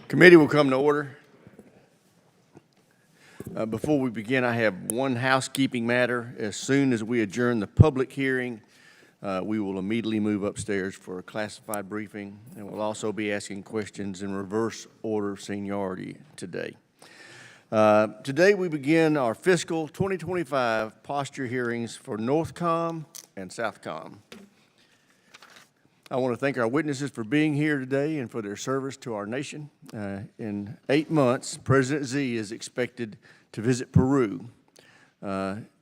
Committee will come to order. Before we begin, I have one housekeeping matter. As soon as we adjourn the public hearing, we will immediately move upstairs for a classified briefing, and we'll also be asking questions in reverse order of seniority today. Today we begin our fiscal 2025 posture hearings for Northcom and Southcom. I want to thank our witnesses for being here today and for their service to our nation. In 8 months, President Xi is expected to visit Peru,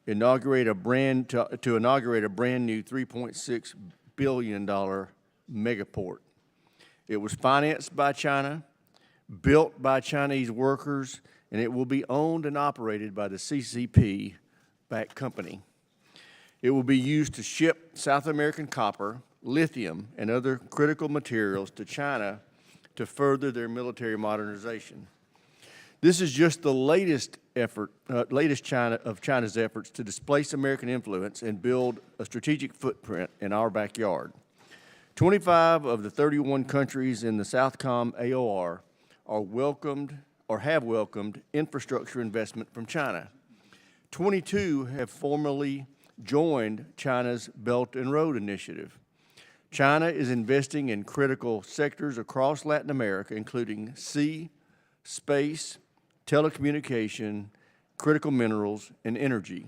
inaugurate a brand new $3.6 billion megaport. It was financed by China, built by Chinese workers, and it will be owned and operated by the CCP-backed company. It will be used to ship South American copper, lithium, and other critical materials to China to further their military modernization. This is just the latest effort, of China's efforts to displace American influence and build a strategic footprint in our backyard. 25 of the 31 countries in the Southcom AOR are welcomed or have welcomed infrastructure investment from China. 22 have formally joined China's Belt and Road Initiative. China is investing in critical sectors across Latin America, including sea, space, telecommunication, critical minerals, and energy.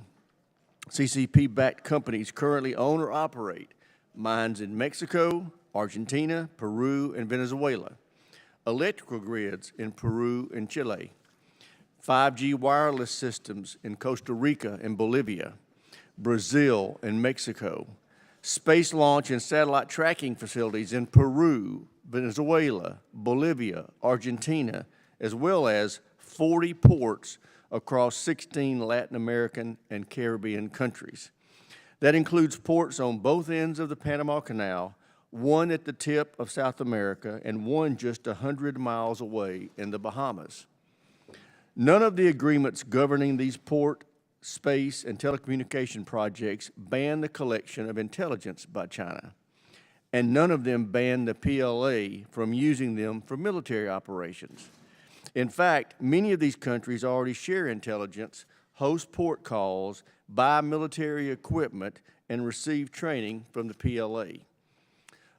CCP-backed companies currently own or operate mines in Mexico, Argentina, Peru, and Venezuela, electrical grids in Peru and Chile, 5G wireless systems in Costa Rica and Bolivia, Brazil and Mexico, space launch and satellite tracking facilities in Peru, Venezuela, Bolivia, Argentina, as well as 40 ports across 16 Latin American and Caribbean countries. That includes ports on both ends of the Panama Canal, one at the tip of South America and one just 100 miles away in the Bahamas. None of the agreements governing these port, space, and telecommunication projects ban the collection of intelligence by China, and none of them ban the PLA from using them for military operations. In fact, many of these countries already share intelligence, host port calls, buy military equipment, and receive training from the PLA.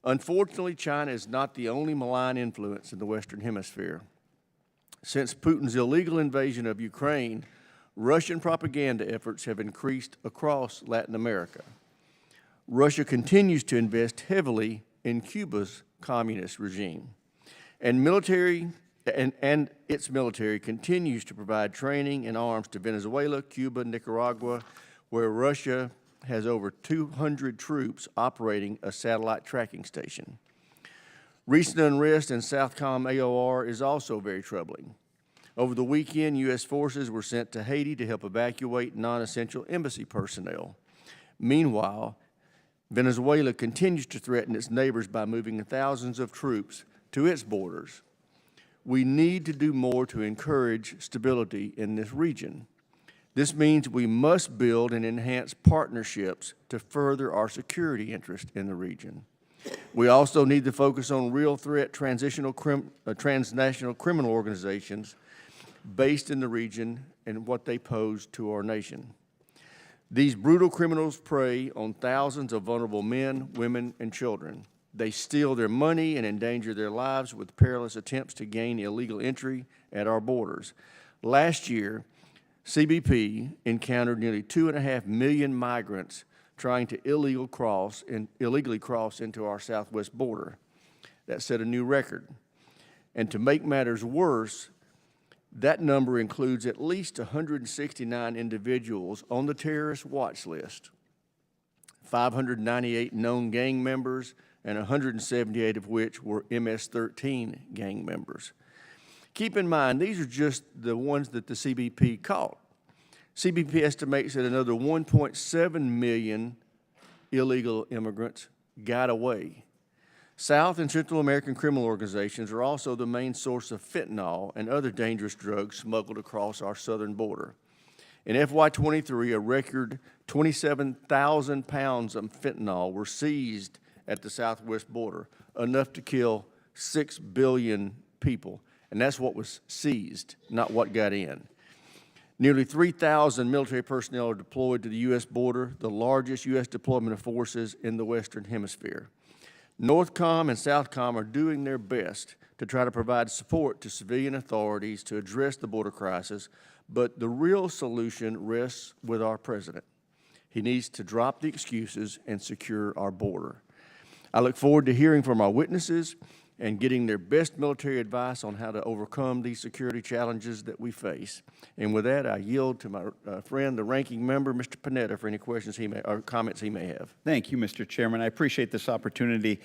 Unfortunately, China is not the only malign influence in the Western Hemisphere. Since Putin's illegal invasion of Ukraine, Russian propaganda efforts have increased across Latin America. Russia continues to invest heavily in Cuba's communist regime, and its military continues to provide training and arms to Venezuela, Cuba, Nicaragua, where Russia has over 200 troops operating a satellite tracking station. Recent unrest in Southcom AOR is also very troubling. Over the weekend, U.S. forces were sent to Haiti to help evacuate non-essential embassy personnel. Meanwhile, Venezuela continues to threaten its neighbors by moving thousands of troops to its borders. We need to do more to encourage stability in this region. This means we must build and enhance partnerships to further our security interest in the region. We also need to focus on real threat transnational criminal organizations based in the region and what they pose to our nation. These brutal criminals prey on thousands of vulnerable men, women, and children. They steal their money and endanger their lives with perilous attempts to gain illegal entry at our borders. Last year, CBP encountered nearly 2.5 million migrants trying to illegally cross into our southwest border. That set a new record. And to make matters worse, that number includes at least 169 individuals on the terrorist watch list, 598 known gang members, and 178 of which were MS-13 gang members. Keep in mind, these are just the ones that the CBP caught. CBP estimates that another 1.7 million illegal immigrants got away. South and Central American criminal organizations are also the main source of fentanyl and other dangerous drugs smuggled across our southern border. In FY23, a record 27,000 pounds of fentanyl were seized at the southwest border, enough to kill 6 billion people, and that's what was seized, not what got in. Nearly 3,000 military personnel are deployed to the U.S. border, the largest U.S. deployment of forces in the Western Hemisphere. Northcom and Southcom are doing their best to try to provide support to civilian authorities to address the border crisis, but the real solution rests with our president. He needs to drop the excuses and secure our border. I look forward to hearing from our witnesses and getting their best military advice on how to overcome these security challenges that we face. And with that, I yield to my friend, the ranking member, Mr. Panetta, for any questions he may, or comments he may have. Thank you, Mr. Chairman. I appreciate this opportunity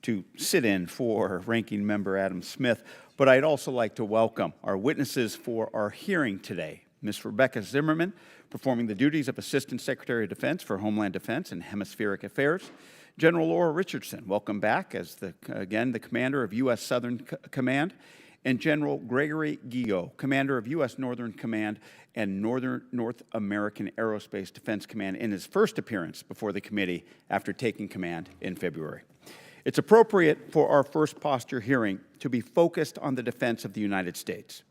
to sit in for Ranking Member Adam Smith, but I'd also like to welcome our witnesses for our hearing today. Ms. Rebecca Zimmerman, performing the duties of Assistant Secretary of Defense for Homeland Defense and Hemispheric Affairs. General Laura Richardson, welcome back as, again, the Commander of U.S. Southern Command, and General Gregory Guillot, Commander of U.S. Northern Command and North American Aerospace Defense Command, in his first appearance before the committee after taking command in February. It's appropriate for our first posture hearing to be focused on the defense of the United States.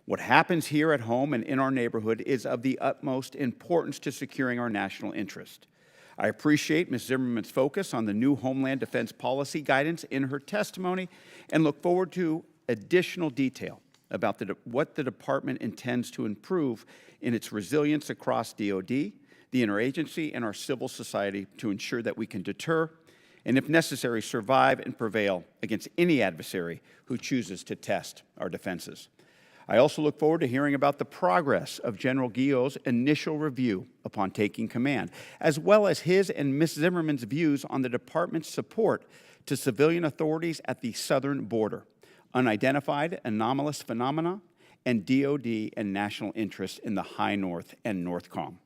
What happens here at home and in our neighborhood is of the utmost importance to securing our national interest. I appreciate Ms. Zimmerman's focus on the new Homeland Defense policy guidance in her testimony and look forward to additional detail about what the Department intends to improve in its resilience across DoD, the interagency, and our civil society to ensure that we can deter and, if necessary, survive and prevail against any adversary who chooses to test our defenses. I also look forward to hearing about the progress of General Guillot's initial review upon taking command, as well as his and Ms. Zimmerman's views on the Department's support to civilian authorities at the southern border, unidentified anomalous phenomena, and DoD and national interests in the High North and Northcom.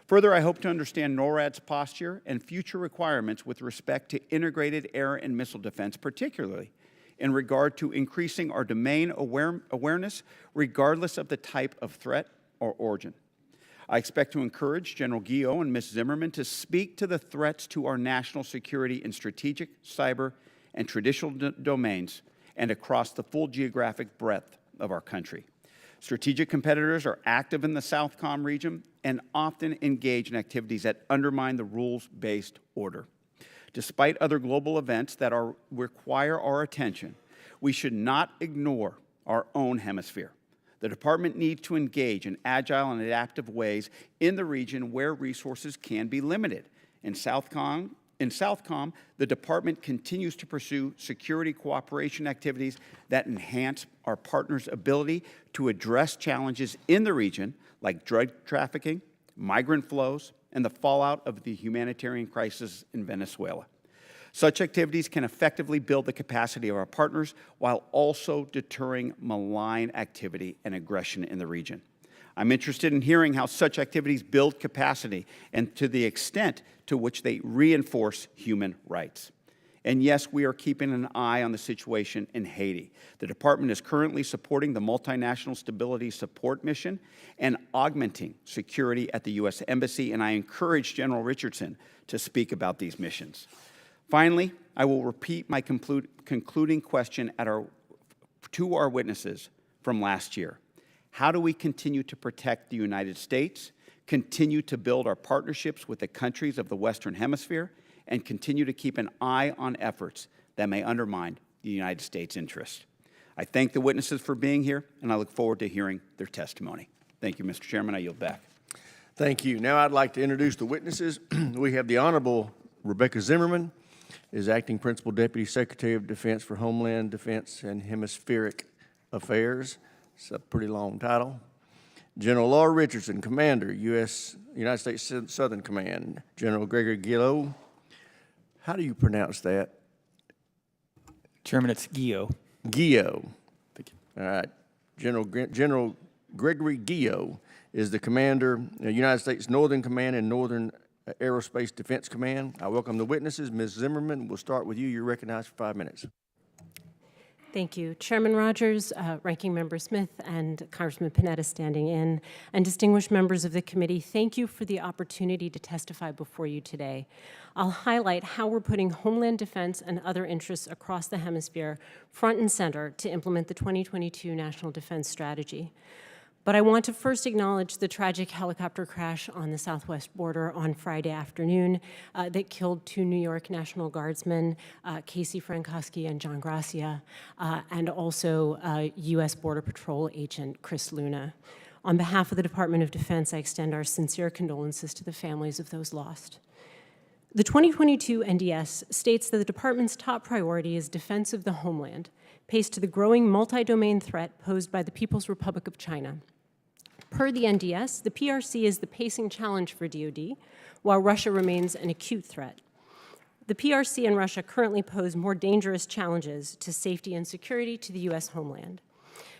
Further, I hope to understand NORAD's posture and future requirements with respect to integrated air and missile defense, particularly in regard to increasing our domain awareness regardless of the type of threat or origin. I expect to encourage General Guillot and Ms. Zimmerman to speak to the threats to our national security in strategic, cyber, and traditional domains and across the full geographic breadth of our country. Strategic competitors are active in the Southcom region and often engage in activities that undermine the rules-based order. Despite other global events that require our attention, we should not ignore our own hemisphere. The Department needs to engage in agile and adaptive ways in the region where resources can be limited. In Southcom, the Department continues to pursue security cooperation activities that enhance our partners' ability to address challenges in the region like drug trafficking, migrant flows, and the fallout of the humanitarian crisis in Venezuela. Such activities can effectively build the capacity of our partners while also deterring malign activity and aggression in the region. I'm interested in hearing how such activities build capacity and to the extent to which they reinforce human rights. And yes, we are keeping an eye on the situation in Haiti. The Department is currently supporting the Multinational Stability Support Mission and augmenting security at the U.S. Embassy, and I encourage General Richardson to speak about these missions. Finally, I will repeat my concluding question to our witnesses from last year. How do we continue to protect the United States, continue to build our partnerships with the countries of the Western Hemisphere, and continue to keep an eye on efforts that may undermine the United States' interests? I thank the witnesses for being here, and I look forward to hearing their testimony. Thank you, Mr. Chairman. I yield back. Thank you. Now I'd like to introduce the witnesses. We have the Honorable Rebecca Zimmerman, is Acting Principal Deputy Secretary of Defense for Homeland Defense and Hemispheric Affairs. It's a pretty long title. General Laura Richardson, Commander, United States Southern Command. General Gregory Guillot. How do you pronounce that? Chairman, it's Guillot. Guillot. All right. General Gregory Guillot is the Commander, United States Northern Command and Northern Aerospace Defense Command. I welcome the witnesses. Ms. Zimmerman, we'll start with you. You're recognized for 5 minutes. Thank you. Chairman Rogers, Ranking Member Smith, and Congressman Panetta standing in, and distinguished members of the committee, thank you for the opportunity to testify before you today. I'll highlight how we're putting homeland defense and other interests across the hemisphere front and center to implement the 2022 National Defense Strategy. But I want to first acknowledge the tragic helicopter crash on the southwest border on Friday afternoon that killed 2 New York National Guardsmen, Casey Frankowski and John Gracia, and also U.S. Border Patrol agent Chris Luna. On behalf of the Department of Defense, I extend our sincere condolences to the families of those lost. The 2022 NDS states that the department's top priority is defense of the homeland, paced to the growing multi-domain threat posed by the People's Republic of China. Per the NDS, the PRC is the pacing challenge for DoD, while Russia remains an acute threat. The PRC and Russia currently pose more dangerous challenges to safety and security to the U.S. homeland.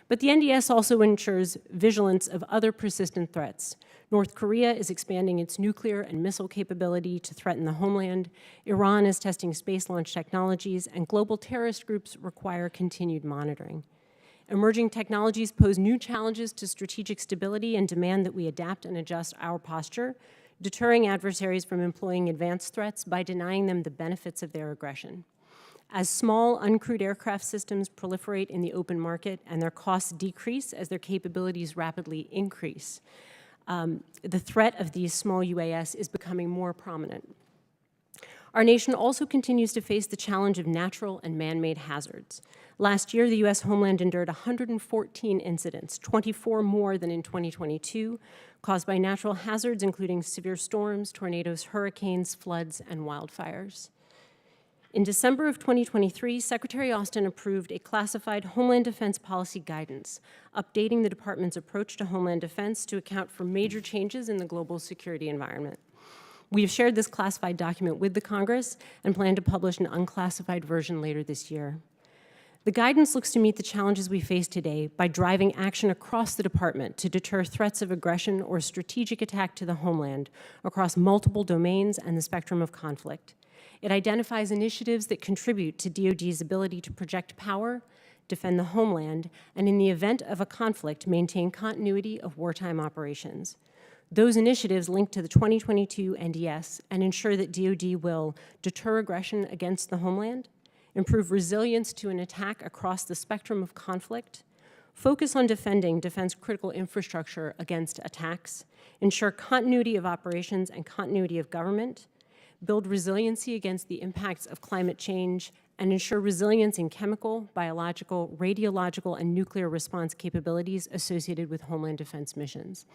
But the NDS also ensures vigilance of other persistent threats. North Korea is expanding its nuclear and missile capability to threaten the homeland. Iran is testing space launch technologies, and global terrorist groups require continued monitoring. Emerging technologies pose new challenges to strategic stability and demand that we adapt and adjust our posture, deterring adversaries from employing advanced threats by denying them the benefits of their aggression. As small, uncrewed aircraft systems proliferate in the open market and their costs decrease as their capabilities rapidly increase, the threat of these small UAS is becoming more prominent. Our nation also continues to face the challenge of natural and man-made hazards. Last year, the U.S. homeland endured 114 incidents, 24 more than in 2022, caused by natural hazards including severe storms, tornadoes, hurricanes, floods, and wildfires. In December of 2023, Secretary Austin approved a classified Homeland Defense policy guidance, updating the department's approach to Homeland Defense to account for major changes in the global security environment. We have shared this classified document with the Congress and plan to publish an unclassified version later this year. The guidance looks to meet the challenges we face today by driving action across the department to deter threats of aggression or strategic attack to the homeland across multiple domains and the spectrum of conflict. It identifies initiatives that contribute to DoD's ability to project power, defend the homeland, and in the event of a conflict, maintain continuity of wartime operations. Those initiatives link to the 2022 NDS and ensure that DoD will deter aggression against the homeland, improve resilience to an attack across the spectrum of conflict, focus on defending defense-critical infrastructure against attacks, ensure continuity of operations and continuity of government, build resiliency against the impacts of climate change, and ensure resilience in chemical, biological, radiological, and nuclear response capabilities associated with homeland defense missions.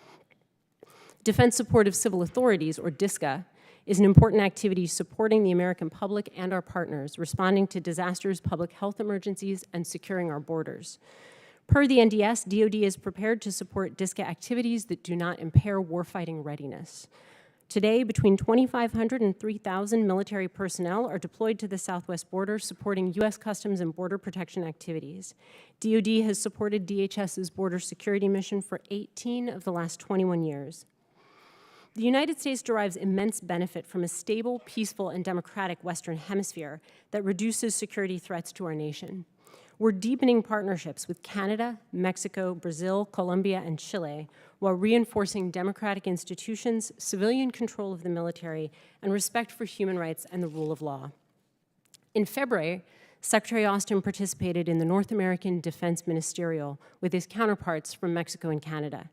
Defense Support of Civil Authorities, or DSCA, is an important activity supporting the American public and our partners, responding to disasters, public health emergencies, and securing our borders. Per the NDS, DoD is prepared to support DSCA activities that do not impair warfighting readiness. Today, between 2,500 and 3,000 military personnel are deployed to the southwest border supporting U.S. Customs and Border Protection activities. DoD has supported DHS's border security mission for 18 of the last 21 years. The United States derives immense benefit from a stable, peaceful, and democratic Western Hemisphere that reduces security threats to our nation. We're deepening partnerships with Canada, Mexico, Brazil, Colombia, and Chile, while reinforcing democratic institutions, civilian control of the military, and respect for human rights and the rule of law. In February, Secretary Austin participated in the North American Defense Ministerial with his counterparts from Mexico and Canada.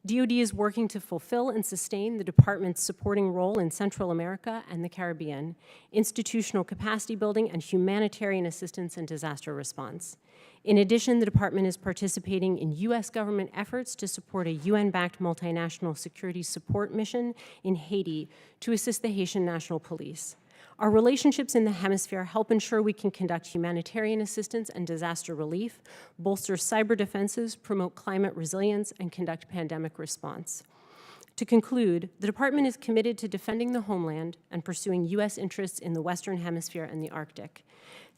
DoD is working to fulfill and sustain the department's supporting role in Central America and the Caribbean, institutional capacity building, and humanitarian assistance and disaster response. In addition, the department is participating in U.S. government efforts to support a UN-backed multinational security support mission in Haiti to assist the Haitian National Police. Our relationships in the hemisphere help ensure we can conduct humanitarian assistance and disaster relief, bolster cyber defenses, promote climate resilience, and conduct pandemic response. To conclude, the department is committed to defending the homeland and pursuing U.S. interests in the Western Hemisphere and the Arctic.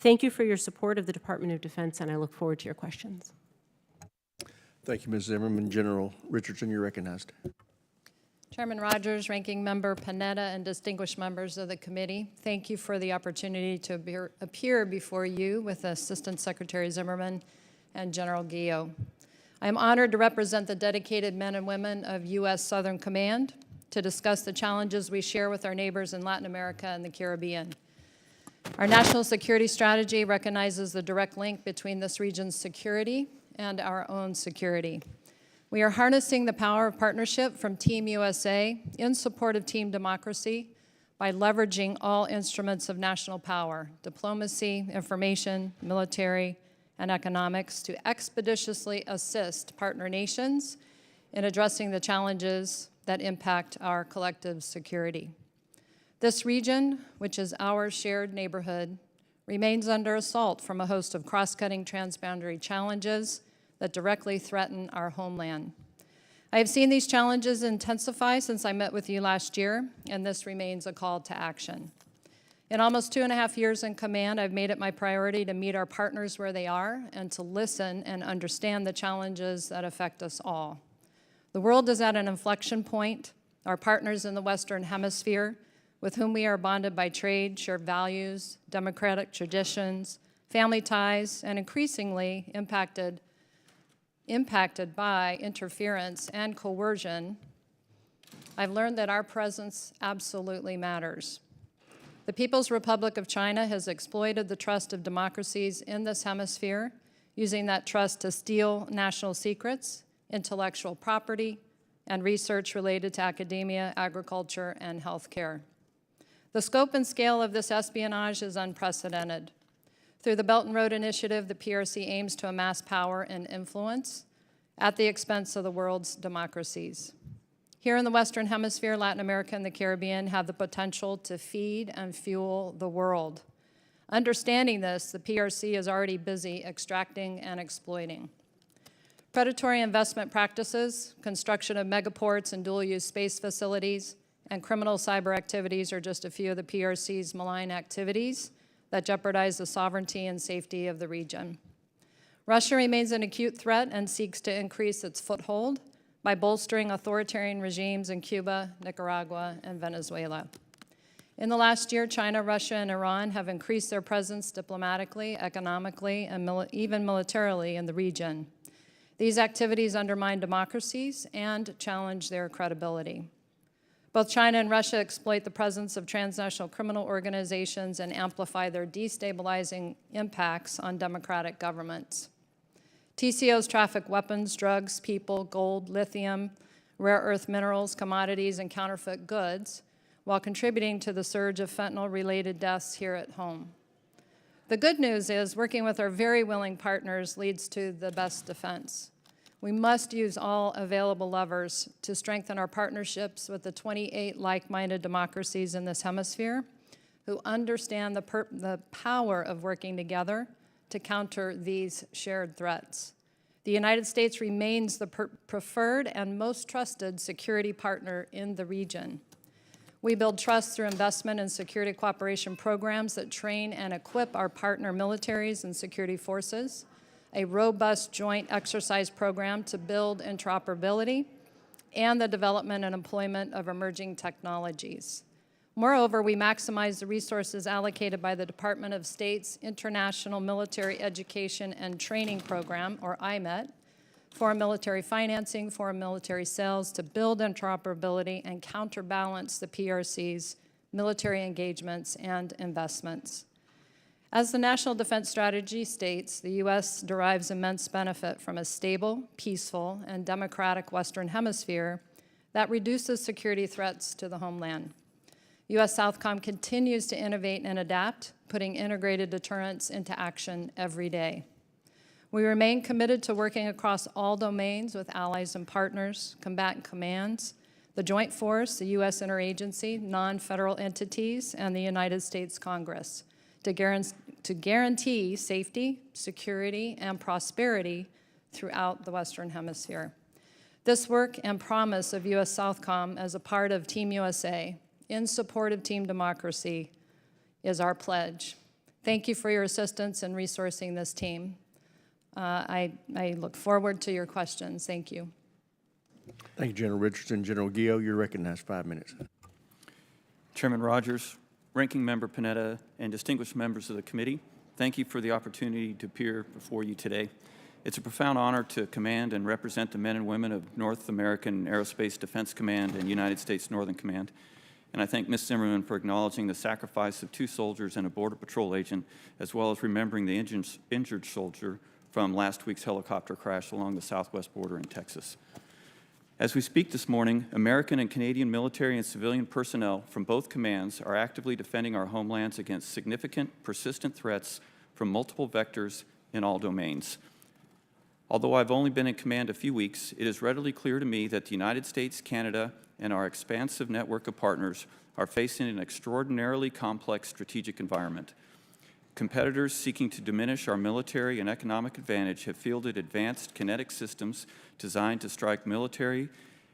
Thank you for your support of the Department of Defense, and I look forward to your questions. Thank you, Ms. Zimmerman. General Richardson, you're recognized. Chairman Rogers, Ranking Member Panetta, and distinguished members of the committee, thank you for the opportunity to appear before you with Assistant Secretary Zimmerman and General Guillot. I am honored to represent the dedicated men and women of U.S. Southern Command to discuss the challenges we share with our neighbors in Latin America and the Caribbean. Our national security strategy recognizes the direct link between this region's security and our own security. We are harnessing the power of partnership from Team USA in support of Team Democracy by leveraging all instruments of national power, diplomacy, information, military, and economics to expeditiously assist partner nations in addressing the challenges that impact our collective security. This region, which is our shared neighborhood, remains under assault from a host of cross-cutting transboundary challenges that directly threaten our homeland. I have seen these challenges intensify since I met with you last year, and this remains a call to action. In almost 2.5 years in command, I've made it my priority to meet our partners where they are and to listen and understand the challenges that affect us all. The world is at an inflection point. Our partners in the Western Hemisphere, with whom we are bonded by trade, shared values, democratic traditions, family ties, and increasingly impacted by interference and coercion, I've learned that our presence absolutely matters. The People's Republic of China has exploited the trust of democracies in this hemisphere, using that trust to steal national secrets, intellectual property, and research related to academia, agriculture, and healthcare. The scope and scale of this espionage is unprecedented. Through the Belt and Road Initiative, the PRC aims to amass power and influence at the expense of the world's democracies. Here in the Western Hemisphere, Latin America and the Caribbean have the potential to feed and fuel the world. Understanding this, the PRC is already busy extracting and exploiting. Predatory investment practices, construction of megaports and dual-use space facilities, and criminal cyber activities are just a few of the PRC's malign activities that jeopardize the sovereignty and safety of the region. Russia remains an acute threat and seeks to increase its foothold by bolstering authoritarian regimes in Cuba, Nicaragua, and Venezuela. In the last year, China, Russia, and Iran have increased their presence diplomatically, economically, and even militarily in the region. These activities undermine democracies and challenge their credibility. Both China and Russia exploit the presence of transnational criminal organizations and amplify their destabilizing impacts on democratic governments. TCOs traffic weapons, drugs, people, gold, lithium, rare earth minerals, commodities, and counterfeit goods, while contributing to the surge of fentanyl-related deaths here at home. The good news is working with our very willing partners leads to the best defense. We must use all available levers to strengthen our partnerships with the 28 like-minded democracies in this hemisphere who understand the power of working together to counter these shared threats. The United States remains the preferred and most trusted security partner in the region. We build trust through investment in security cooperation programs that train and equip our partner militaries and security forces, a robust joint exercise program to build interoperability, and the development and employment of emerging technologies. Moreover, we maximize the resources allocated by the Department of State's International Military Education and Training Program, or IMET, foreign military financing, foreign military sales to build interoperability and counterbalance the PRC's military engagements and investments. As the National Defense Strategy states, the U.S. derives immense benefit from a stable, peaceful, and democratic Western Hemisphere that reduces security threats to the homeland. U.S. Southcom continues to innovate and adapt, putting integrated deterrence into action every day. We remain committed to working across all domains with allies and partners, combatant commands, the Joint Force, the U.S. interagency, non-federal entities, and the United States Congress to guarantee safety, security, and prosperity throughout the Western Hemisphere. This work and promise of U.S. Southcom as a part of Team USA in support of Team Democracy is our pledge. Thank you for your assistance in resourcing this team. I look forward to your questions. Thank you. Thank you, General Richardson. General Gio, you're recognized 5 minutes. Chairman Rogers, Ranking Member Panetta, and distinguished members of the committee, thank you for the opportunity to appear before you today. It's a profound honor to command and represent the men and women of North American Aerospace Defense Command and United States Northern Command. And I thank Ms. Zimmerman for acknowledging the sacrifice of 2 soldiers and a Border Patrol agent, as well as remembering the injured soldier from last week's helicopter crash along the southwest border in Texas. As we speak this morning, American and Canadian military and civilian personnel from both commands are actively defending our homelands against significant, persistent threats from multiple vectors in all domains. Although I've only been in command a few weeks, it is readily clear to me that the United States, Canada, and our expansive network of partners are facing an extraordinarily complex strategic environment. Competitors seeking to diminish our military and economic advantage have fielded advanced kinetic systems designed to strike military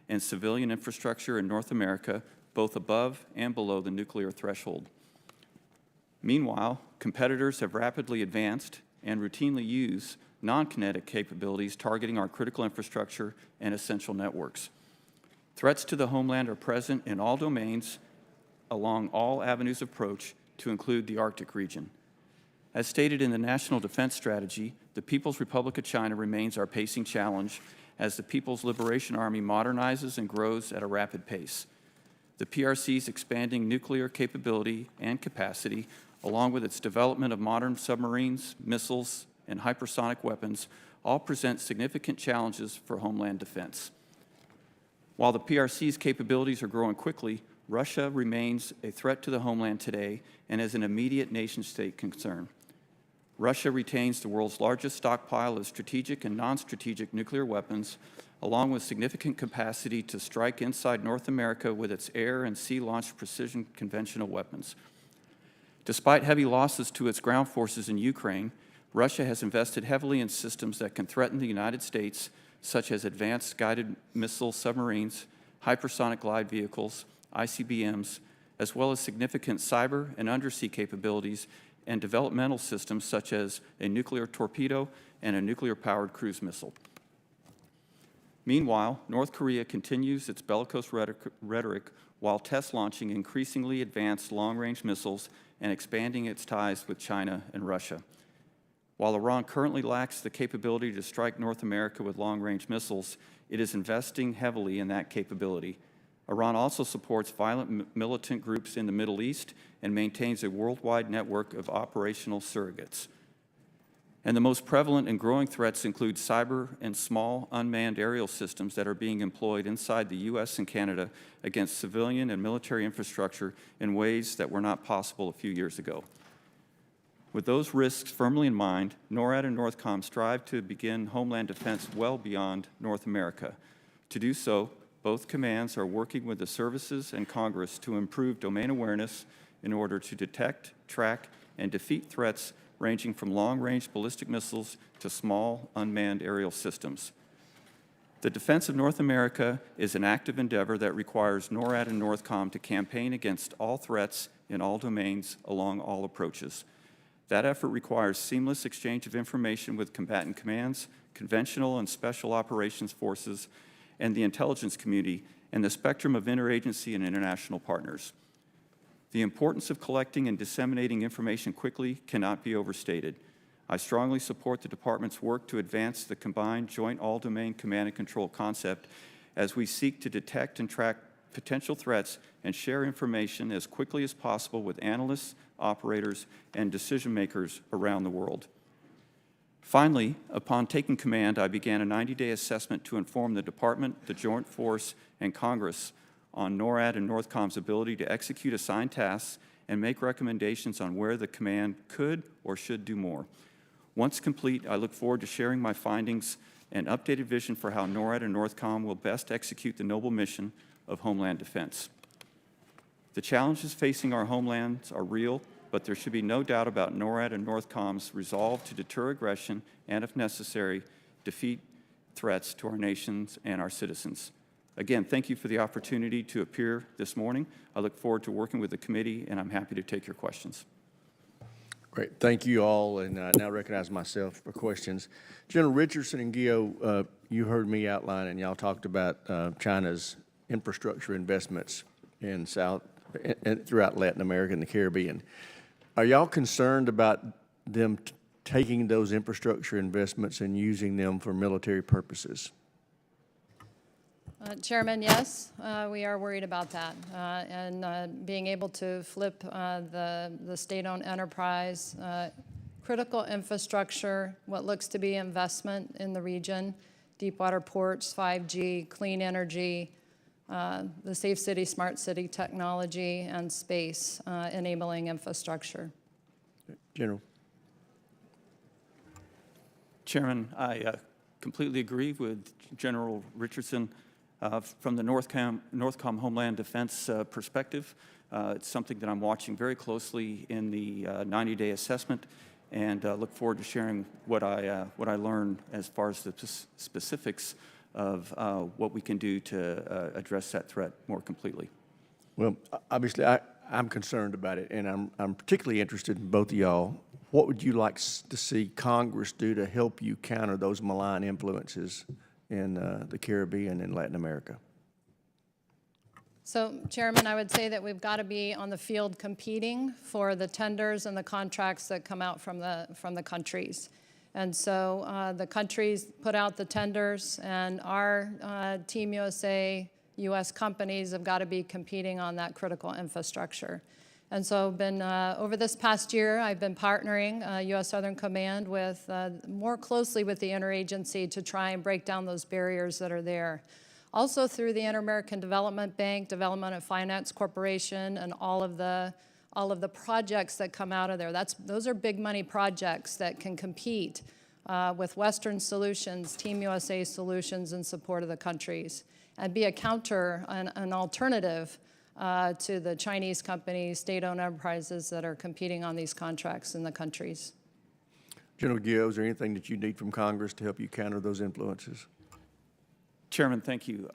and civilian infrastructure in North America, both above and below the nuclear threshold. Meanwhile, competitors have rapidly advanced and routinely use non-kinetic capabilities targeting our critical infrastructure and essential networks. Threats to the homeland are present in all domains along all avenues of approach, to include the Arctic region. As stated in the National Defense Strategy, the People's Republic of China remains our pacing challenge as the People's Liberation Army modernizes and grows at a rapid pace. The PRC's expanding nuclear capability and capacity, along with its development of modern submarines, missiles, and hypersonic weapons, all present significant challenges for homeland defense. While the PRC's capabilities are growing quickly, Russia remains a threat to the homeland today and is an immediate nation-state concern. Russia retains the world's largest stockpile of strategic and non-strategic nuclear weapons, along with significant capacity to strike inside North America with its air and sea-launched precision conventional weapons. Despite heavy losses to its ground forces in Ukraine, Russia has invested heavily in systems that can threaten the United States, such as advanced guided missile submarines, hypersonic glide vehicles, ICBMs, as well as significant cyber and undersea capabilities and developmental systems such as a nuclear torpedo and a nuclear-powered cruise missile. Meanwhile, North Korea continues its bellicose rhetoric while test launching increasingly advanced long-range missiles and expanding its ties with China and Russia. While Iran currently lacks the capability to strike North America with long-range missiles, it is investing heavily in that capability. Iran also supports violent militant groups in the Middle East and maintains a worldwide network of operational surrogates. And the most prevalent and growing threats include cyber and small unmanned aerial systems that are being employed inside the U.S. and Canada against civilian and military infrastructure in ways that were not possible a few years ago. With those risks firmly in mind, NORAD and Northcom strive to begin homeland defense well beyond North America. To do so, both commands are working with the services and Congress to improve domain awareness in order to detect, track, and defeat threats ranging from long-range ballistic missiles to small unmanned aerial systems. The defense of North America is an active endeavor that requires NORAD and Northcom to campaign against all threats in all domains along all approaches. That effort requires seamless exchange of information with combatant commands, conventional and special operations forces, and the intelligence community, and the spectrum of interagency and international partners. The importance of collecting and disseminating information quickly cannot be overstated. I strongly support the Department's work to advance the combined joint all-domain command and control concept as we seek to detect and track potential threats and share information as quickly as possible with analysts, operators, and decision-makers around the world. Finally, upon taking command, I began a 90-day assessment to inform the Department, the Joint Force, and Congress on NORAD and Northcom's ability to execute assigned tasks and make recommendations on where the command could or should do more. Once complete, I look forward to sharing my findings and updated vision for how NORAD and Northcom will best execute the noble mission of Homeland Defense. The challenges facing our homelands are real, but there should be no doubt about NORAD and Northcom's resolve to deter aggression and, if necessary, defeat threats to our nations and our citizens. Again, thank you for the opportunity to appear this morning. I look forward to working with the committee, and I'm happy to take your questions. Great, thank you all, and I now recognize myself for questions. General Richardson and Gio, you heard me outline, and y'all talked about China's infrastructure investments in throughout Latin America and the Caribbean. Are y'all concerned about them taking those infrastructure investments and using them for military purposes? Chairman, yes, we are worried about that. And being able to flip the state-owned enterprise, critical infrastructure, what looks to be investment in the region, deep water ports, 5G, clean energy, the safe city, smart city technology, and space enabling infrastructure. General. Chairman, I completely agree with General Richardson. From the Northcom Homeland Defense perspective, it's something that I'm watching very closely in the 90-day assessment, and look forward to sharing what I learn as far as the specifics of what we can do to address that threat more completely. Well, obviously, I'm concerned about it, and I'm particularly interested in both of y'all. What would you like to see Congress do to help you counter those malign influences in the Caribbean and Latin America? So, Chairman, I would say that we've got to be on the field competing for the tenders and the contracts that come out from the countries. And so the countries put out the tenders, and our Team USA, U.S. companies have got to be competing on that critical infrastructure. And so over this past year, I've been partnering U.S. Southern Command with more closely with the interagency to try and break down those barriers that are there. Also through the Inter-American Development Bank, Development and Finance Corporation, and all of the projects that come out of there. Those are big money projects that can compete with Western solutions, Team USA solutions in support of the countries, and be a counter, an alternative to the Chinese companies, state-owned enterprises that are competing on these contracts in the countries. General Gio, is there anything that you need from Congress to help you counter those influences? Chairman, thank you.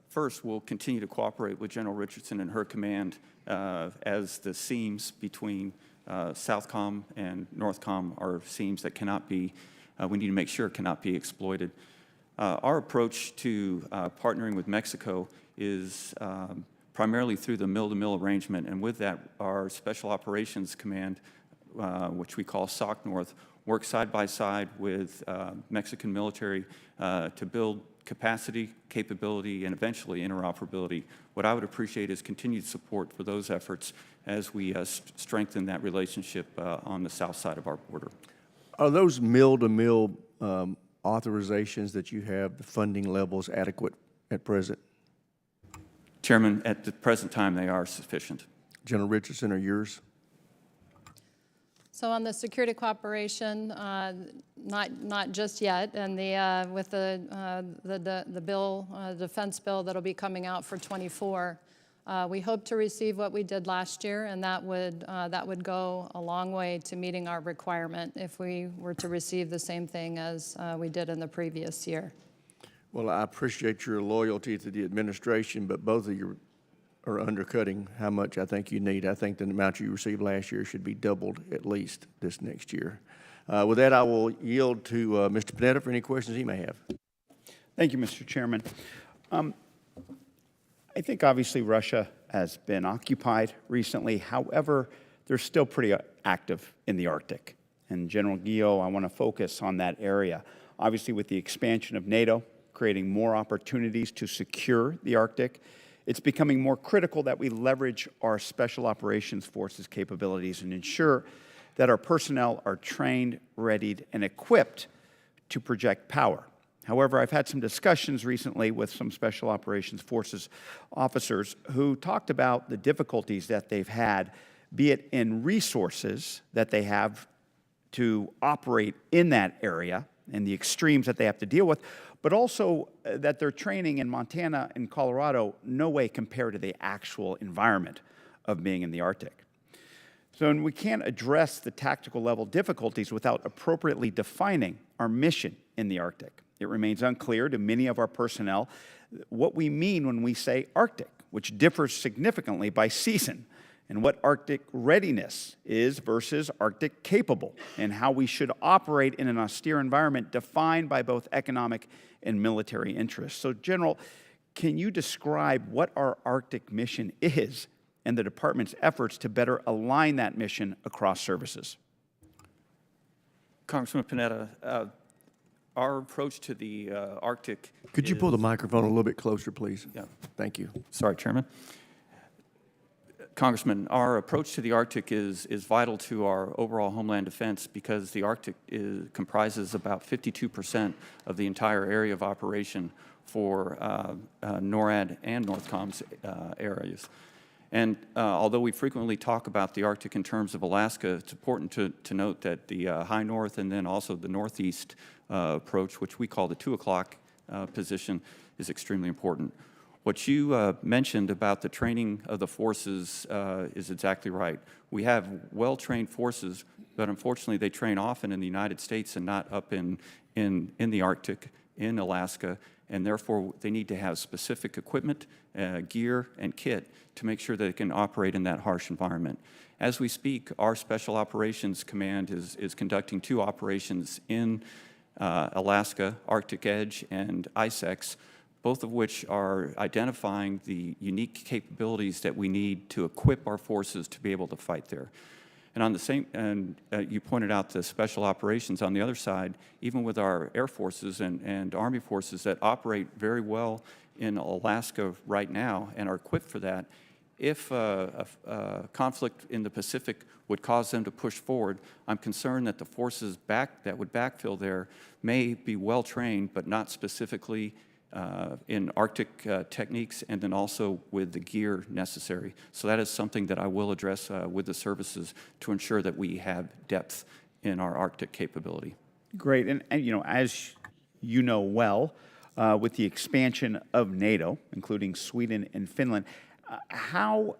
First, we'll continue to cooperate with General Richardson and her command as the seams between Southcom and Northcom are seams that cannot be, we need to make sure cannot be exploited. Our approach to partnering with Mexico is primarily through the mill-to-mill arrangement, and with that, our Special Operations Command, which we call SOC North, works side by side with Mexican military to build capacity, capability, and eventually interoperability. What I would appreciate is continued support for those efforts as we strengthen that relationship on the south side of our border. Are those mill-to-mill authorizations that you have, the funding levels adequate at present? Chairman, at the present time, they are sufficient. General Richardson, are yours? So on the security cooperation, not just yet, and with the bill, defense bill that'll be coming out for '24, we hope to receive what we did last year, and that would go a long way to meeting our requirement if we were to receive the same thing as we did in the previous year. Well, I appreciate your loyalty to the administration, but both of you are undercutting how much I think you need. I think the amount you received last year should be doubled at least this next year. With that, I will yield to Mr. Panetta for any questions he may have. Thank you, Mr. Chairman. I think obviously Russia has been occupied recently. However, they're still pretty active in the Arctic. And General Gio, I want to focus on that area. Obviously, with the expansion of NATO, creating more opportunities to secure the Arctic, it's becoming more critical that we leverage our Special Operations Forces capabilities and ensure that our personnel are trained, readied, and equipped to project power. However, I've had some discussions recently with some Special Operations Forces officers who talked about the difficulties that they've had, be it in resources that they have to operate in that area and the extremes that they have to deal with, but also that their training in Montana and Colorado no way compare to the actual environment of being in the Arctic. So we can't address the tactical level difficulties without appropriately defining our mission in the Arctic. It remains unclear to many of our personnel what we mean when we say Arctic, which differs significantly by season. and what Arctic readiness is versus Arctic capable, and how we should operate in an austere environment defined by both economic and military interests. So, General, can you describe what our Arctic mission is and the department's efforts to better align that mission across services? Congressman Panetta, our approach to the Arctic. Could you pull the microphone a little bit closer, please? Yeah. Thank you. Sorry, Chairman. Congressman, our approach to the Arctic is vital to our overall homeland defense because the Arctic comprises about 52% of the entire area of operation for NORAD and Northcom's areas. And although we frequently talk about the Arctic in terms of Alaska, it's important to note that the high north and then also the northeast approach, which we call the 2 o'clock position, is extremely important. What you mentioned about the training of the forces is exactly right. We have well-trained forces, but unfortunately they train often in the United States and not up in the Arctic, in Alaska, and therefore they need to have specific equipment, gear, and kit to make sure that they can operate in that harsh environment. As we speak, our Special Operations Command is conducting 2 operations in Alaska, Arctic Edge and ISEX, both of which are identifying the unique capabilities that we need to equip our forces to be able to fight there. And on the same, and you pointed out the special operations on the other side, even with our air forces and Army forces that operate very well in Alaska right now and are equipped for that, if a conflict in the Pacific would cause them to push forward, I'm concerned that the forces that would backfill there may be well trained, but not specifically in Arctic techniques and then also with the gear necessary. So that is something that I will address with the services to ensure that we have depth in our Arctic capability. Great, and you know, as you know well, with the expansion of NATO, including Sweden and Finland, how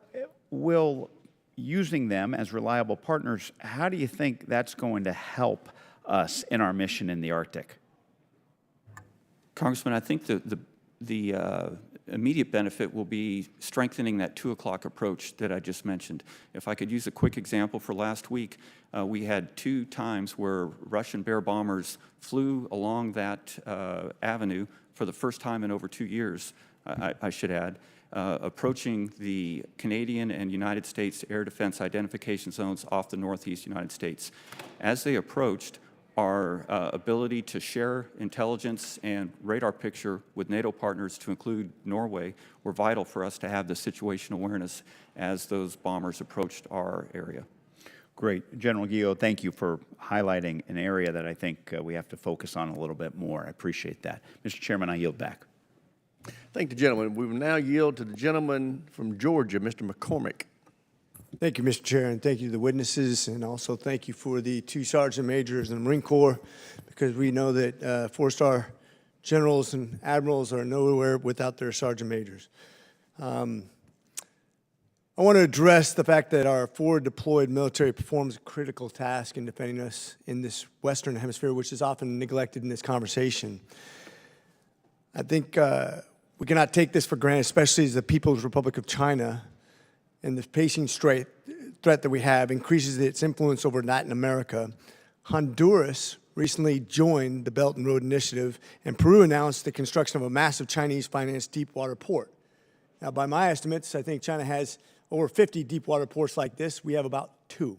will using them as reliable partners, how do you think that's going to help us in our mission in the Arctic? Congressman, I think the immediate benefit will be strengthening that 2 o'clock approach that I just mentioned. If I could use a quick example for last week, we had 2 times where Russian Bear bombers flew along that avenue for the first time in over 2 years, I should add, approaching the Canadian and United States air defense identification zones off the northeast United States. As they approached, our ability to share intelligence and radar picture with NATO partners, to include Norway, were vital for us to have the situational awareness as those bombers approached our area. Great. General Guillot, thank you for highlighting an area that I think we have to focus on a little bit more. I appreciate that. Mr. Chairman, I yield back. Thank the gentleman. We will now yield to the gentleman from Georgia, Mr. McCormick. Thank you, Mr. Chair, and thank you to the witnesses, and also thank you for the 2 sergeant majors in the Marine Corps, because we know that 4-star generals and admirals are nowhere without their sergeant majors. I want to address the fact that our forward deployed military performs a critical task in defending us in this Western Hemisphere, which is often neglected in this conversation. I think we cannot take this for granted, especially as the People's Republic of China and the pacing threat that we have increases its influence over Latin America. Honduras recently joined the Belt and Road Initiative, and Peru announced the construction of a massive Chinese-financed deep-water port. Now, by my estimates, I think China has over 50 deep-water ports like this. We have about 2.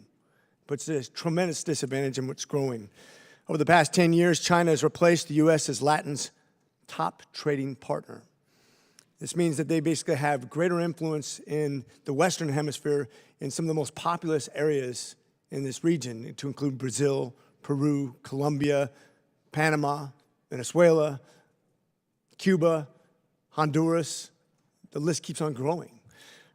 Puts a tremendous disadvantage in what's growing. Over the past 10 years, China has replaced the U.S. as Latin's top trading partner. This means that they basically have greater influence in the Western Hemisphere in some of the most populous areas in this region, to include Brazil, Peru, Colombia, Panama, Venezuela, Cuba, Honduras. The list keeps on growing.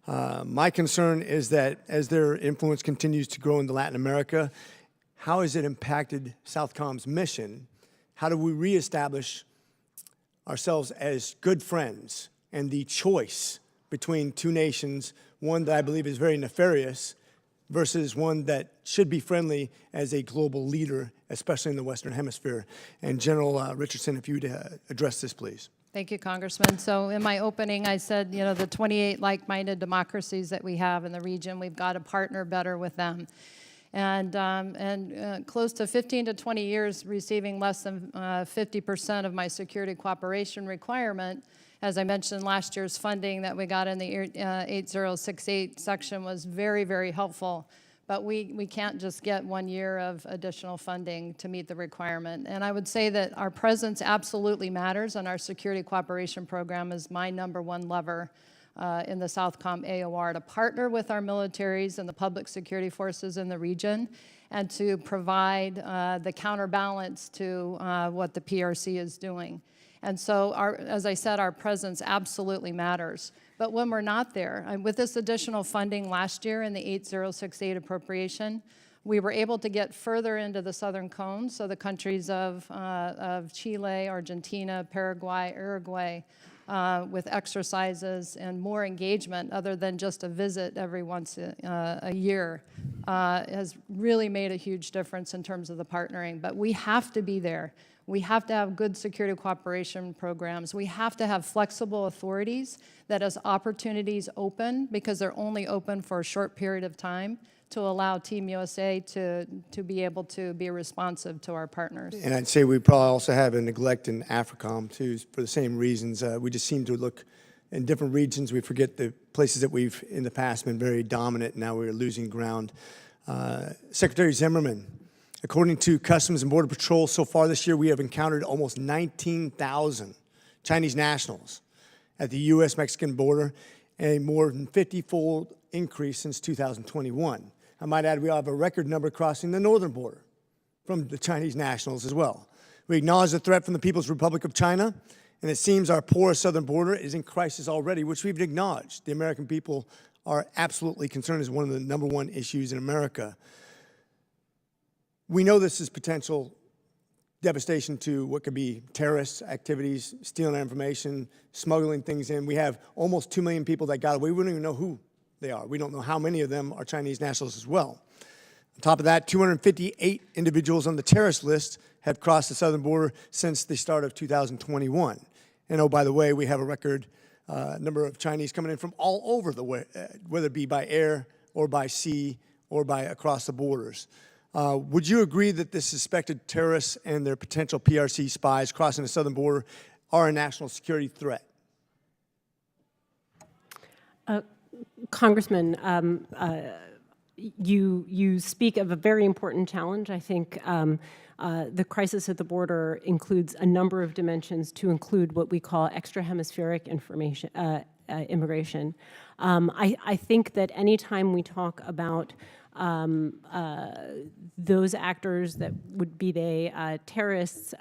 My concern is that as their influence continues to grow into Latin America, how has it impacted Southcom's mission? How do we reestablish ourselves as good friends and the choice between 2 nations, one that I believe is very nefarious versus one that should be friendly as a global leader, especially in the Western Hemisphere? And General Richardson, if you would address this, please. Thank you, Congressman. So in my opening, I said, you know, the 28 like-minded democracies that we have in the region, we've got to partner better with them. And close to 15 to 20 years receiving less than 50% of my security cooperation requirement. As I mentioned, last year's funding that we got in the 8068 section was very, very helpful. But we can't just get 1 year of additional funding to meet the requirement. And I would say that our presence absolutely matters, and our security cooperation program is my #1 lever in the Southcom AOR to partner with our militaries and the public security forces in the region and to provide the counterbalance to what the PRC is doing. And so, as I said, our presence absolutely matters. But when we're not there, and with this additional funding last year in the 8068 appropriation, we were able to get further into the southern cone, so the countries of Chile, Argentina, Paraguay, Uruguay, with exercises and more engagement other than just a visit every once a year has really made a huge difference in terms of the partnering. But we have to be there. We have to have good security cooperation programs. We have to have flexible authorities that as opportunities open, because they're only open for a short period of time, to allow Team USA to be able to be responsive to our partners. And I'd say we probably also have a neglect in AFRICOM too, for the same reasons. We just seem to look in different regions. We forget the places that we've in the past been very dominant, and now we're losing ground. Secretary Zimmerman, according to Customs and Border Patrol, so far this year we have encountered almost 19,000 Chinese nationals at the U.S.-Mexican border, a more than 50-fold increase since 2021. I might add we have a record number crossing the northern border from the Chinese nationals as well. We acknowledge the threat from the People's Republic of China, and it seems our porous southern border is in crisis already, which we've acknowledged. The American people are absolutely concerned as one of the #1 issues in America. We know this is potential devastation to what could be terrorist activities, stealing our information, smuggling things in. We have almost 2 million people that got away. We don't even know who they are. We don't know how many of them are Chinese nationals as well. On top of that, 258 individuals on the terrorist list have crossed the southern border since the start of 2021. And oh, by the way, we have a record number of Chinese coming in from all over the way, whether it be by air or by sea or by across the borders. Would you agree that the suspected terrorists and their potential PRC spies crossing the southern border are a national security threat? Congressman, you speak of a very important challenge. I think the crisis at the border includes a number of dimensions, to include what we call extrahemispheric immigration. I think that anytime we talk about those actors that would be they terrorists,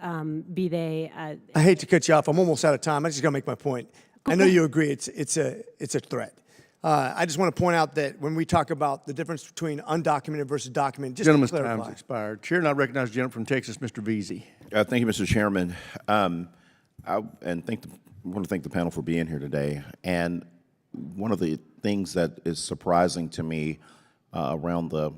be they. I hate to cut you off. I'm almost out of time. I just got to make my point. I know you agree it's a threat. I just want to point out that when we talk about the difference between undocumented versus documented, just Gentleman's to clarify. time's expired. Chair, and I recognize the gentleman from Texas, Mr. Veazey. Thank you, Mr. Chairman. I want to thank the panel for being here today. And one of the things that is surprising to me around the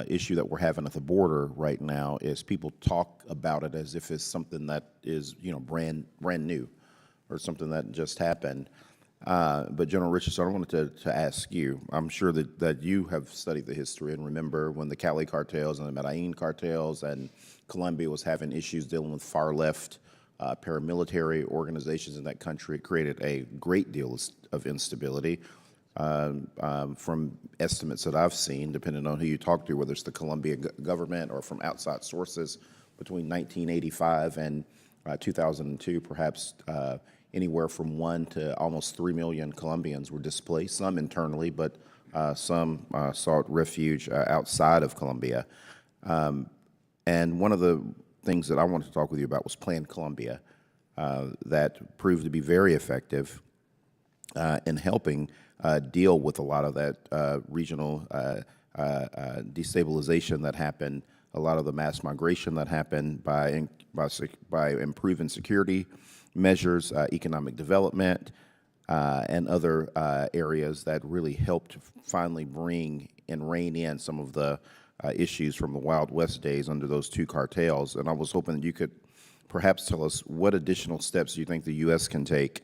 issue that we're having at the border right now is people talk about it as if it's something that is, brand new or something that just happened. But General Richardson, I wanted to ask you, I'm sure that you have studied the history and remember when the Cali cartels and the Medellin cartels and Colombia was having issues dealing with far left paramilitary organizations in that country. It created a great deal of instability. From estimates that I've seen, depending on who you talk to, whether it's the Colombian government or from outside sources, between 1985 and 2002, perhaps anywhere from 1 to almost 3 million Colombians were displaced, some internally, but some sought refuge outside of Colombia. And one of the things that I wanted to talk with you about was Plan Colombia, that proved to be very effective in helping deal with a lot of that regional destabilization that happened, a lot of the mass migration that happened by improving security measures, economic development, and other areas that really helped finally bring and rein in some of the issues from the Wild West days under those two cartels. And I was hoping that you could perhaps tell us what additional steps you think the U.S. can take,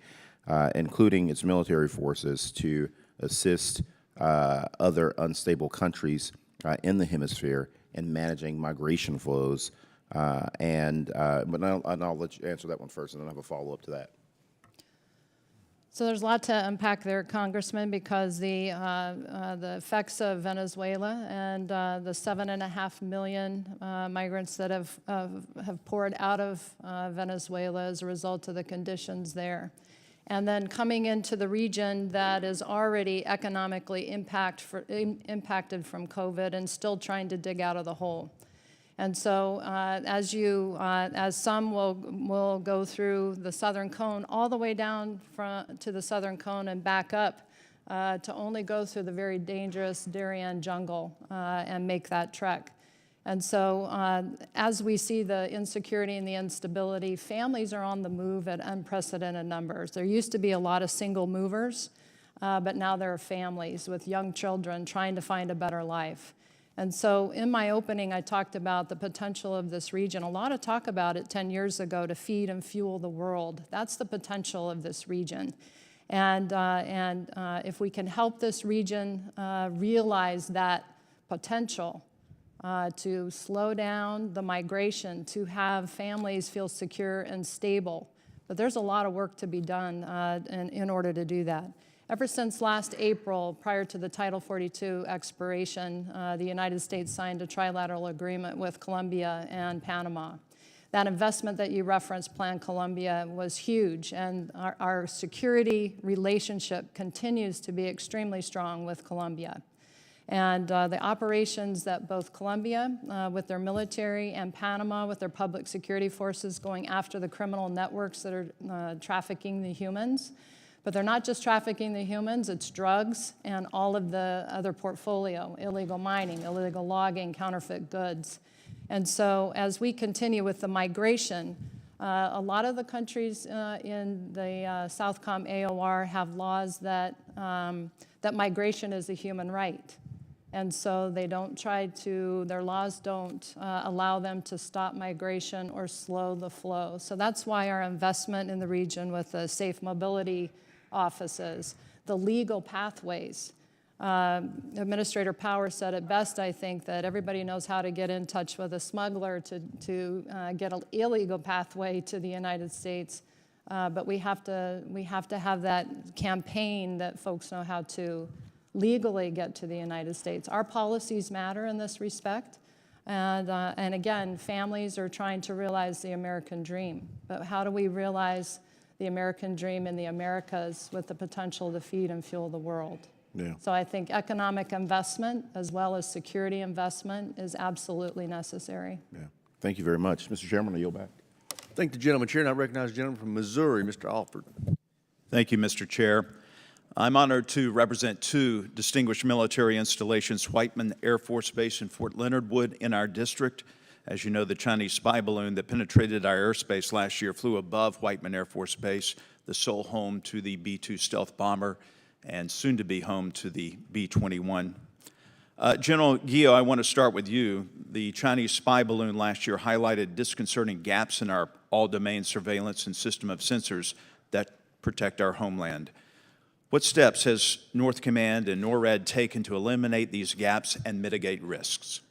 including its military forces, to assist other unstable countries in the hemisphere in managing migration flows. But I'll let you answer that one first, and then I have a follow-up to that. So there's a lot to unpack there, Congressman, because the effects of Venezuela and the 7.5 million migrants that have poured out of Venezuela as a result of the conditions there, and then coming into the region that is already economically impacted from COVID and still trying to dig out of the hole. And so as some will go through the southern cone all the way down to the southern cone and back up to only go through the very dangerous Darien jungle and make that trek. And so as we see the insecurity and the instability, families are on the move at unprecedented numbers. There used to be a lot of single movers, but now there are families with young children trying to find a better life. And so in my opening, I talked about the potential of this region. A lot of talk about it 10 years ago, to feed and fuel the world. That's the potential of this region. And if we can help this region realize that potential to slow down the migration, to have families feel secure and stable. But there's a lot of work to be done in order to do that. Ever since last April, prior to the Title 42 expiration, the United States signed a trilateral agreement with Colombia and Panama. That investment that you referenced, Plan Colombia, was huge, and our security relationship continues to be extremely strong with Colombia. And the operations that both Colombia, with their military, and Panama, with their public security forces, going after the criminal networks that are trafficking the humans. But they're not just trafficking the humans, it's drugs and all of the other portfolio, illegal mining, illegal logging, counterfeit goods. And so as we continue with the migration, a lot of the countries in the Southcom AOR have laws that migration is a human right. And so they don't their laws don't allow them to stop migration or slow the flow. So that's why our investment in the region with the safe mobility offices, the legal pathways. Administrator Power said it best, I think, that everybody knows how to get in touch with a smuggler to get an illegal pathway to the United States. But we have to have that campaign that folks know how to legally get to the United States. Our policies matter in this respect. And again, families are trying to realize the American dream. But how do we realize the American dream in the Americas with the potential to feed and fuel the world? Yeah. So I think economic investment as well as security investment is absolutely necessary. Yeah. Thank you very much. Mr. Chairman, I yield back. Thank the gentleman, Chair, and I recognize the gentleman from Missouri, Mr. Alford. Thank you, Mr. Chair. I'm honored to represent two distinguished military installations, Whiteman Air Force Base in Fort Leonard Wood in our district. As you know, the Chinese spy balloon that penetrated our airspace last year flew above Whiteman Air Force Base, the sole home to the B-2 stealth bomber, and soon to be home to the B-21. General Guillot, I want to start with you. The Chinese spy balloon last year highlighted disconcerting gaps in our all-domain surveillance and system of sensors that protect our homeland. What steps has North Command and NORAD taken to eliminate these gaps and mitigate risks?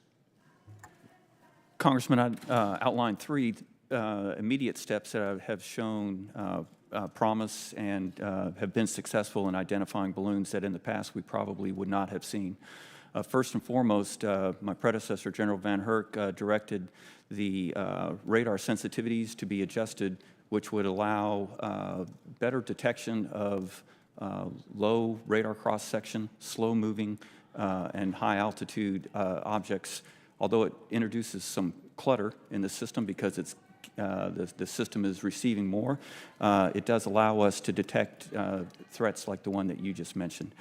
Congressman, I outlined three immediate steps that have shown promise and have been successful in identifying balloons that in the past we probably would not have seen. First and foremost, my predecessor, General Van Herk, directed the radar sensitivities to be adjusted, which would allow better detection of low radar cross-section, slow-moving, and high-altitude objects. Although it introduces some clutter in the system because it's the system is receiving more, it does allow us to detect threats like the one that you just mentioned.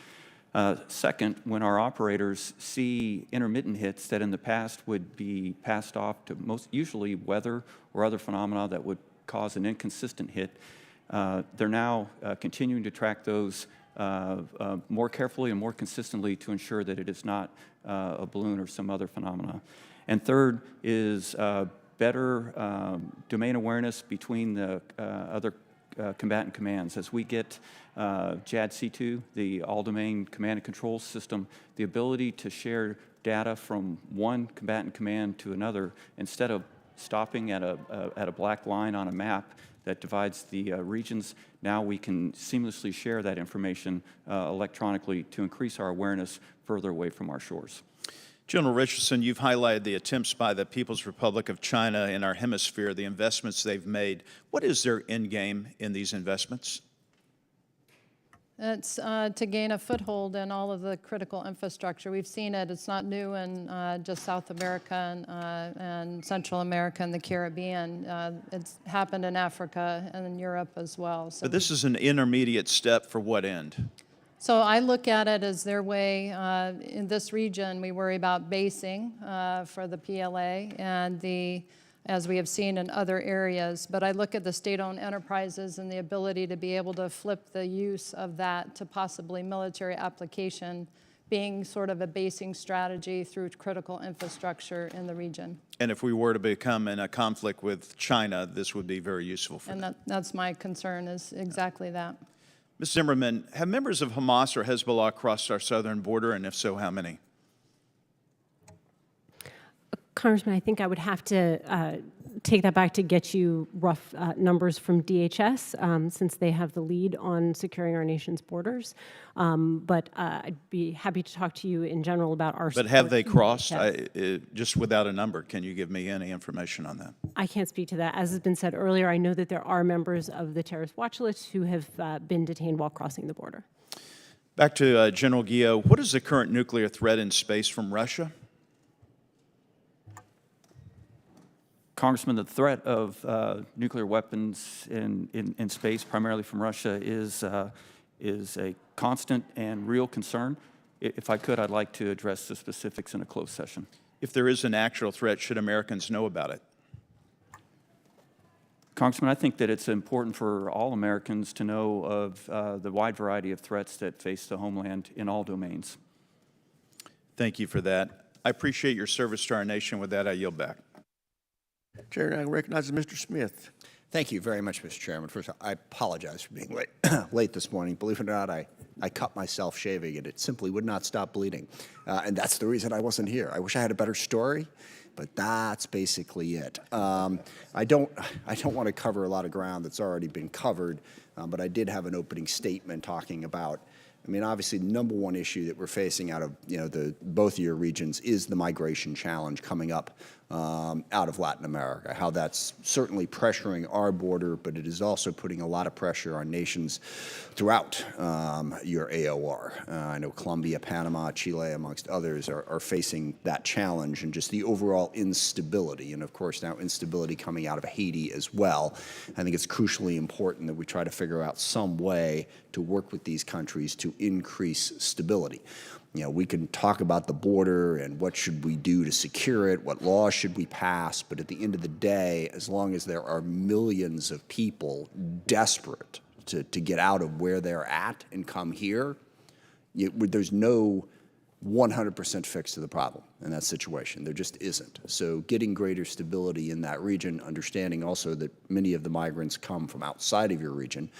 Second, when our operators see intermittent hits that in the past would be passed off to usually weather or other phenomena that would cause an inconsistent hit, they're now continuing to track those more carefully and more consistently to ensure that it is not a balloon or some other phenomena. And third is better domain awareness between the other combatant commands. As we get JADC2, the all-domain command and control system, the ability to share data from one combatant command to another instead of stopping at a black line on a map that divides the regions. Now we can seamlessly share that information electronically to increase our awareness further away from our shores. General Richardson, you've highlighted the attempts by the People's Republic of China in our hemisphere, the investments they've made. What is their end game in these investments? It's to gain a foothold in all of the critical infrastructure. We've seen it. It's not new in just South America and Central America and the Caribbean. It's happened in Africa and in Europe as well. So But this is an intermediate step for what end? So I look at it as their way. In this region, we worry about basing for the PLA and as we have seen in other areas. But I look at the state-owned enterprises and the ability to be able to flip the use of that to possibly military application being sort of a basing strategy through critical infrastructure in the region. And if we were to become in a conflict with China, this would be very useful for them. And that's my concern, is exactly that. Ms. Zimmerman, have members of Hamas or Hezbollah crossed our southern border, and if so, how many? Congressman, I think I would have to take that back to get you rough numbers from DHS, since they have the lead on securing our nation's borders. But I'd be happy to talk to you in general about our But have they crossed? Yes. Just without a number, can you give me any information on that? I can't speak to that. As has been said earlier, I know that there are members of the terrorist watch list who have been detained while crossing the border. Back to General Guillot, what is the current nuclear threat in space from Russia? Congressman, the threat of nuclear weapons in space, primarily from Russia, is a constant and real concern. If I could, I'd like to address the specifics in a closed session. If there is an actual threat, should Americans know about it? Congressman, I think that it's important for all Americans to know of the wide variety of threats that face the homeland in all domains. Thank you for that. I appreciate your service to our nation. With that, I yield back. Chair now recognizes Mr. Smith. Thank you very much, Mr. Chairman. First, I apologize for being late this morning. Believe it or not, I cut myself shaving, and it simply would not stop bleeding. And that's the reason I wasn't here. I wish I had a better story, but that's basically it. I don't want to cover a lot of ground that's already been covered, but I did have an opening statement talking about, I mean, obviously, the number one issue that we're facing out of both of your regions is the migration challenge coming up out of Latin America, how that's certainly pressuring our border, but it is also putting a lot of pressure on nations throughout your AOR. I know Colombia, Panama, Chile, amongst others, are facing that challenge, and just the overall instability, and of course now instability coming out of Haiti as well. I think it's crucially important that we try to figure out some way to work with these countries to increase stability. We can talk about the border and what should we do to secure it, what laws should we pass, but at the end of the day, as long as there are millions of people desperate to get out of where they're at and come here, there's no 100% fix to the problem in that situation. There just isn't. So getting greater stability in that region, understanding also that many of the migrants come from outside of your region,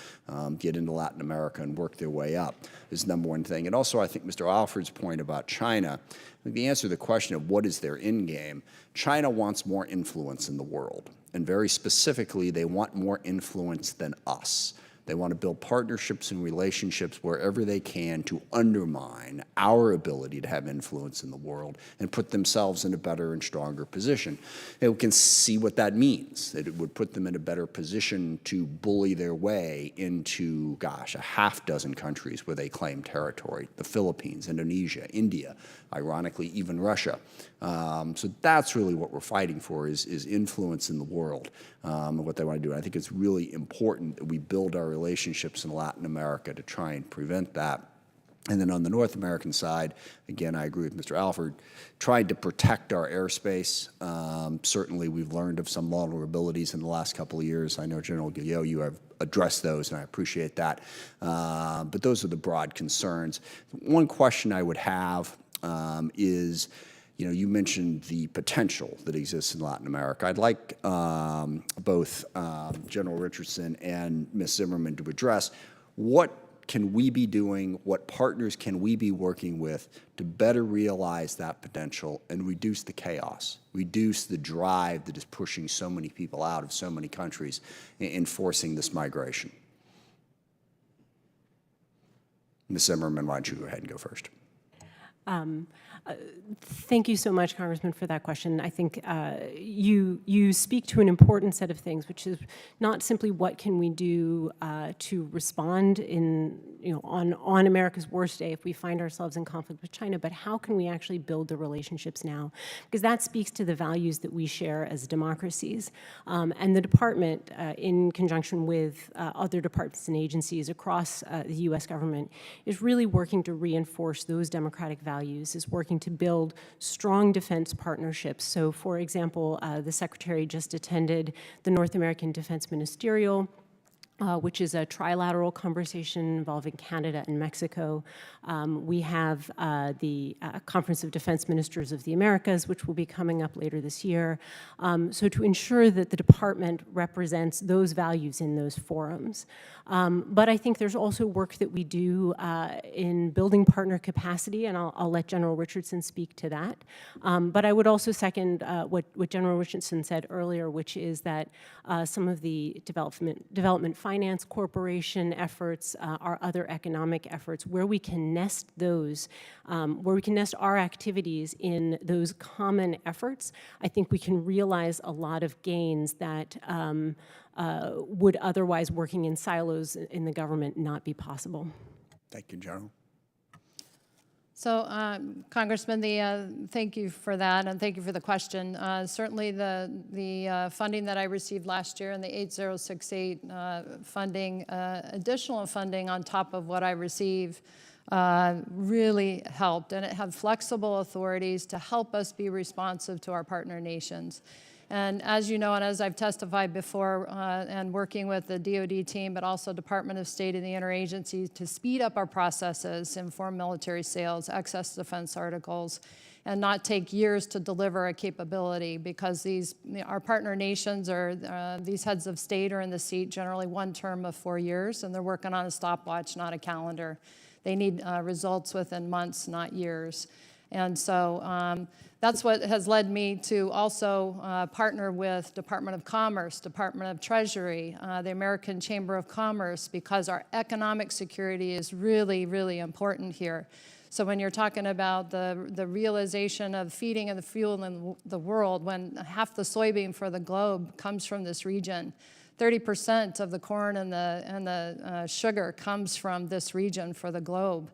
get into Latin America and work their way up is number one thing. And also I think Mr. Alford's point about China, I think the answer to the question of what is their end game, China wants more influence in the world. And very specifically, they want more influence than us. They want to build partnerships and relationships wherever they can to undermine our ability to have influence in the world and put themselves in a better and stronger position. And we can see what that means, that it would put them in a better position to bully their way into, gosh, a half dozen countries where they claim territory, the Philippines, Indonesia, India, ironically, even Russia. So that's really what we're fighting for is influence in the world and what they want to do. And I think it's really important that we build our relationships in Latin America to try and prevent that. And then on the North American side, again, I agree with Mr. Alford, trying to protect our airspace. Certainly, we've learned of some vulnerabilities in the last couple of years. I know, General Guillot, you have addressed those, and I appreciate that. But those are the broad concerns. One question I would have is, you mentioned the potential that exists in Latin America. I'd like both General Richardson and Ms. Zimmerman to address what can we be doing, what partners can we be working with to better realize that potential and reduce the chaos, reduce the drive that is pushing so many people out of so many countries and forcing this migration. Ms. Zimmerman, why don't you go ahead and go first? Thank you so much, Congressman, for that question. I think you speak to an important set of things, which is not simply what can we do to respond on America's worst day if we find ourselves in conflict with China, but how can we actually build the relationships now? Because that speaks to the values that we share as democracies. And the department, in conjunction with other departments and agencies across the U.S. government, is really working to reinforce those democratic values, is working to build strong defense partnerships. So, for example, the Secretary just attended the North American Defense Ministerial, which is a trilateral conversation involving Canada and Mexico. We have the Conference of Defense Ministers of the Americas, which will be coming up later this year. So to ensure that the department represents those values in those forums. But I think there's also work that we do in building partner capacity, and I'll let General Richardson speak to that. But I would also second what General Richardson said earlier, which is that some of the development finance corporation efforts, our other economic efforts, where we can nest those, where we can nest our activities in those common efforts, I think we can realize a lot of gains that would otherwise, working in silos in the government, not be possible. Thank you, General. So, Congressman, thank you for that, and thank you for the question. Certainly, the funding that I received last year and the 8068 funding, additional funding on top of what I received, really helped, and it had flexible authorities to help us be responsive to our partner nations. And as you know, and as I've testified before, and working with the DoD team, but also Department of State and the interagencies to speed up our processes in foreign military sales, excess defense articles, and not take years to deliver a capability, because our partner nations are, these heads of state are in the seat generally one term of 4 years, and they're working on a stopwatch, not a calendar. They need results within months, not years. And so that's what has led me to also partner with Department of Commerce, Department of Treasury, the American Chamber of Commerce, because our economic security is really, really important here. So when you're talking about the realization of feeding and the fuel in the world, when half the soybean for the globe comes from this region, 30% of the corn and the sugar comes from this region for the globe.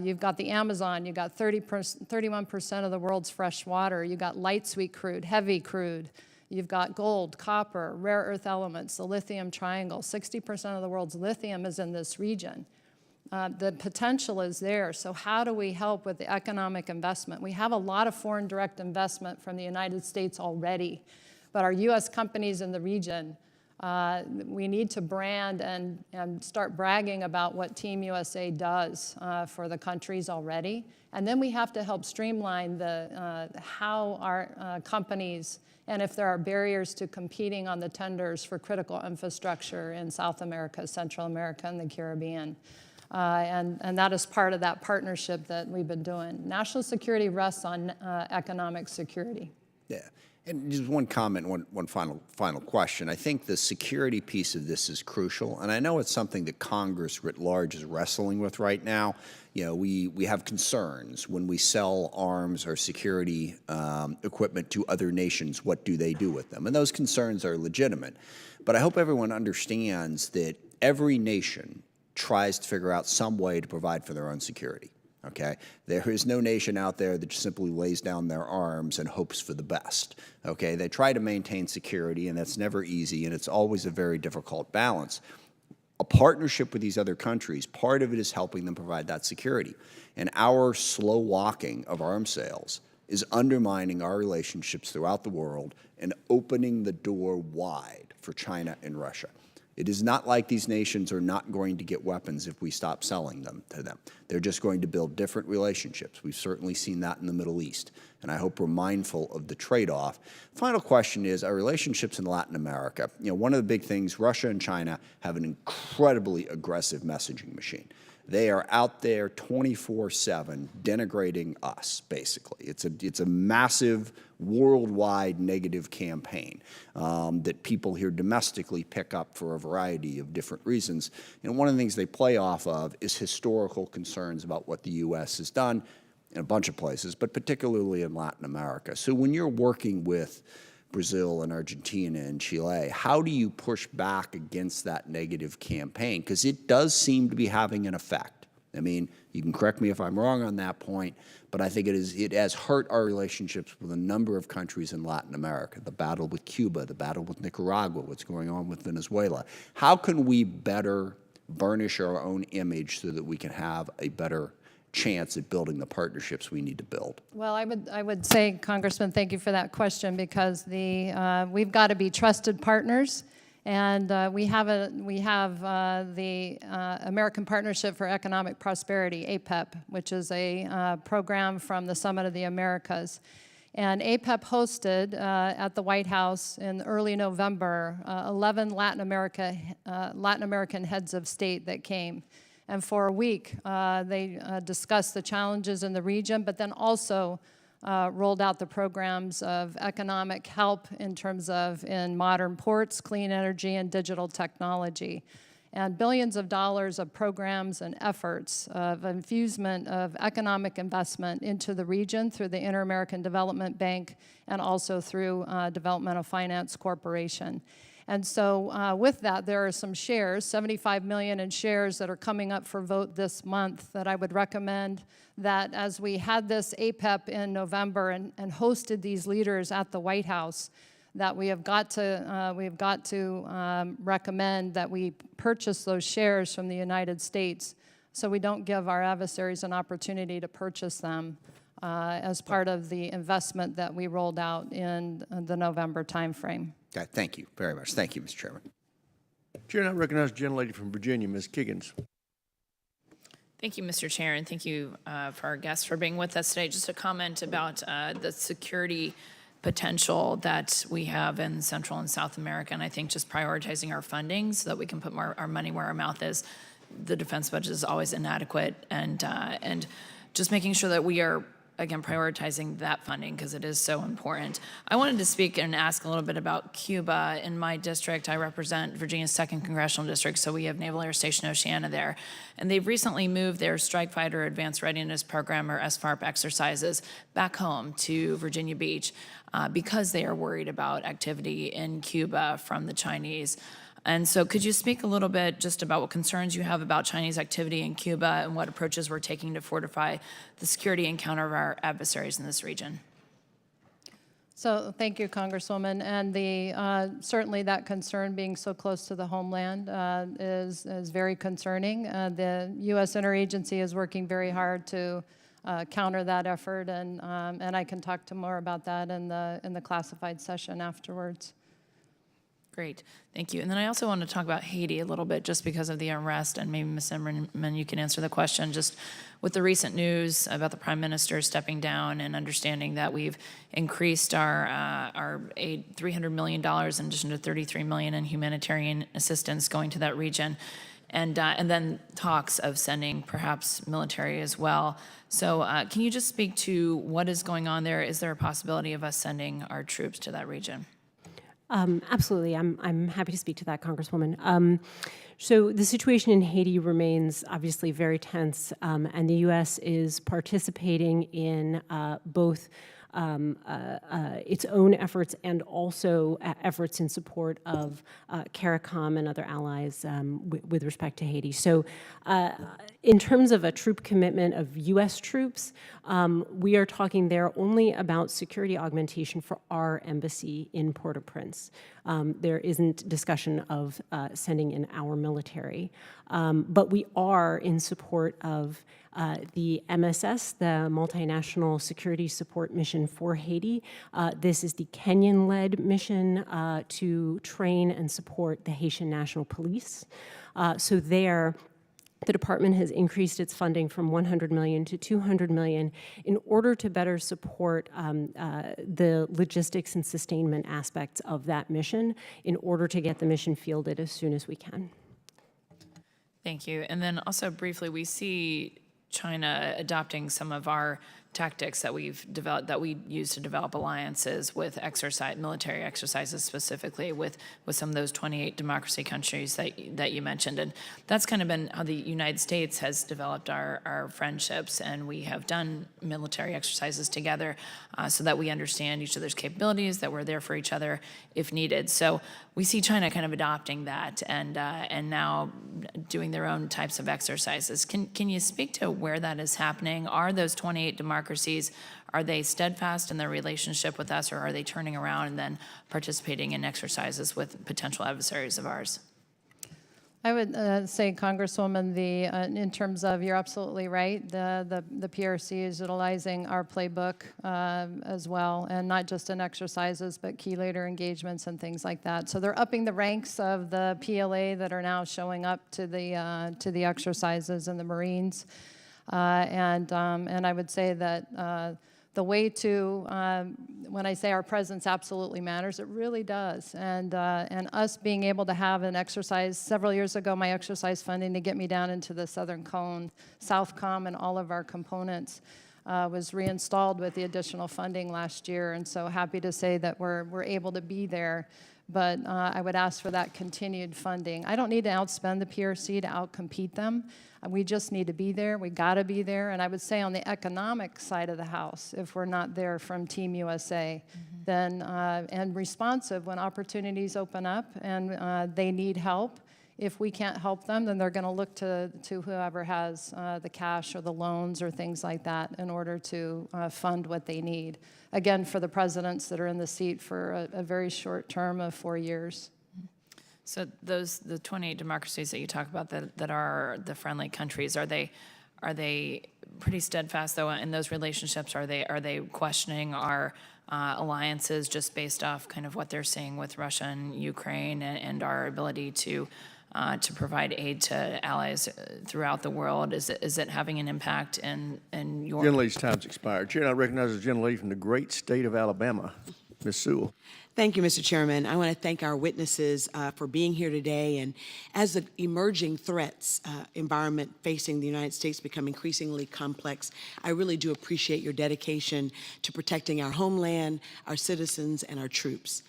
You've got the Amazon, you've got 31% of the world's fresh water, you've got light sweet crude, heavy crude, you've got gold, copper, rare earth elements, the lithium triangle. 60% of the world's lithium is in this region. The potential is there, so how do we help with the economic investment? We have a lot of foreign direct investment from the United States already, but our U.S. companies in the region, we need to brand and start bragging about what Team USA does for the countries already. And then we have to help streamline how our companies, and if there are barriers to competing on the tenders for critical infrastructure in South America, Central America, and the Caribbean. And that is part of that partnership that we've been doing. National security rests on economic security. Yeah. And just one comment, one final question. I think the security piece of this is crucial, and I know it's something that Congress writ large is wrestling with right now. You know, we have concerns when we sell arms or security equipment to other nations. What do they do with them? And those concerns are legitimate. But I hope everyone understands that every nation tries to figure out some way to provide for their own security. Okay, there is no nation out there that just simply lays down their arms and hopes for the best. Okay, they try to maintain security, and that's never easy, and it's always a very difficult balance. A partnership with these other countries, part of it is helping them provide that security. And our slow walking of arms sales is undermining our relationships throughout the world and opening the door wide for China and Russia. It is not like these nations are not going to get weapons if we stop selling them to them. They're just going to build different relationships. We've certainly seen that in the Middle East, and I hope we're mindful of the trade-off. Final question is our relationships in Latin America. You know, one of the big things, Russia and China have an incredibly aggressive messaging machine. They are out there 24/7 denigrating us, basically. It's a massive worldwide negative campaign that people here domestically pick up for a variety of different reasons. And one of the things they play off of is historical concerns about what the U.S. has done in a bunch of places, but particularly in Latin America. So when you're working with Brazil and Argentina and Chile, how do you push back against that negative campaign? Because it does seem to be having an effect. I mean, you can correct me if I'm wrong on that point, but I think it has hurt our relationships with a number of countries in Latin America, the battle with Cuba, the battle with Nicaragua, what's going on with Venezuela. How can we better burnish our own image so that we can have a better chance at building the partnerships we need to build? Well, I would say, Congressman, thank you for that question, because we've got to be trusted partners, and we have the American Partnership for Economic Prosperity, APEP, which is a program from the Summit of the Americas. And APEP hosted at the White House in early November 11 Latin American heads of state that came. And for a week, they discussed the challenges in the region, but then also rolled out the programs of economic help in terms of in modern ports, clean energy, and digital technology. And billions of dollars of programs and efforts of infusement of economic investment into the region through the Inter-American Development Bank and also through Developmental Finance Corporation. And so with that, there are some shares, 75 million in shares that are coming up for vote this month that I would recommend that as we had this APEP in November and hosted these leaders at the White House, that we have got to recommend that we purchase those shares from the United States so we don't give our adversaries an opportunity to purchase them as part of the investment that we rolled out in the November timeframe. Okay, thank you very much. Thank you, Mr. Chairman. Chair, I recognize the gentlelady from Virginia, Ms. Kiggins. Thank you, Mr. Chair, and thank you for our guests for being with us today. Just a comment about the security potential that we have in Central and South America, and I think just prioritizing our funding so that we can put our money where our mouth is. The defense budget is always inadequate, and just making sure that we are, again, prioritizing that funding because it is so important. I wanted to speak and ask a little bit about Cuba. In my district, I represent Virginia's 2nd Congressional District, so we have Naval Air Station Oceana there. And they've recently moved their Strike Fighter Advanced Readiness Program, or SFARP exercises, back home to Virginia Beach because they are worried about activity in Cuba from the Chinese. And so could you speak a little bit just about what concerns you have about Chinese activity in Cuba and what approaches we're taking to fortify the security and counter our adversaries in this region? So thank you, Congresswoman. And certainly that concern being so close to the homeland is very concerning. The U.S. Interagency is working very hard to counter that effort, and I can talk to more about that in the classified session afterwards. Great, thank you. And then I also want to talk about Haiti a little bit, just because of the unrest, and maybe Ms. Zimmerman, you can answer the question, just with the recent news about the Prime Minister stepping down and understanding that we've increased our aid $300 million in addition to $33 million in humanitarian assistance going to that region, and then talks of sending perhaps military as well. So can you just speak to what is going on there? Is there a possibility of us sending our troops to that region? Absolutely. I'm happy to speak to that, Congresswoman. So the situation in Haiti remains obviously very tense, and the U.S. is participating in both its own efforts and also efforts in support of CARICOM and other allies with respect to Haiti. So in terms of a troop commitment of U.S. troops, we are talking there only about security augmentation for our embassy in Port-au-Prince. There isn't discussion of sending in our military. But we are in support of the MSS, the Multinational Security Support Mission for Haiti. This is the Kenyan-led mission to train and support the Haitian National Police. So there, the department has increased its funding from $100 million to $200 million in order to better support the logistics and sustainment aspects of that mission in order to get the mission fielded as soon as we can. Thank you. And then also briefly, we see China adopting some of our tactics that we've developed, that we use to develop alliances with military exercises, specifically with some of those 28 democracy countries that you mentioned. And that's kind of been how the United States has developed our friendships, and we have done military exercises together so that we understand each other's capabilities, that we're there for each other if needed. So we see China kind of adopting that and now doing their own types of exercises. Can you speak to where that is happening? Are those 28 democracies, are they steadfast in their relationship with us, or are they turning around and then participating in exercises with potential adversaries of ours? I would say, Congresswoman, in terms of, you're absolutely right, the PRC is utilizing our playbook as well, and not just in exercises, but key leader engagements and things like that. So they're upping the ranks of the PLA that are now showing up to the exercises and the Marines. And I would say that the way to, when I say our presence absolutely matters, it really does. And us being able to have an exercise, several years ago, my exercise funding to get me down into the Southern Cone, Southcom, and all of our components was reinstalled with the additional funding last year. And so happy to say that we're able to be there. But I would ask for that continued funding. I don't need to outspend the PRC to outcompete them. We just need to be there. We got to be there. And I would say on the economic side of the house, if we're not there from Team USA, then and responsive when opportunities open up and they need help. If we can't help them, then they're going to look to whoever has the cash or the loans or things like that in order to fund what they need. Again, for the presidents that are in the seat for a very short term of 4 years. So the 28 democracies that you talk about that are the friendly countries, are they pretty steadfast though in those relationships? Are they questioning our alliances just based off kind of what they're seeing with Russia and Ukraine and our ability to provide aid to allies throughout the world? Is it having an impact in your? Gentlelady's time's expired. Chair, I recognize the gentlelady from the great state of Alabama, Ms. Sewell. Thank you, Mr. Chairman. I want to thank our witnesses for being here today. And as the emerging threats environment facing the United States become increasingly complex, I really do appreciate your dedication to protecting our homeland, our citizens, and our troops.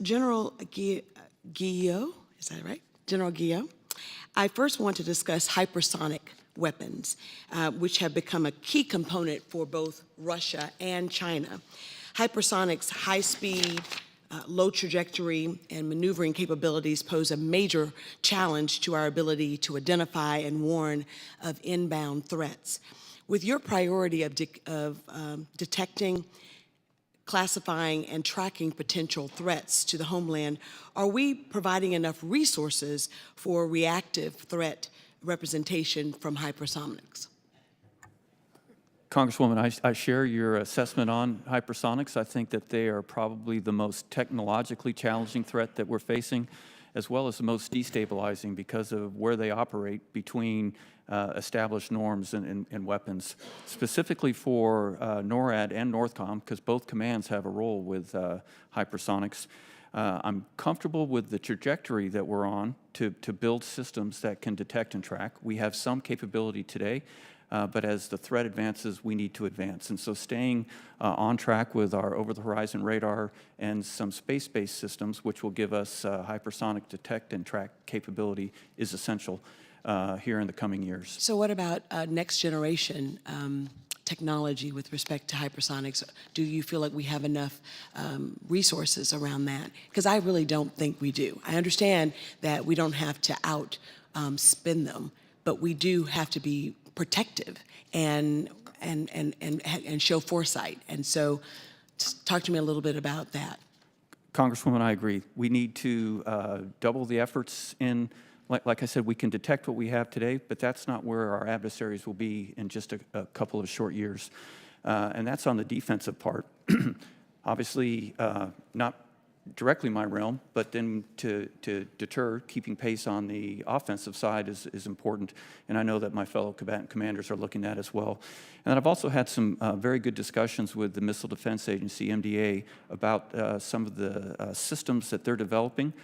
General Guillot, is that right? General Guillot, I first want to discuss hypersonic weapons, which have become a key component for both Russia and China. Hypersonics' high speed, low trajectory, and maneuvering capabilities pose a major challenge to our ability to identify and warn of inbound threats. With your priority of detecting, classifying, and tracking potential threats to the homeland, are we providing enough resources for reactive threat representation from hypersonics? Congresswoman, I share your assessment on hypersonics. I think that they are probably the most technologically challenging threat that we're facing, as well as the most destabilizing because of where they operate between established norms and weapons. Specifically for NORAD and Northcom, because both commands have a role with hypersonics, I'm comfortable with the trajectory that we're on to build systems that can detect and track. We have some capability today. But as the threat advances, we need to advance. And so staying on track with our over-the-horizon radar and some space-based systems, which will give us hypersonic detect and track capability, is essential here in the coming years. So what about next generation technology with respect to hypersonics? Do you feel like we have enough resources around that? Because I really don't think we do. I understand that we don't have to outspend them, but we do have to be protective and show foresight. And so talk to me a little bit about that. Congresswoman, I agree. We need to double the efforts in, like I said, we can detect what we have today, but that's not where our adversaries will be in just a couple of short years. And that's on the defensive part. Obviously, not directly my realm, but then to deter, keeping pace on the offensive side is important, and I know that my fellow combatant commanders are looking at as well. And I've also had some very good discussions with the Missile Defense Agency, MDA, about some of the systems that they're developing,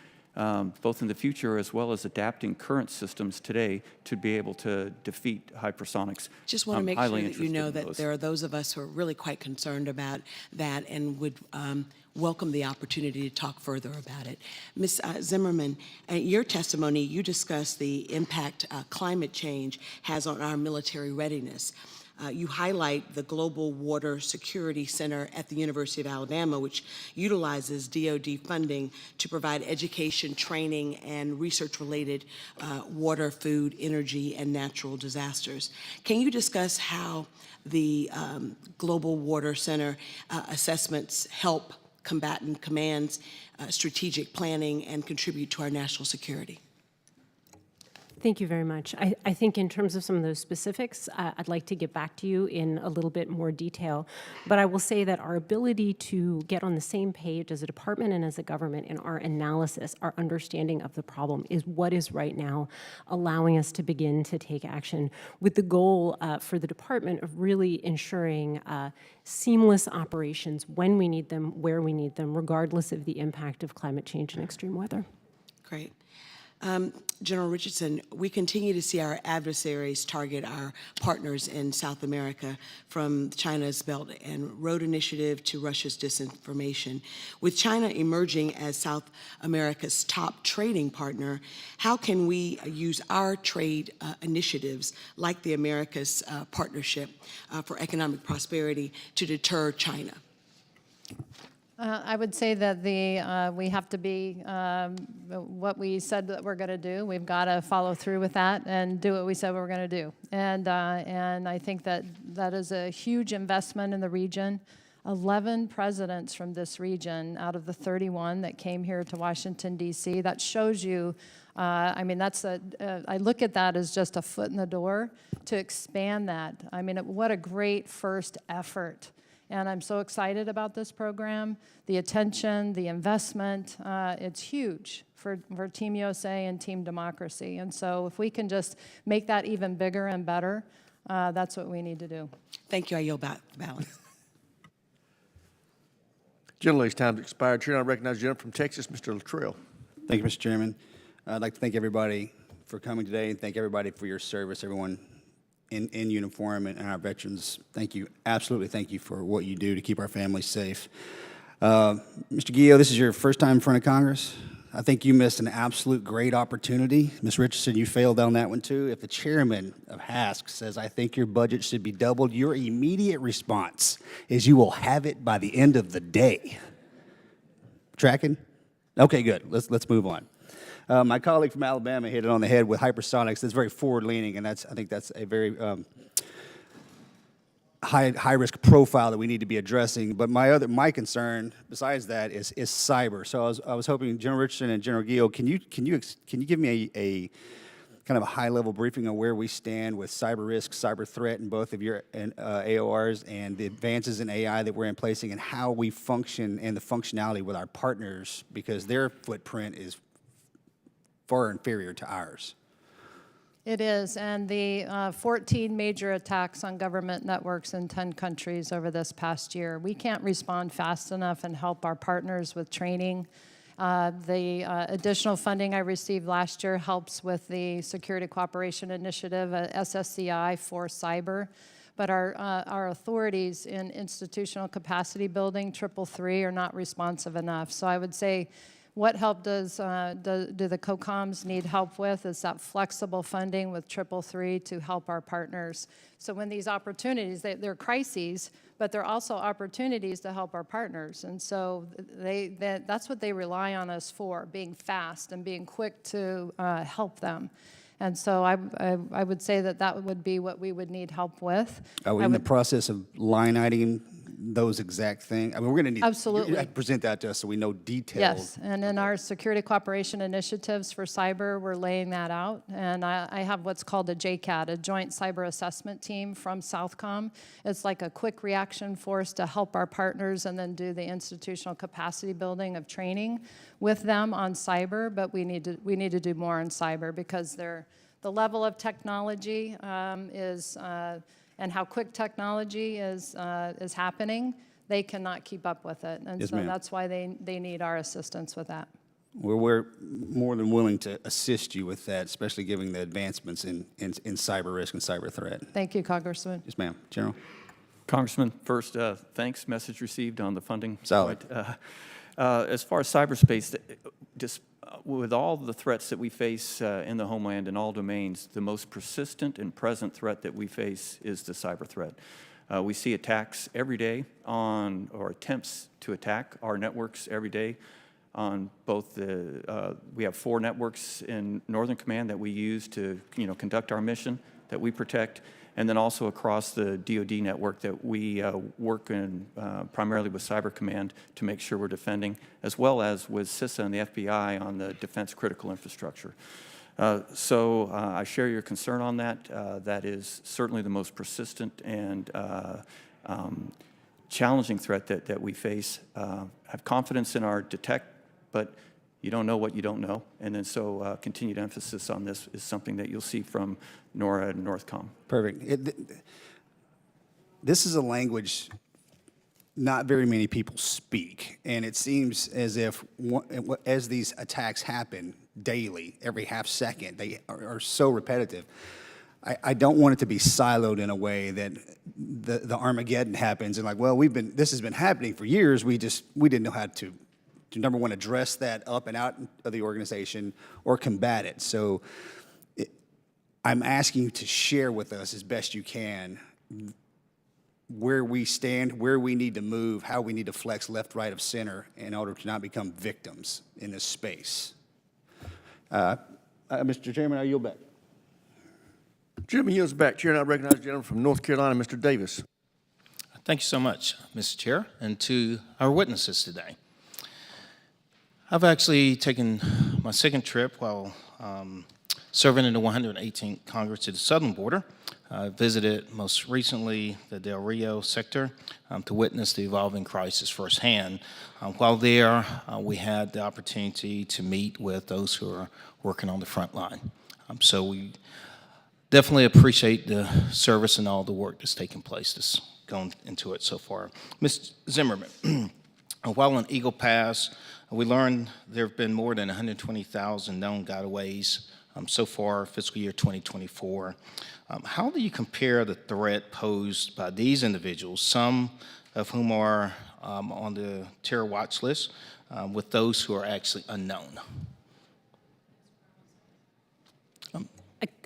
both in the future as well as adapting current systems today to be able to defeat hypersonics. Just want to I'm make sure highly that you interested know in that those. there are those of us who are really quite concerned about that and would welcome the opportunity to talk further about it. Ms. Zimmerman, in your testimony, you discussed the impact climate change has on our military readiness. You highlight the Global Water Security Center at the University of Alabama, which utilizes DoD funding to provide education, training, and research-related water, food, energy, and natural disasters. Can you discuss how the Global Water Center assessments help combatant commands, strategic planning, and contribute to our national security? Thank you very much. I think in terms of some of those specifics, I'd like to get back to you in a little bit more detail. But I will say that our ability to get on the same page as a department and as a government in our analysis, our understanding of the problem is what is right now allowing us to begin to take action with the goal for the department of really ensuring seamless operations when we need them, where we need them, regardless of the impact of climate change and extreme weather. Great. General Richardson, we continue to see our adversaries target our partners in South America, from China's Belt and Road Initiative to Russia's disinformation. With China emerging as South America's top trading partner, how can we use our trade initiatives, like the Americas Partnership for Economic Prosperity, to deter China? I would say that we have to be what we said that we're going to do. We've got to follow through with that and do what we said we were going to do. And I think that that is a huge investment in the region. 11 presidents from this region out of the 31 that came here to Washington, D.C. That shows you, I mean, I look at that as just a foot in the door to expand that. I mean, what a great first effort. And I'm so excited about this program, the attention, the investment. It's huge for Team USA and Team Democracy. And so if we can just make that even bigger and better, that's what we need to do. Thank you. I yield back the balance. Gentlelady's time's expired. Chair, I recognize the gentleman from Texas, Mr. Luttrell. Thank you, Mr. Chairman. I'd like to thank everybody for coming today and thank everybody for your service, everyone in uniform and our veterans. Thank you. Absolutely thank you for what you do to keep our families safe. Mr. Guillo, this is your first time in front of Congress. I think you missed an absolute great opportunity. Ms. Richardson, you failed on that one too. If the chairman of HASC says, I think your budget should be doubled, your immediate response is you will have it by the end of the day. Tracking? Okay, good. Let's move on. My colleague from Alabama hit it on the head with hypersonics. That's very forward-leaning, and I think that's a very high-risk profile that we need to be addressing. But my concern, besides that, is cyber. So I was hoping, General Richardson and General Guillo, can you give me a kind of a high-level briefing on where we stand with cyber risk, cyber threat in both of your AORs, and the advances in AI that we're in placing, and how we function and the functionality with our partners, because their footprint is far inferior to ours. It is, and the 14 major attacks on government networks in 10 countries over this past year. We can't respond fast enough and help our partners with training. The additional funding I received last year helps with the Security Cooperation Initiative, SSCI, for cyber. But our authorities in institutional capacity building, 333, are not responsive enough. So I would say, what help do the COCOMs need help with is that flexible funding with 333 to help our partners. So when these opportunities, they're crises, but they're also opportunities to help our partners. And so that's what they rely on us for, being fast and being quick to help them. And so I would say that would be what we would need help with. Are we in the process of line iteming those exact things? I mean, we're going to need Absolutely. you have to present that to us so we know details. Yes, and in our security cooperation initiatives for cyber, we're laying that out. And I have what's called a JCAT, a Joint Cyber Assessment Team from Southcom. It's like a quick reaction force to help our partners and then do the institutional capacity building of training with them on cyber. But we need to do more on cyber because the level of technology and how quick technology is happening. They cannot keep up with it, and Yes, so ma'am. that's why they need our assistance with that. We're more than willing to assist you with that, especially given the advancements in cyber risk and cyber threat. Thank you, Congressman. Yes, ma'am. General? Congressman, first, thanks. Message received on the funding. Solid. Right. As far as cyberspace, just with all the threats that we face in the homeland in all domains, the most persistent and present threat that we face is the cyber threat. We see attacks every day on, or attempts to attack our networks every day on both the, we have 4 networks in Northern Command that we use to, conduct our mission that we protect, and then also across the DoD network that we work in primarily with Cyber Command to make sure we're defending, as well as with CISA and the FBI on the defense critical infrastructure. So I share your concern on that. That is certainly the most persistent and challenging threat that we face. Have confidence in our detect, but you don't know what you don't know. And then so continued emphasis on this is something that you'll see from NORAD and Northcom. Perfect. This is a language not very many people speak, and it seems as if as these attacks happen daily, every half second, they are so repetitive. I don't want it to be siloed in a way that the Armageddon happens and like, well, this has been happening for years. We didn't know how to number one, address that up and out of the organization or combat it. So I'm asking you to share with us as best you can where we stand, where we need to move, how we need to flex left, right, of center in order to not become victims in this space. Mr. Chairman, I yield back. Gentleman yields back. Chair, and I recognize the gentleman from North Carolina, Mr. Davis. Thank you so much, Mr. Chair, and to our witnesses today. I've actually taken my second trip while serving in the 118th Congress to the southern border. I visited most recently the Del Rio sector to witness the evolving crisis firsthand. While there, we had the opportunity to meet with those who are working on the front line. So we definitely appreciate the service and all the work that's taken place that's gone into it so far. Ms. Zimmerman, while on Eagle Pass, we learned there have been more than 120,000 known gotaways so far, fiscal year 2024. How do you compare the threat posed by these individuals, some of whom are on the terror watch list, with those who are actually unknown?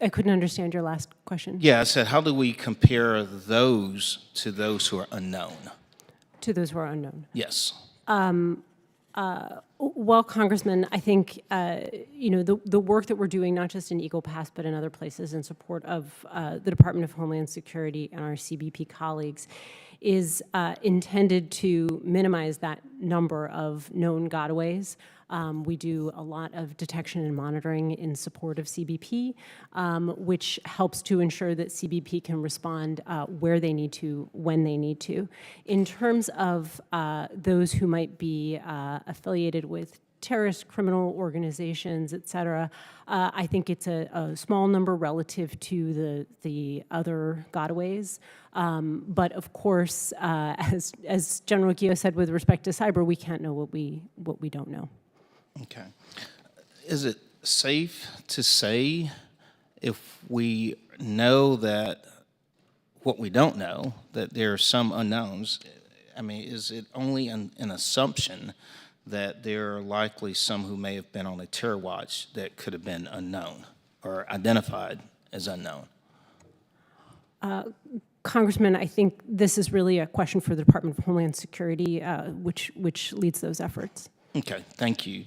I couldn't understand your last question. Yeah, I said, how do we compare those to those who are unknown? To those who are unknown. Yes. Well, Congressman, I think the work that we're doing, not just in Eagle Pass, but in other places in support of the Department of Homeland Security and our CBP colleagues, is intended to minimize that number of known gotaways. We do a lot of detection and monitoring in support of CBP, which helps to ensure that CBP can respond where they need to, when they need to. In terms of those who might be affiliated with terrorist criminal organizations, et cetera, I think it's a small number relative to the other gotaways. But of course, as General Guillot said with respect to cyber, we can't know what we don't know. Okay. Is it safe to say, if we know that what we don't know, that there are some unknowns, I mean, is it only an assumption that there are likely some who may have been on a terror watch that could have been unknown or identified as unknown? Congressman, I think this is really a question for the Department of Homeland Security, which leads those efforts. Okay, thank you.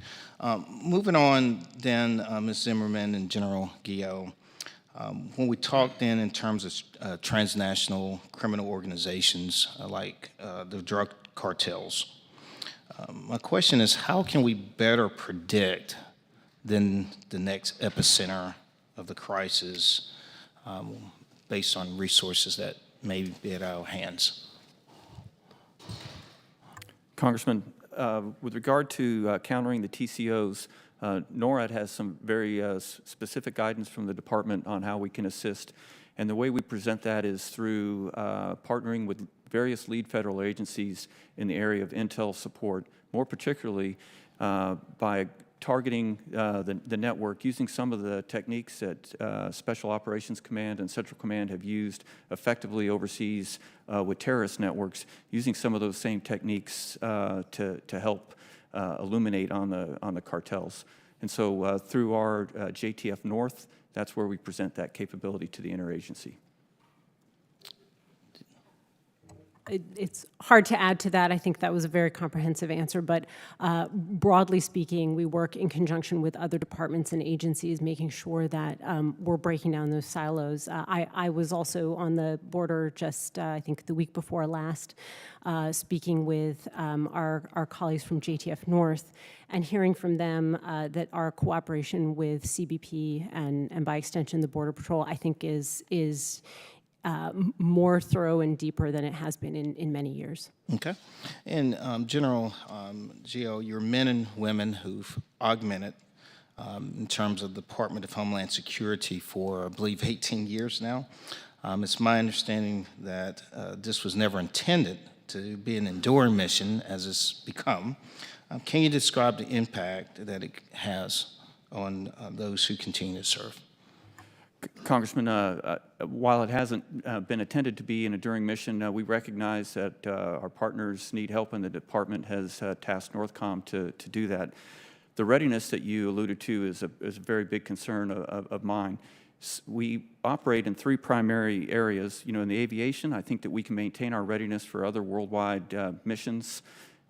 Moving on then, Ms. Zimmerman and General Guillot, When we talk then in terms of transnational criminal organizations like the drug cartels, my question is, how can we better predict then the next epicenter of the crisis based on resources that may be at our hands? Congressman, with regard to countering the TCOs, NORAD has some very specific guidance from the department on how we can assist. And the way we present that is through partnering with various lead federal agencies in the area of intel support, more particularly by targeting the network, using some of the techniques that Special Operations Command and Central Command have used effectively overseas with terrorist networks, using some of those same techniques to help illuminate on the cartels. And so through our JTF North, that's where we present that capability to the interagency. It's hard to add to that. I think that was a very comprehensive answer, but broadly speaking, we work in conjunction with other departments and agencies, making sure that we're breaking down those silos. I was also on the border just, I think, the week before last, speaking with our colleagues from JTF North and hearing from them that our cooperation with CBP and by extension the Border Patrol, I think is more thorough and deeper than it has been in many years. Okay. And General Geo, your men and women who've augmented in terms of the Department of Homeland Security for, I believe, 18 years now. It's my understanding that this was never intended to be an enduring mission as it's become. Can you describe the impact that it has on those who continue to serve? Congressman, while it hasn't been intended to be an enduring mission, we recognize that our partners need help, and the department has tasked Northcom to do that. The readiness that you alluded to is a very big concern of mine. We operate in three primary areas. You know, in the aviation, I think that we can maintain our readiness for other worldwide missions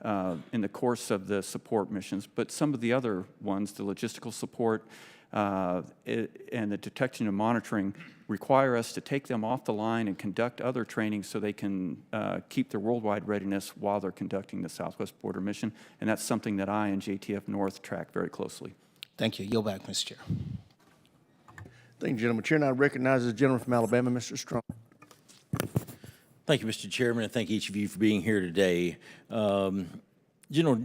in the course of the support missions, but some of the other ones, the logistical support, and the detection and monitoring require us to take them off the line and conduct other training so they can keep their worldwide readiness while they're conducting the Southwest Border Mission, and that's something that I and JTF North track very closely. Thank you. Yield back, Mr. Chair. Thank you, gentleman. Chair now recognizes the gentleman from Alabama, Mr. Strong. Thank you, Mr. Chairman, and thank each of you for being here today. General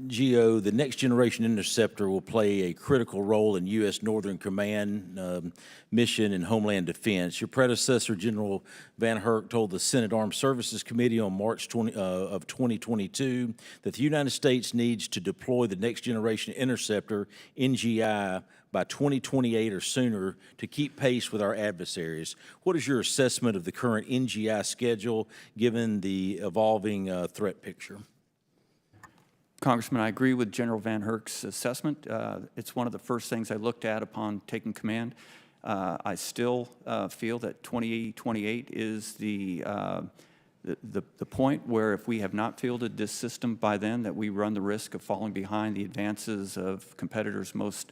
Geo, the Next Generation Interceptor will play a critical role in U.S. Northern Command mission and Homeland Defense. Your predecessor, General Van Herk, told the Senate Armed Services Committee on March 2022 that the United States needs to deploy the Next Generation Interceptor, NGI, by 2028 or sooner to keep pace with our adversaries. What is your assessment of the current NGI schedule given the evolving threat picture? Congressman, I agree with General Van Herk's assessment. It's one of the first things I looked at upon taking command. I still feel that 2028 is the point where if we have not fielded this system by then, that we run the risk of falling behind the advances of competitors, most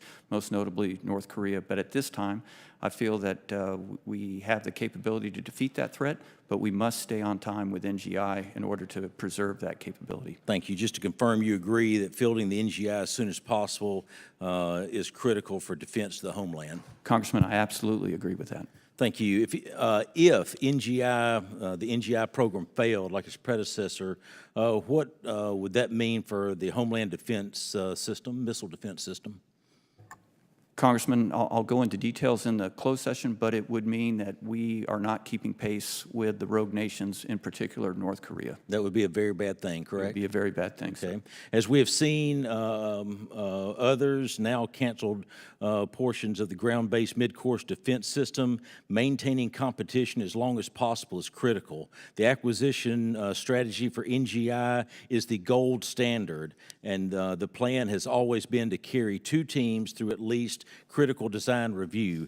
notably North Korea. But at this time, I feel that we have the capability to defeat that threat, but we must stay on time with NGI in order to preserve that capability. Thank you. Just to confirm, you agree that fielding the NGI as soon as possible is critical for defense of the homeland? Congressman, I absolutely agree with that. Thank you. If NGI, the NGI program failed like its predecessor, what would that mean for the Homeland Defense system, missile defense system? Congressman, I'll go into details in the closed session, but it would mean that we are not keeping pace with the rogue nations, in particular North Korea. That would be a very bad thing, correct? It would be a very bad thing, okay. Sir. As we have seen, others now canceled portions of the ground-based mid-course defense system. Maintaining competition as long as possible is critical. The acquisition strategy for NGI is the gold standard, and the plan has always been to carry two teams through at least latest critical design review.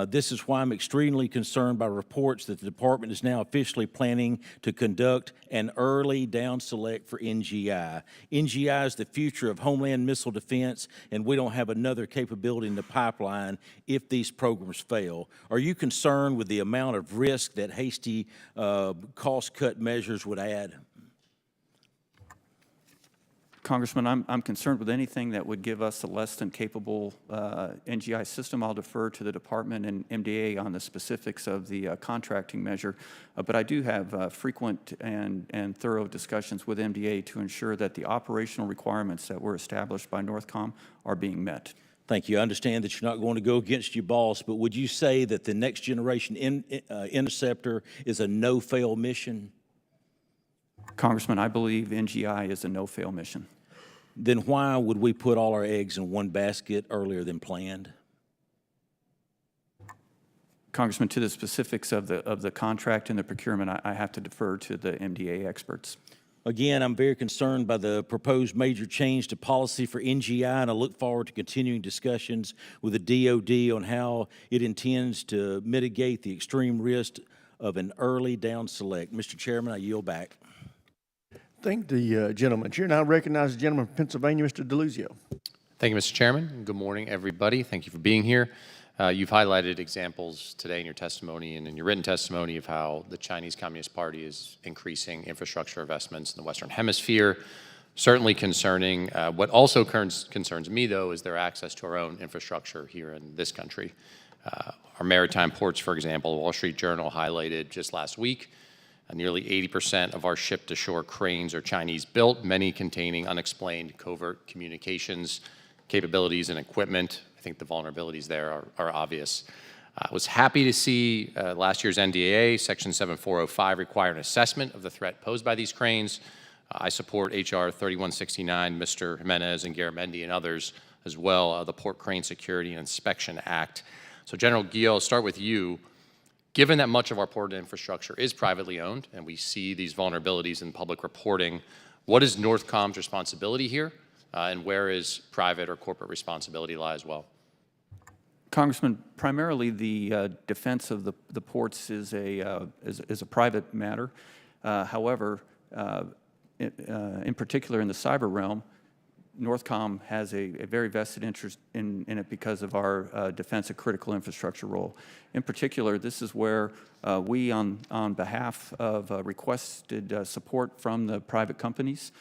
This is why I'm extremely concerned by reports that the department is now officially planning to conduct an early down select for NGI. NGI is the future of Homeland Missile Defense, and we don't have another capability in the pipeline if these programs fail. Are you concerned with the amount of risk that hasty cost-cut measures would add? Congressman, I'm concerned with anything that would give us a less than capable NGI system. I'll defer to the department and MDA on the specifics of the contracting measure, but I do have frequent and thorough discussions with MDA to ensure that the operational requirements that were established by Northcom are being met. Thank you. I understand that you're not going to go against your boss, but would you say that the next generation interceptor is a no-fail mission? Congressman, I believe NGI is a no-fail mission. Then why would we put all our eggs in one basket earlier than planned? Congressman, to the specifics of the contract and the procurement, I have to defer to the MDA experts. Again, I'm very concerned by the proposed major change to policy for NGI, and I look forward to continuing discussions with the DoD on how it intends to mitigate the extreme risk of an early down select. Mr. Chairman, I yield back. Thank the gentleman. Chair now recognizes the gentleman from Pennsylvania, Mr. DeLuzio. Thank you, Mr. Chairman. Good morning, everybody. Thank you for being here. You've highlighted examples today in your testimony and in your written testimony of how the Chinese Communist Party is increasing infrastructure investments in the Western Hemisphere. Certainly concerning. What also concerns me, though, is their access to our own infrastructure here in this country. Our maritime ports, for example, Wall Street Journal highlighted just last week, nearly 80% of our ship-to-shore cranes are Chinese-built, many containing unexplained covert communications capabilities and equipment. I think the vulnerabilities there are obvious. I was happy to see last year's NDAA, Section 7405, require an assessment of the threat posed by these cranes. I support H.R. 3169, Mr. Jimenez and Garamendi and others as well, the Port Crane Security and Inspection Act. So General Guillot, I'll start with you. Given that much of our port infrastructure is privately owned and we see these vulnerabilities in public reporting, what is Northcom's responsibility here and where is private or corporate responsibility lie as well? Congressman, primarily the defense of the ports is a private matter. However, in particular in the cyber realm, Northcom has a very vested interest in it because of our defense of critical infrastructure role. In particular, this is where we, on behalf of requested support from the private companies,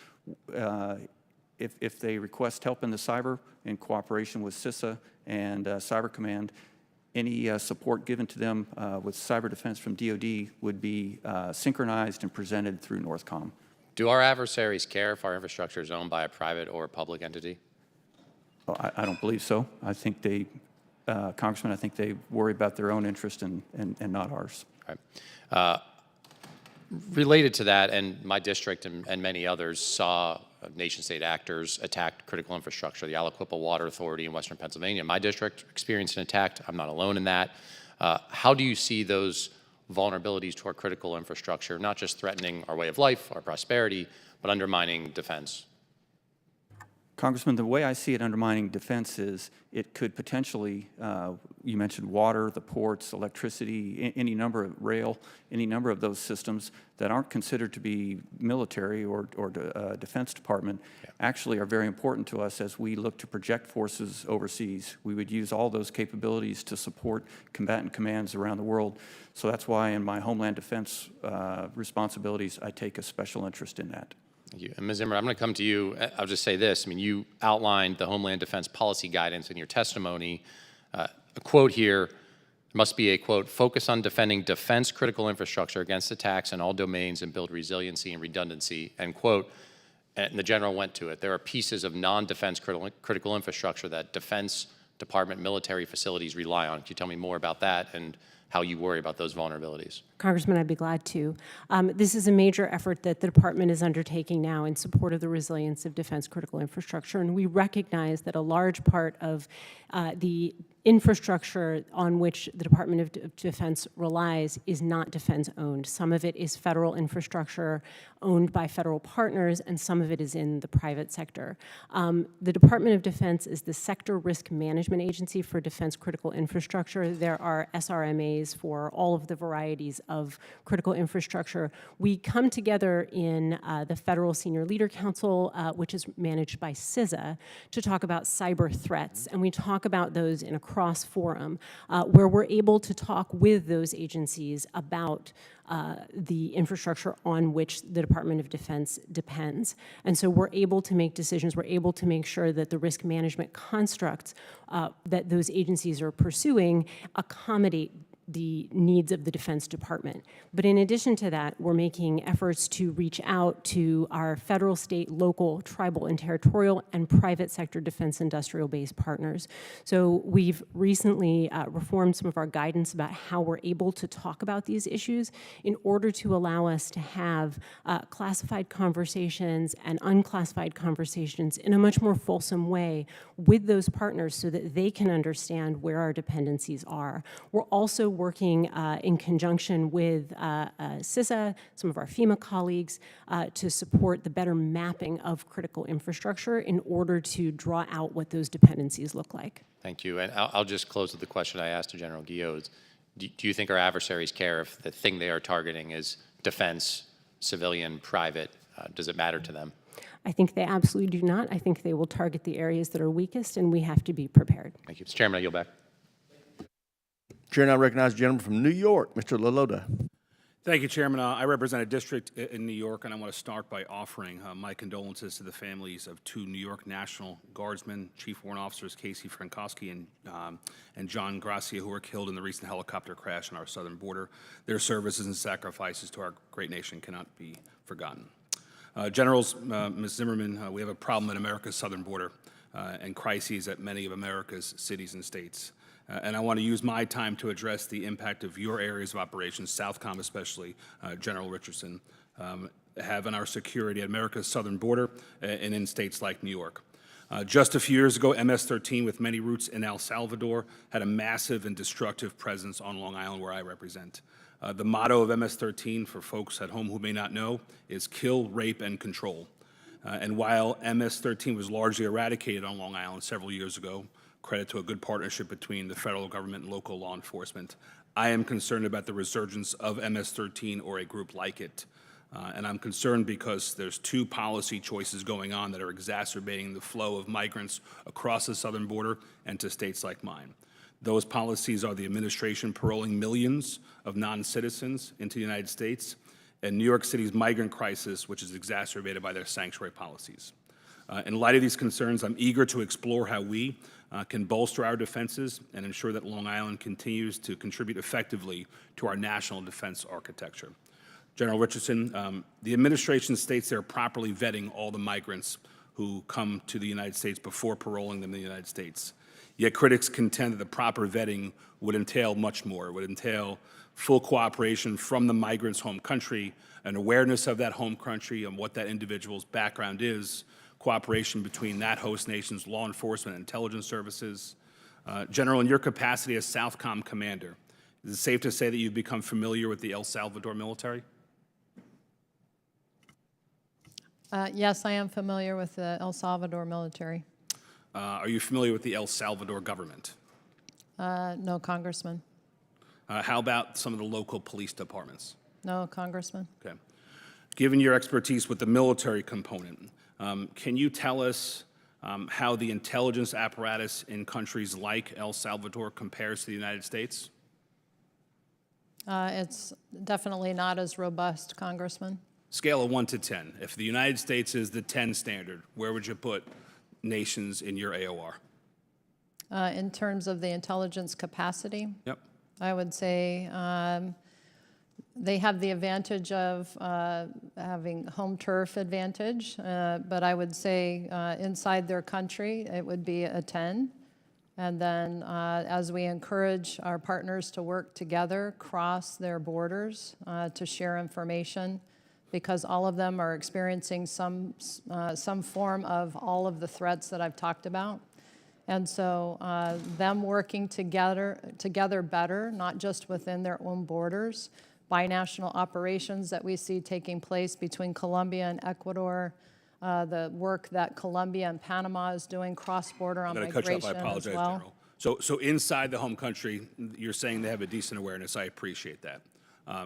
if they request help in the cyber in cooperation with CISA and Cyber Command, any support given to them with cyber defense from DoD would be synchronized and presented through Northcom. Do our adversaries care if our infrastructure is owned by a private or a public entity? Well, I don't believe so. I think they, Congressman, I think they worry about their own interest and not ours. All right. Related to that, and my district and many others saw nation-state actors attack critical infrastructure. The Aliquippa Water Authority in Western Pennsylvania, my district, experienced an attack. I'm not alone in that. How do you see those vulnerabilities to our critical infrastructure, not just threatening our way of life, our prosperity, but undermining defense? Congressman, the way I see it undermining defense is it could potentially, you mentioned water, the ports, electricity, any number of rail, any number of those systems that aren't considered to be military or Defense Department actually are very important to us as we look to project forces overseas. We would use all those capabilities to support combatant commands around the world. So that's why in my Homeland Defense responsibilities, I take a special interest in that. Thank you. And Ms. Zimmer, I'm going to come to you. I'll just say this. I mean, you outlined the Homeland Defense policy guidance in your testimony. A quote here must be a, quote, focus on defending defense critical infrastructure against attacks in all domains and build resiliency and redundancy, end quote. And the general went to it. There are pieces of non-defense critical infrastructure that Defense Department military facilities rely on. Can you tell me more about that and how you worry about those vulnerabilities. Congressman, I'd be glad to. This is a major effort that the department is undertaking now in support of the resilience of defense critical infrastructure, and we recognize that a large part of the infrastructure on which the Department of Defense relies is not defense-owned. Some of it is federal infrastructure owned by federal partners, and some of it is in the private sector. The Department of Defense is the sector risk management agency for defense critical infrastructure. There are SRMAs for all of the varieties of critical infrastructure. We come together in the Federal Senior Leader Council, which is managed by CISA, to talk about cyber threats, and we talk about those in a cross forum where we're able to talk with those agencies about the infrastructure on which the Department of Defense depends. And so we're able to make decisions, we're able to make sure that the risk management constructs that those agencies are pursuing accommodate the needs of the Defense Department. But in addition to that, we're making efforts to reach out to our federal, state, local, tribal, and territorial, and private sector defense industrial base partners. So we've recently reformed some of our guidance about how we're able to talk about these issues in order to allow us to have classified conversations and unclassified conversations in a much more fulsome way with those partners so that they can understand where our dependencies are. We're also working in conjunction with CISA, some of our FEMA colleagues, to support the better mapping of critical infrastructure in order to draw out what those dependencies look like. Thank you. And I'll just close with the question I asked to General Guillot. Do you think our adversaries care if the thing they are targeting is defense, civilian, private? Does it matter to them? I think they absolutely do not. I think they will target the areas that are weakest, and we have to be prepared. Thank you. Mr. Chairman, I yield back. Chair now recognizes the gentleman from New York, Mr. LaLota. Thank you, Chairman. I represent a district in New York, and I want to start by offering my condolences to the families of two New York National Guardsmen, Chief Warrant Officers Casey Frankowski and John Gracia, who were killed in the recent helicopter crash on our southern border. Their services and sacrifices to our great nation cannot be forgotten. Generals, Ms. Zimmerman, we have a problem at America's southern border and crises at many of America's cities and states. And I want to use my time to address the impact of your areas of operations, Southcom especially, General Richardson, have on our security at America's southern border and in states like New York. Just a few years ago, MS-13, with many roots in El Salvador, had a massive and destructive presence on Long Island, where I represent. The motto of MS-13, for folks at home who may not know, is kill, rape, and control. And while MS-13 was largely eradicated on Long Island several years ago, credit to a good partnership between the federal government and local law enforcement, I am concerned about the resurgence of MS-13 or a group like it. And I'm concerned because there's two policy choices going on that are exacerbating the flow of migrants across the southern border and to states like mine. Those policies are the administration paroling millions of non-citizens into the United States and New York City's migrant crisis, which is exacerbated by their sanctuary policies. In light of these concerns, I'm eager to explore how we can bolster our defenses and ensure that Long Island continues to contribute effectively to our national defense architecture. General Richardson, the administration states they're properly vetting all the migrants who come to the United States before paroling them in the United States. Yet critics contend that the proper vetting would entail much more. It would entail full cooperation from the migrant's home country, an awareness of that home country and what that individual's background is, cooperation between that host nation's law enforcement and intelligence services. General, in your capacity as Southcom commander, is it safe to say that you've become familiar with the El Salvador military? Yes, I am familiar with the El Salvador military. Are you familiar with the El Salvador government? No, Congressman. How about some of the local police departments? No, Congressman. Okay. Given your expertise with the military component, can you tell us how the intelligence apparatus in countries like El Salvador compares to the United States? It's definitely not as robust, Congressman. Scale of 1 to 10. If the United States is the 10 standard, where would you put nations in your AOR? In terms of the intelligence capacity, Yep. I would say they have the advantage of having home turf advantage, but I would say inside their country it would be a 10. And then as we encourage our partners to work together, cross their borders to share information, because all of them are experiencing some form of all of the threats that I've talked about. And so them working together better, not just within their own borders, binational operations that we see taking place between Colombia and Ecuador, the work that Colombia and Panama is doing cross-border on I'm going to cut you migration off. I apologize, as well. General. So inside the home country, you're saying they have a decent awareness. I appreciate that.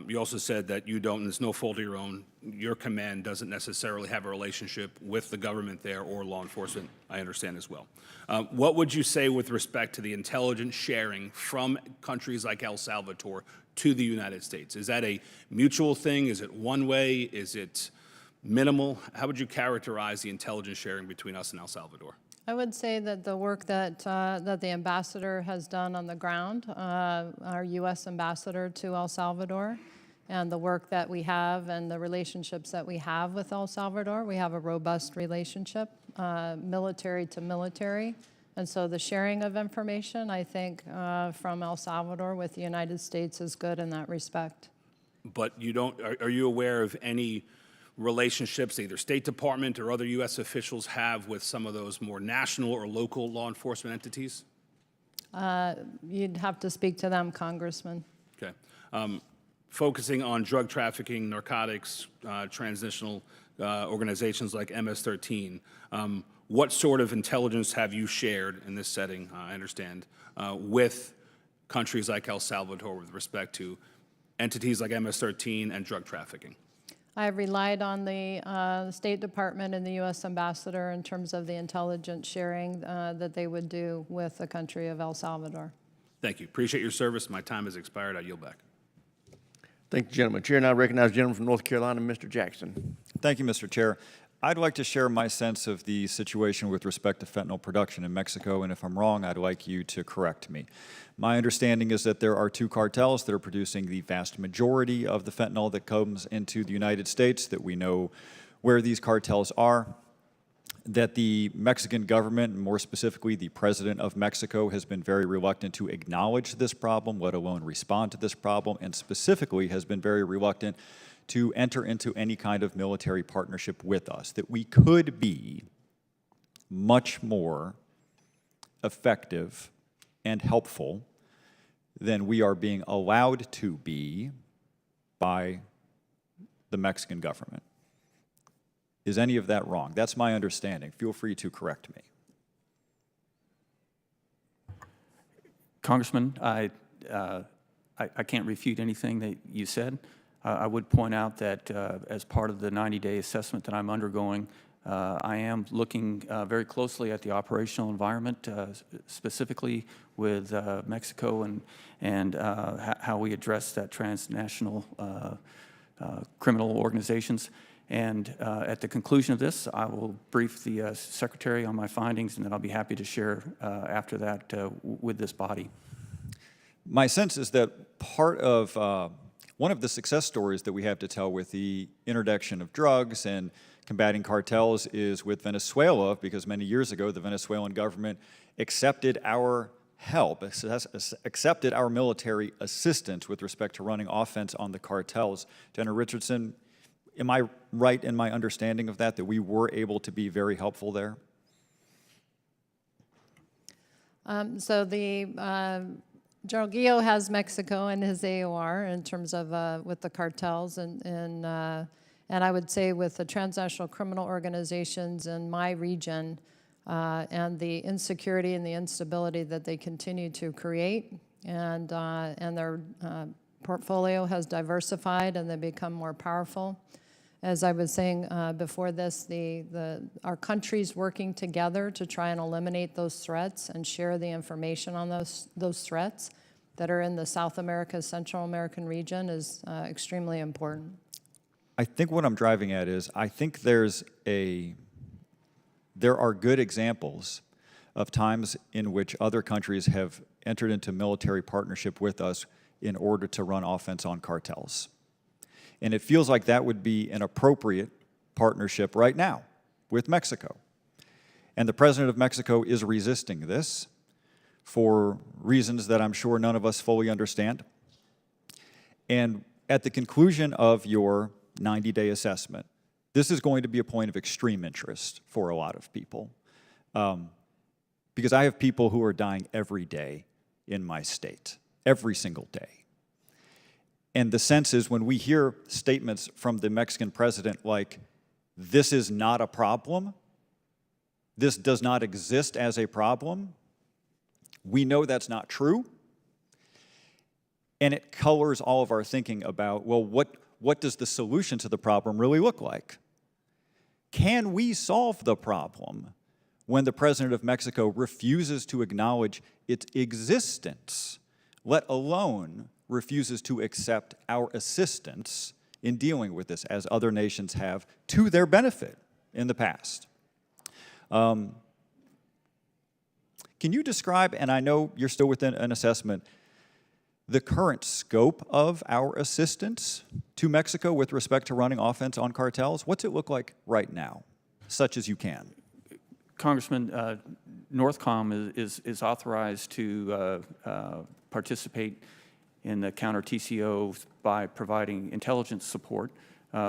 You also said that you don't, and it's no fault of your own, your command doesn't necessarily have a relationship with the government there or law enforcement. I understand as well. What would you say with respect to the intelligence sharing from countries like El Salvador to the United States? Is that a mutual thing? Is it one way? Is it minimal? How would you characterize the intelligence sharing between us and El Salvador? I would say that the work that the ambassador has done on the ground, our U.S. ambassador to El Salvador, and the work that we have and the relationships that we have with El Salvador, we have a robust relationship, military to military. And so the sharing of information, I think, from El Salvador with the United States is good in that respect. But you don't, are you aware of any relationships either State Department or other U.S. officials have with some of those more national or local law enforcement entities? You'd have to speak to them, Congressman. Okay. Focusing on drug trafficking, narcotics, transnational organizations like MS-13, what sort of intelligence have you shared in this setting, I understand, with countries like El Salvador with respect to entities like MS-13 and drug trafficking? I have relied on the State Department and the U.S. ambassador in terms of the intelligence sharing that they would do with the country of El Salvador. Thank you. Appreciate your service. My time has expired. I yield back. Thank you, gentlemen. Chair now recognizes the gentleman from North Carolina, Mr. Jackson. Thank you, Mr. Chair. I'd like to share my sense of the situation with respect to fentanyl production in Mexico, and if I'm wrong, I'd like you to correct me. My understanding is that there are two cartels that are producing the vast majority of the fentanyl that comes into the United States, that we know where these cartels are, that the Mexican government, and more specifically the President of Mexico, has been very reluctant to acknowledge this problem, let alone respond to this problem, and specifically has been very reluctant to enter into any kind of military partnership with us, that we could be much more effective and helpful than we are being allowed to be by the Mexican government. Is any of that wrong? That's my understanding. Feel free to correct me. Congressman, I can't refute anything that you said. I would point out that as part of the 90-day assessment that I'm undergoing, I am looking very closely at the operational environment, specifically with Mexico and how we address that transnational criminal organizations. And at the conclusion of this, I will brief the Secretary on my findings, and then I'll be happy to share after that with this body. My sense is that part of one of the success stories that we have to tell with the interdiction of drugs and combating cartels is with Venezuela, because many years ago the Venezuelan government accepted our help, accepted our military assistance with respect to running offense on the cartels. General Richardson, am I right in my understanding of that we were able to be very helpful there? So the General Guillo has Mexico and his AOR in terms of with the cartels, and I would say with the transnational criminal organizations in my region and the insecurity and the instability that they continue to create, and their portfolio has diversified and they become more powerful. As I was saying before this, our countries working together to try and eliminate those threats and share the information on those threats that are in the South America, Central American region is extremely important. I think what I'm driving at is I think there are good examples of times in which other countries have entered into military partnership with us in order to run offense on cartels. And it feels like that would be an appropriate partnership right now with Mexico. And the President of Mexico is resisting this. for reasons that I'm sure none of us fully understand. And at the conclusion of your 90-day assessment, this is going to be a point of extreme interest for a lot of people. Because I have people who are dying every day in my state, every single day. And the sense is when we hear statements from the Mexican president like, this is not a problem, this does not exist as a problem, we know that's not true. And it colors all of our thinking about, well, what does the solution to the problem really look like? Can we solve the problem when the president of Mexico refuses to acknowledge its existence, let alone refuses to accept our assistance in dealing with this, as other nations have to their benefit in the past? Can you describe, and I know you're still within an assessment, the current scope of our assistance to Mexico with respect to running offense on cartels? What's it look like right now, such as you can? Congressman, Northcom is authorized to participate in the counter-TCO by providing intelligence support.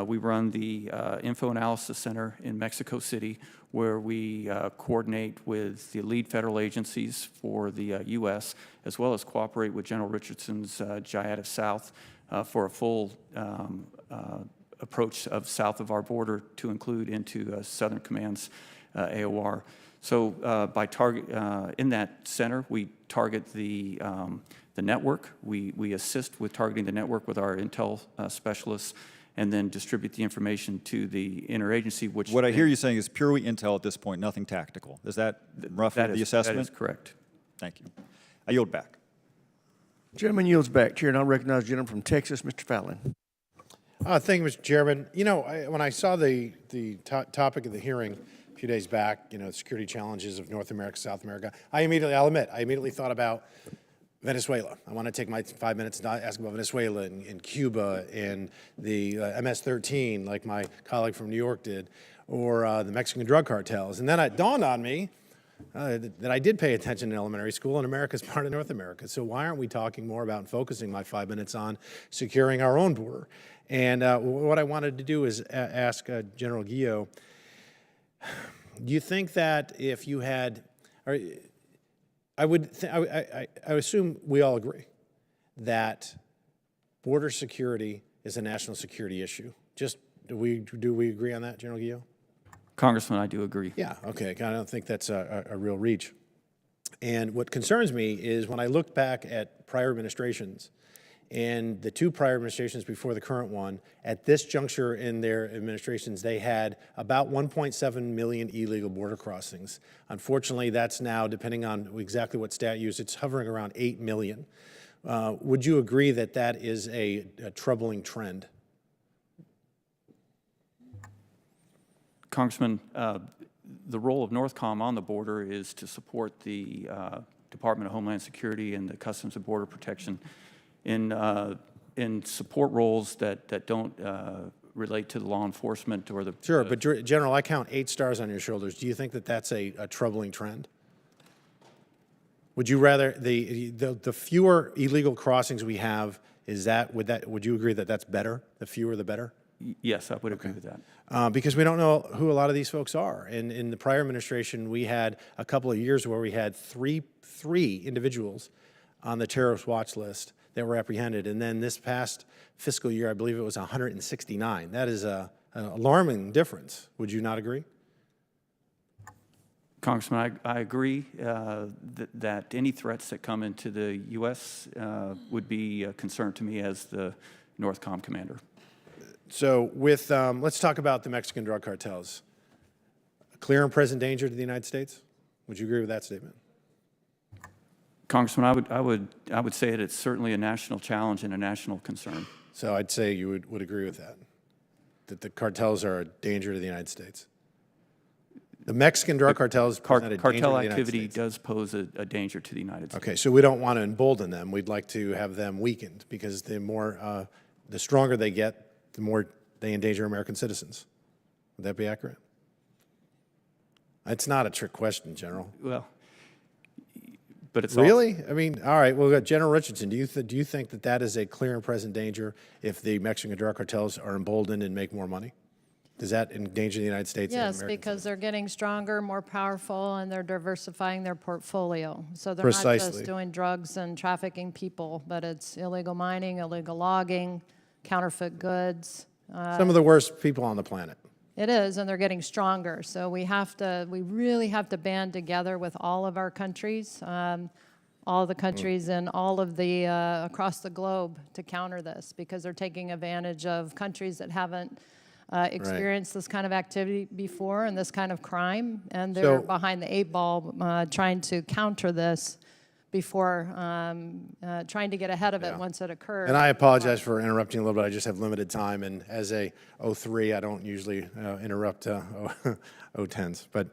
We run the Info Analysis Center in Mexico City, where we coordinate with the lead federal agencies for the U.S., as well as cooperate with General Richardson's JIADA South for a full approach of south of our border to include into Southern Command's AOR. So by target in that center, we target the network. We assist with targeting the network with our intel specialists, and then distribute the information to the interagency, which... What I hear you saying is purely intel at this point, nothing tactical. Is that roughly the assessment? That is correct. Thank you. I yield back. Gentleman yields back. Chair, and I'll recognize the gentleman from Texas, Mr. Fallon. Thank you, Mr. Chairman. You know, when I saw the topic of the hearing a few days back, you know, security challenges of North America, South America, I'll admit, I immediately thought about Venezuela. I want to take my 5 minutes and ask about Venezuela and Cuba and the MS-13, like my colleague from New York did, or the Mexican drug cartels. And then it dawned on me that I did pay attention in elementary school, and America's part of North America. So why aren't we talking more about and focusing my 5 minutes on securing our own border? And what I wanted to do is ask General Guillo, do you think that if you had... I assume we all agree that border security is a national security issue. Just do we agree on that, General Guillo? Congressman, I do agree. Yeah, okay. I don't think that's a real reach. And what concerns me is when I look back at prior administrations and the two prior administrations before the current one, at this juncture in their administrations, they had about 1.7 million illegal border crossings. Unfortunately, that's now, depending on exactly what stat you use, it's hovering around 8 million. Would you agree that that is a troubling trend? Congressman, the role of Northcom on the border is to support the Department of Homeland Security and the Customs and Border Protection in support roles that don't relate to the law enforcement or the... Sure, but General, I count 8 stars on your shoulders. Do you think that that's a troubling trend? Would you rather, the fewer illegal crossings we have, would you agree that that's better? The fewer, the better? Yes, I would agree with that. Because we don't know who a lot of these folks are. And in the prior administration, we had a couple of years where we had three individuals on the terrorist watch list that were apprehended. And then this past fiscal year, I believe it was 169. That is an alarming difference. Would you not agree? Congressman, I agree that any threats that come into the U.S. Would be a concern to me as the Northcom commander. So with, let's talk about the Mexican drug cartels. A clear and present danger to the United States? Would you agree with that statement? Congressman, I would say that it's certainly a national challenge and a national concern. So I'd say you would agree with that the cartels are a danger to the United States. The Mexican drug cartels present a danger to the cartel United activity States. does pose a danger to the United States. Okay, so we don't want to embolden them. We'd like to have them weakened because the stronger they get, the more they endanger American citizens. Would that be accurate? It's not a trick question, General. Well, but it's Really? I mean, all right, well, General Richardson, do you think that that is a clear and present danger if the Mexican drug cartels are emboldened and make more money? Does that endanger the United States? And Yes, American because citizens? they're getting stronger, more powerful, and they're diversifying their portfolio. So they're not Precisely. just doing drugs and trafficking people, but it's illegal mining, illegal logging, counterfeit goods. Some of the worst people on the planet. It is, and they're getting stronger. So we really have to band together with all of our countries, all the countries and all of the, across the globe to counter this, because they're taking advantage of countries that haven't experienced this kind of activity before and this kind of crime, and they're behind the 8 ball trying to counter this before trying to get ahead of it once it occurs. And I apologize for interrupting a little bit. I just have limited time, and as a 03, I don't usually interrupt 010s. But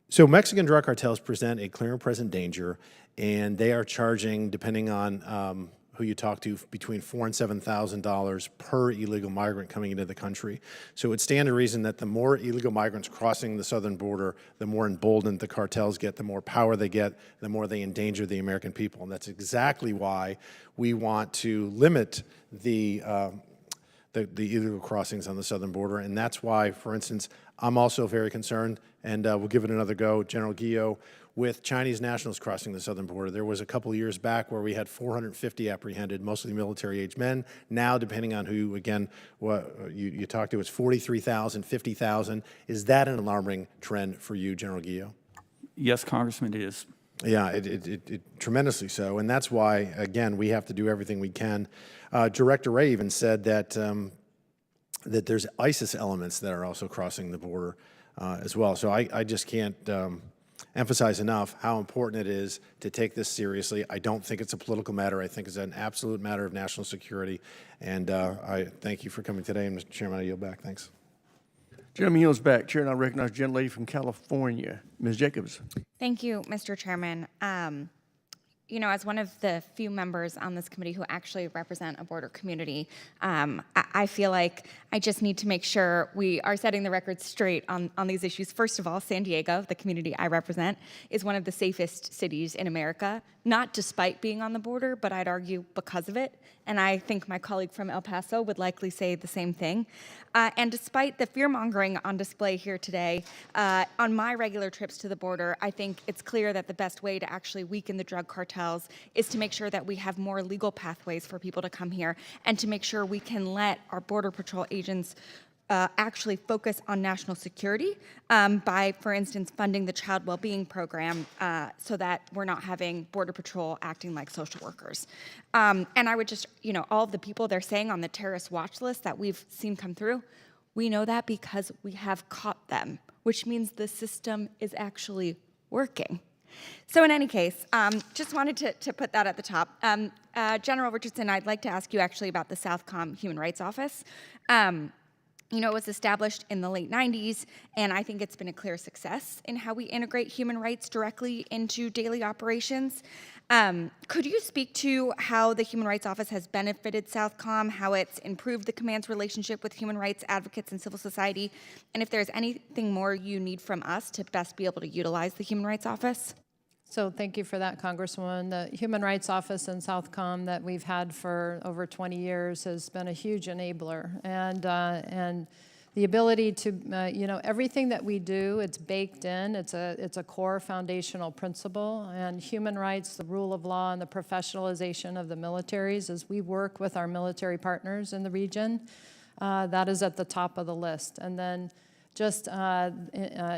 so Mexican drug cartels present a clear and present danger, and they are charging, depending on who you talk to, between $4,000 and $7,000 per illegal migrant coming into the country. So it would stand to reason that the more illegal migrants crossing the southern border, the more emboldened the cartels get, the more power they get, the more they endanger the American people. And that's exactly why we want to limit the illegal crossings on the southern border. And that's why, for instance, I'm also very concerned, and we'll give it another go, General Guillot, with Chinese nationals crossing the southern border. There was a couple of years back where we had 450 apprehended, mostly military-age men. Now, depending on who, again, what you talk to, it's 43,000, 50,000. Is that an alarming trend for you, General Guillot? Yes, Congressman, it is. Yeah, it tremendously so, and that's why, again, we have to do everything we can. Director Ray even said that that there's ISIS elements that are also crossing the border as well. So I just can't emphasize enough how important it is to take this seriously. I don't think it's a political matter. I think it's an absolute matter of national security. And I thank you for coming today. And Mr. Chairman, I yield back. Thanks. Gentleman yields back. Chair, and I recognize the gentlelady from California, Ms. Jacobs. Thank you, Mr. Chairman. You know, as one of the few members on this committee who actually represent a border community, I feel like I just need to make sure we are setting the record straight on these issues. First of all, San Diego, the community I represent, is one of the safest cities in America, not despite being on the border, but I'd argue because of it. And I think my colleague from El Paso would likely say the same thing. And despite the fear-mongering on display here today, on my regular trips to the border, I think it's clear that the best way to actually weaken the drug cartels is to make sure that we have more legal pathways for people to come here, and to make sure we can let our Border Patrol agents actually focus on national security by, for instance, funding the Child Wellbeing Program so that we're not having Border Patrol acting like social workers. And I would just, you know, all of the people they're saying on the terrorist watch list that we've seen come through, we know that because we have caught them, which means the system is actually working. So in any case, just wanted to put that at the top. General Richardson, I'd like to ask you actually about the Southcom Human Rights Office. You know, it was established in the late 90s, and I think it's been a clear success in how we integrate human rights directly into daily operations. Could you speak to how the Human Rights Office has benefited Southcom, how it's improved the command's relationship with human rights advocates and civil society, and if there's anything more you need from us to best be able to utilize the Human Rights Office? So thank you for that, Congresswoman. The Human Rights Office in Southcom that we've had for over 20 years has been a huge enabler. And the ability to, you know, everything that we do, it's baked in. It's a core foundational principle. And human rights, the rule of law, and the professionalization of the militaries as we work with our military partners in the region, that is at the top of the list. And then just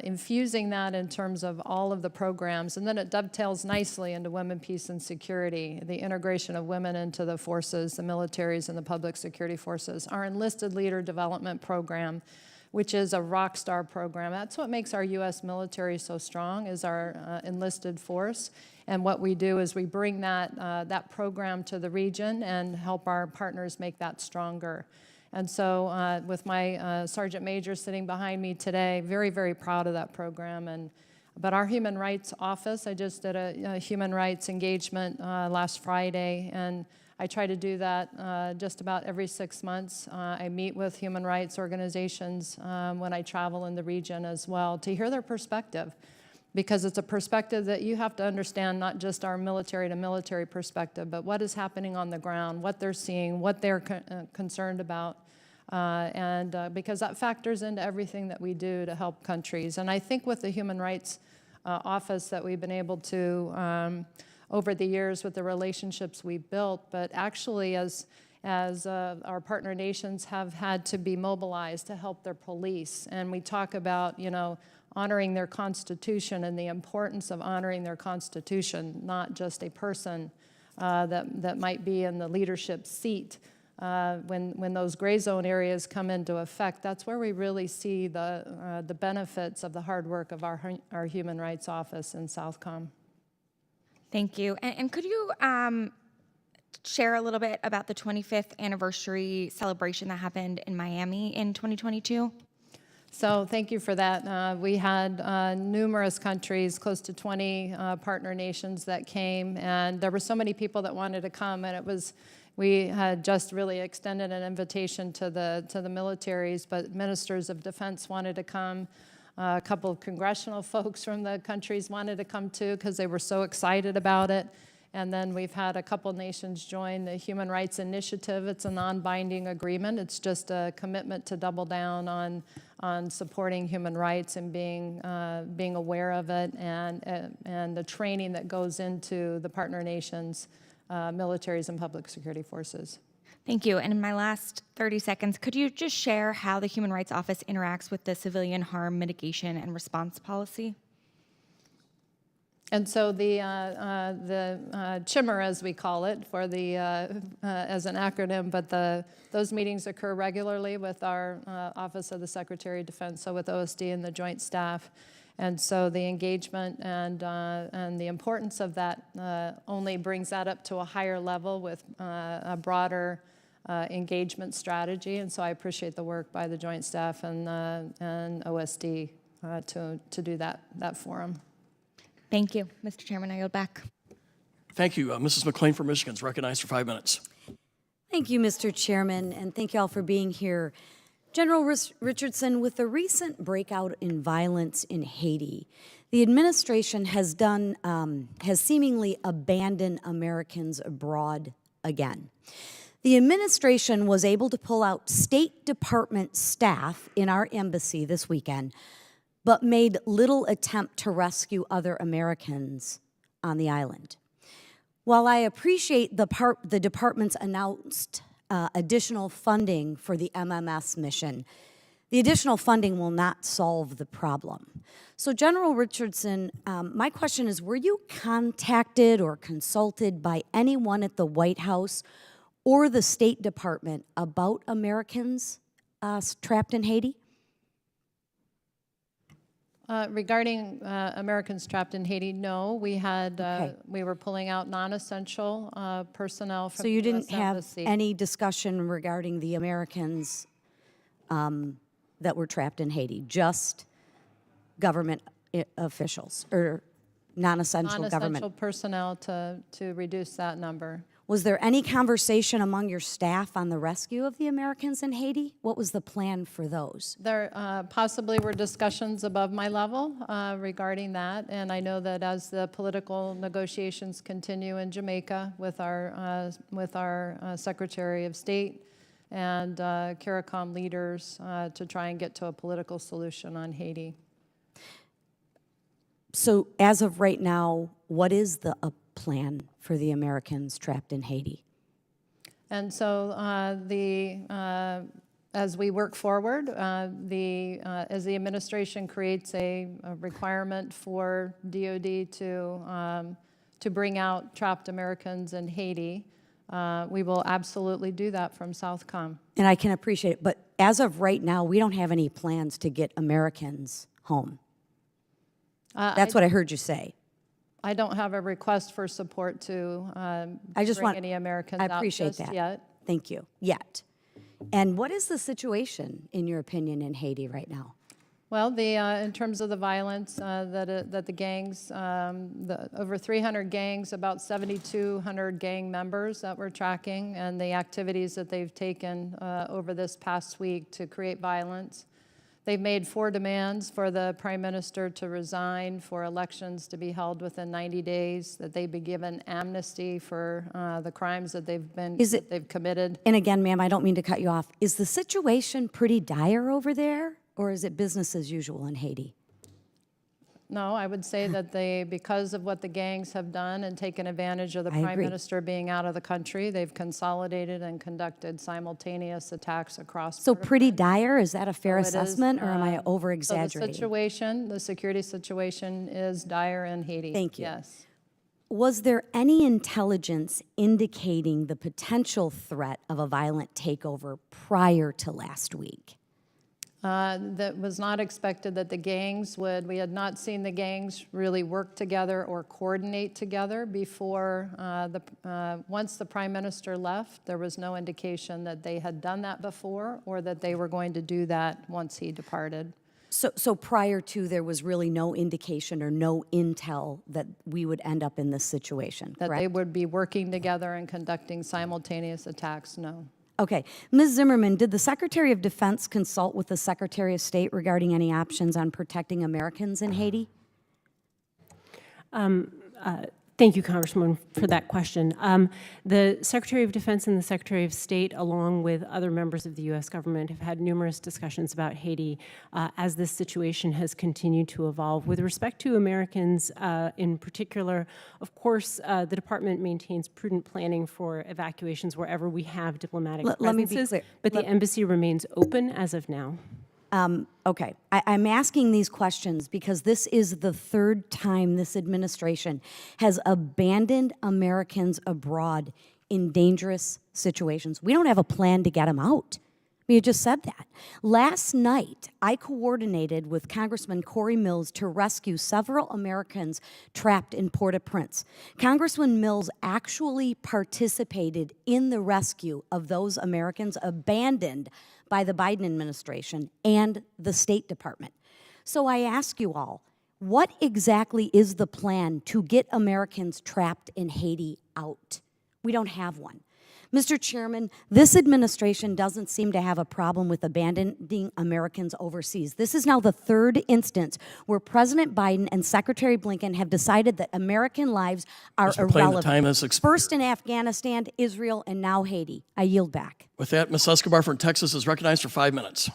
infusing that in terms of all of the programs. And then it dovetails nicely into women, peace, and security, the integration of women into the forces, the militaries, and the public security forces. Our Enlisted Leader Development Program, which is a rock star program. That's what makes our U.S. military so strong, is our enlisted force. And what we do is we bring that program to the region and help our partners make that stronger. And so with my Sergeant Major sitting behind me today, very, very proud of that program. But our Human Rights Office, I just did a human rights engagement last Friday, and I try to do that just about every 6 months. I meet with human rights organizations when I travel in the region as well to hear their perspective. because it's a perspective that you have to understand, not just our military to military perspective, but what is happening on the ground, what they're seeing, what they're concerned about, because that factors into everything that we do to help countries. And I think with the Human Rights Office that we've been able to, over the years with the relationships we've built, but actually as our partner nations have had to be mobilized to help their police. And we talk about, honoring their Constitution and the importance of honoring their Constitution, not just a person that might be in the leadership seat. When those gray zone areas come into effect, that's where we really see the benefits of the hard work of our Human Rights Office in Southcom. Thank you. And could you share a little bit about the 25th anniversary celebration that happened in Miami in 2022? So thank you for that. We had numerous countries, close to 20 partner nations that came, and there were so many people that wanted to come, and we had just really extended an invitation to the militaries, but ministers of defense wanted to come. A couple of congressional folks from the countries wanted to come too because they were so excited about it. And then we've had a couple nations join the Human Rights Initiative. It's a non-binding agreement. It's just a commitment to double down on supporting human rights and being aware of it, and the training that goes into the partner nations, militaries and public security forces. Thank you. And in my last 30 seconds, could you just share how the Human Rights Office interacts with the Civilian Harm Mitigation and Response Policy? And so the CHIMR, as we call it, for as an acronym, but those meetings occur regularly with our Office of the Secretary of Defense, so with OSD and the Joint Staff. And so the engagement and the importance of that only brings that up to a higher level with a broader engagement strategy. And so I appreciate the work by the Joint Staff and OSD to do that forum. Thank you. Mr. Chairman, I yield back. Thank you. Mrs. McLean from Michigan is recognized for 5 minutes. Thank you, Mr. Chairman, and thank you all for being here. General Richardson, with the recent breakout in violence in Haiti, the administration has seemingly abandoned Americans abroad again. The administration was able to pull out State Department staff in our embassy this weekend, but made little attempt to rescue other Americans on the island. While I appreciate the department's announced additional funding for the MMS mission, the additional funding will not solve the problem. So General Richardson, my question is, were you contacted or consulted by anyone at the White House or the State Department about Americans trapped in Haiti? Regarding Americans trapped in Haiti, no. We had we were pulling out non-essential personnel from So you the US didn't have Embassy. any discussion regarding the Americans that were trapped in Haiti, just government officials or non-essential government? Non-essential personnel to reduce that number. Was there any conversation among your staff on the rescue of the Americans in Haiti? What was the plan for those? There possibly were discussions above my level regarding that, and I know that as the political negotiations continue in Jamaica with our Secretary of State and CARICOM leaders to try and get to a political solution on Haiti. So as of right now, what is the plan for the Americans trapped in Haiti? And so as we work forward, as the administration creates a requirement for DOD to bring out trapped Americans in Haiti, we will absolutely do that from Southcom. And I can appreciate it, but as of right now, we don't have any plans to get Americans home. That's what I heard you say. I don't have a request for support to bring any Americans I appreciate out just that. yet. Thank you. Yet. And what is the situation, in your opinion, in Haiti right now? Well, in terms of the violence that the gangs, over 300 gangs, about 7,200 gang members that we're tracking, and the activities that they've taken over this past week to create violence. They've made 4 demands for the Prime Minister to resign, for elections to be held within 90 days, that they be given amnesty for the crimes that they've committed. And again, ma'am, I don't mean to cut you off. Is the situation pretty dire over there, or is it business as usual in Haiti? No, I would say that because of what the gangs have done and taken advantage of the Prime Minister being out of the country, they've consolidated and conducted simultaneous attacks across. So pretty dire, is that a fair So it is, assessment, or am I so over-exaggerating? the security situation is dire in Haiti. Thank you. Yes. Was there any intelligence indicating the potential threat of a violent takeover prior to last week? That was not expected that the gangs we had not seen the gangs really work together or coordinate together before once the Prime Minister left. There was no indication that they had done that before or that they were going to do that once he departed. So prior to, there was really no indication or no intel that we would end up in this situation, That correct? they would be working together and conducting simultaneous attacks, no. Okay. Ms. Zimmerman, did the Secretary of Defense consult with the Secretary of State regarding any options on protecting Americans in Haiti? Thank you, Congresswoman, for that question. The Secretary of Defense and the Secretary of State, along with other members of the U.S. government, have had numerous discussions about Haiti as this situation has continued to evolve. With respect to Americans in particular, of course, the Department maintains prudent planning for evacuations wherever we have diplomatic presences, let me be clear. but the embassy remains open as of now. Okay, I'm asking these questions because this is the 3rd time this administration has abandoned Americans abroad in dangerous situations. We don't have a plan to get them out. You just said that. Last night, I coordinated with Congressman Corey Mills to rescue several Americans trapped in Port-au-Prince. Congressman Mills actually participated in the rescue of those Americans abandoned by the Biden administration and the State Department. So I ask you all, what exactly is the plan to get Americans trapped in Haiti out? We don't have one. Mr. Chairman, this administration doesn't seem to have a problem with abandoning Americans overseas. This is now the 3rd instance where President Biden and Secretary Blinken have decided that American lives are Mr. McLean, irrelevant. the time has expired. First in Afghanistan, Israel, and now Haiti. I yield back. With that, Ms. Escobar from Texas is recognized for 5 minutes.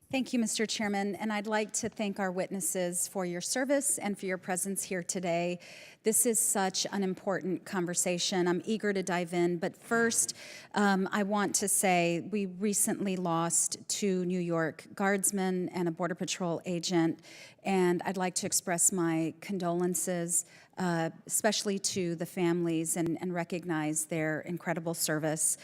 Thank you, Mr. Chairman, and I'd like to thank our witnesses for your service and for your presence here today. This is such an important conversation. I'm eager to dive in, but first, I want to say we recently lost 2 New York guardsmen and a Border Patrol agent, and I'd like to express my condolences, especially to the families, and recognize their incredible service.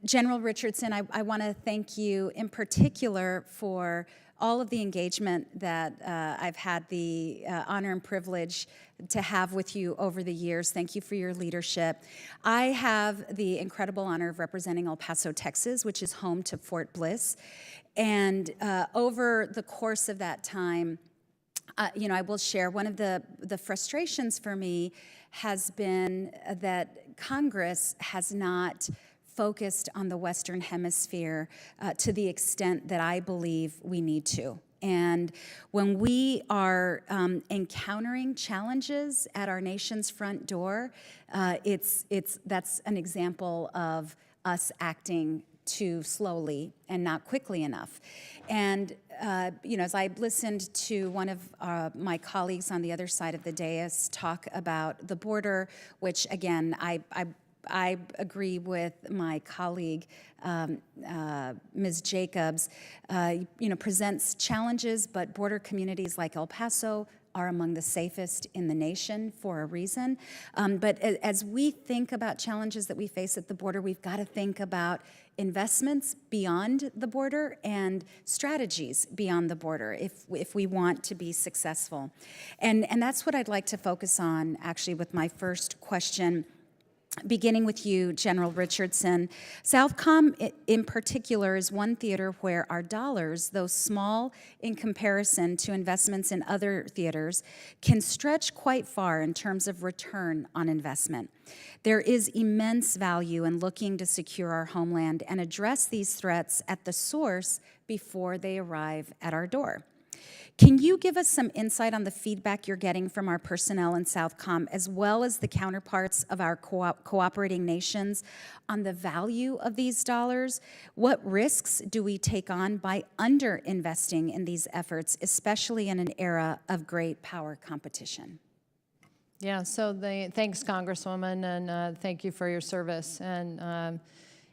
General Richardson, I want to thank you in particular for all of the engagement that I've had the honor and privilege to have with you over the years. Thank you for your leadership. I have the incredible honor of representing El Paso, Texas, which is home to Fort Bliss. And over the course of that time, I will share one of the frustrations for me has been that Congress has not focused on the Western Hemisphere to the extent that I believe we need to. And when we are encountering challenges at our nation's front door, that's an example of us acting too slowly and not quickly enough. And as I listened to one of my colleagues on the other side of the dais talk about the border, which again, I agree with my colleague, Ms. Jacobs, presents challenges, but border communities like El Paso are among the safest in the nation for a reason. But as we think about challenges that we face at the border, we've got to think about investments beyond the border and strategies beyond the border if we want to be successful. And that's what I'd like to focus on actually with my first question. beginning with you, General Richardson. Southcom in particular is one theater where our dollars, though small in comparison to investments in other theaters, can stretch quite far in terms of return on investment. There is immense value in looking to secure our homeland and address these threats at the source before they arrive at our door. Can you give us some insight on the feedback you're getting from our personnel in Southcom, as well as the counterparts of our cooperating nations, on the value of these dollars? What risks do we take on by under-investing in these efforts, especially in an era of great power competition? Yeah, so thanks, Congresswoman, and thank you for your service.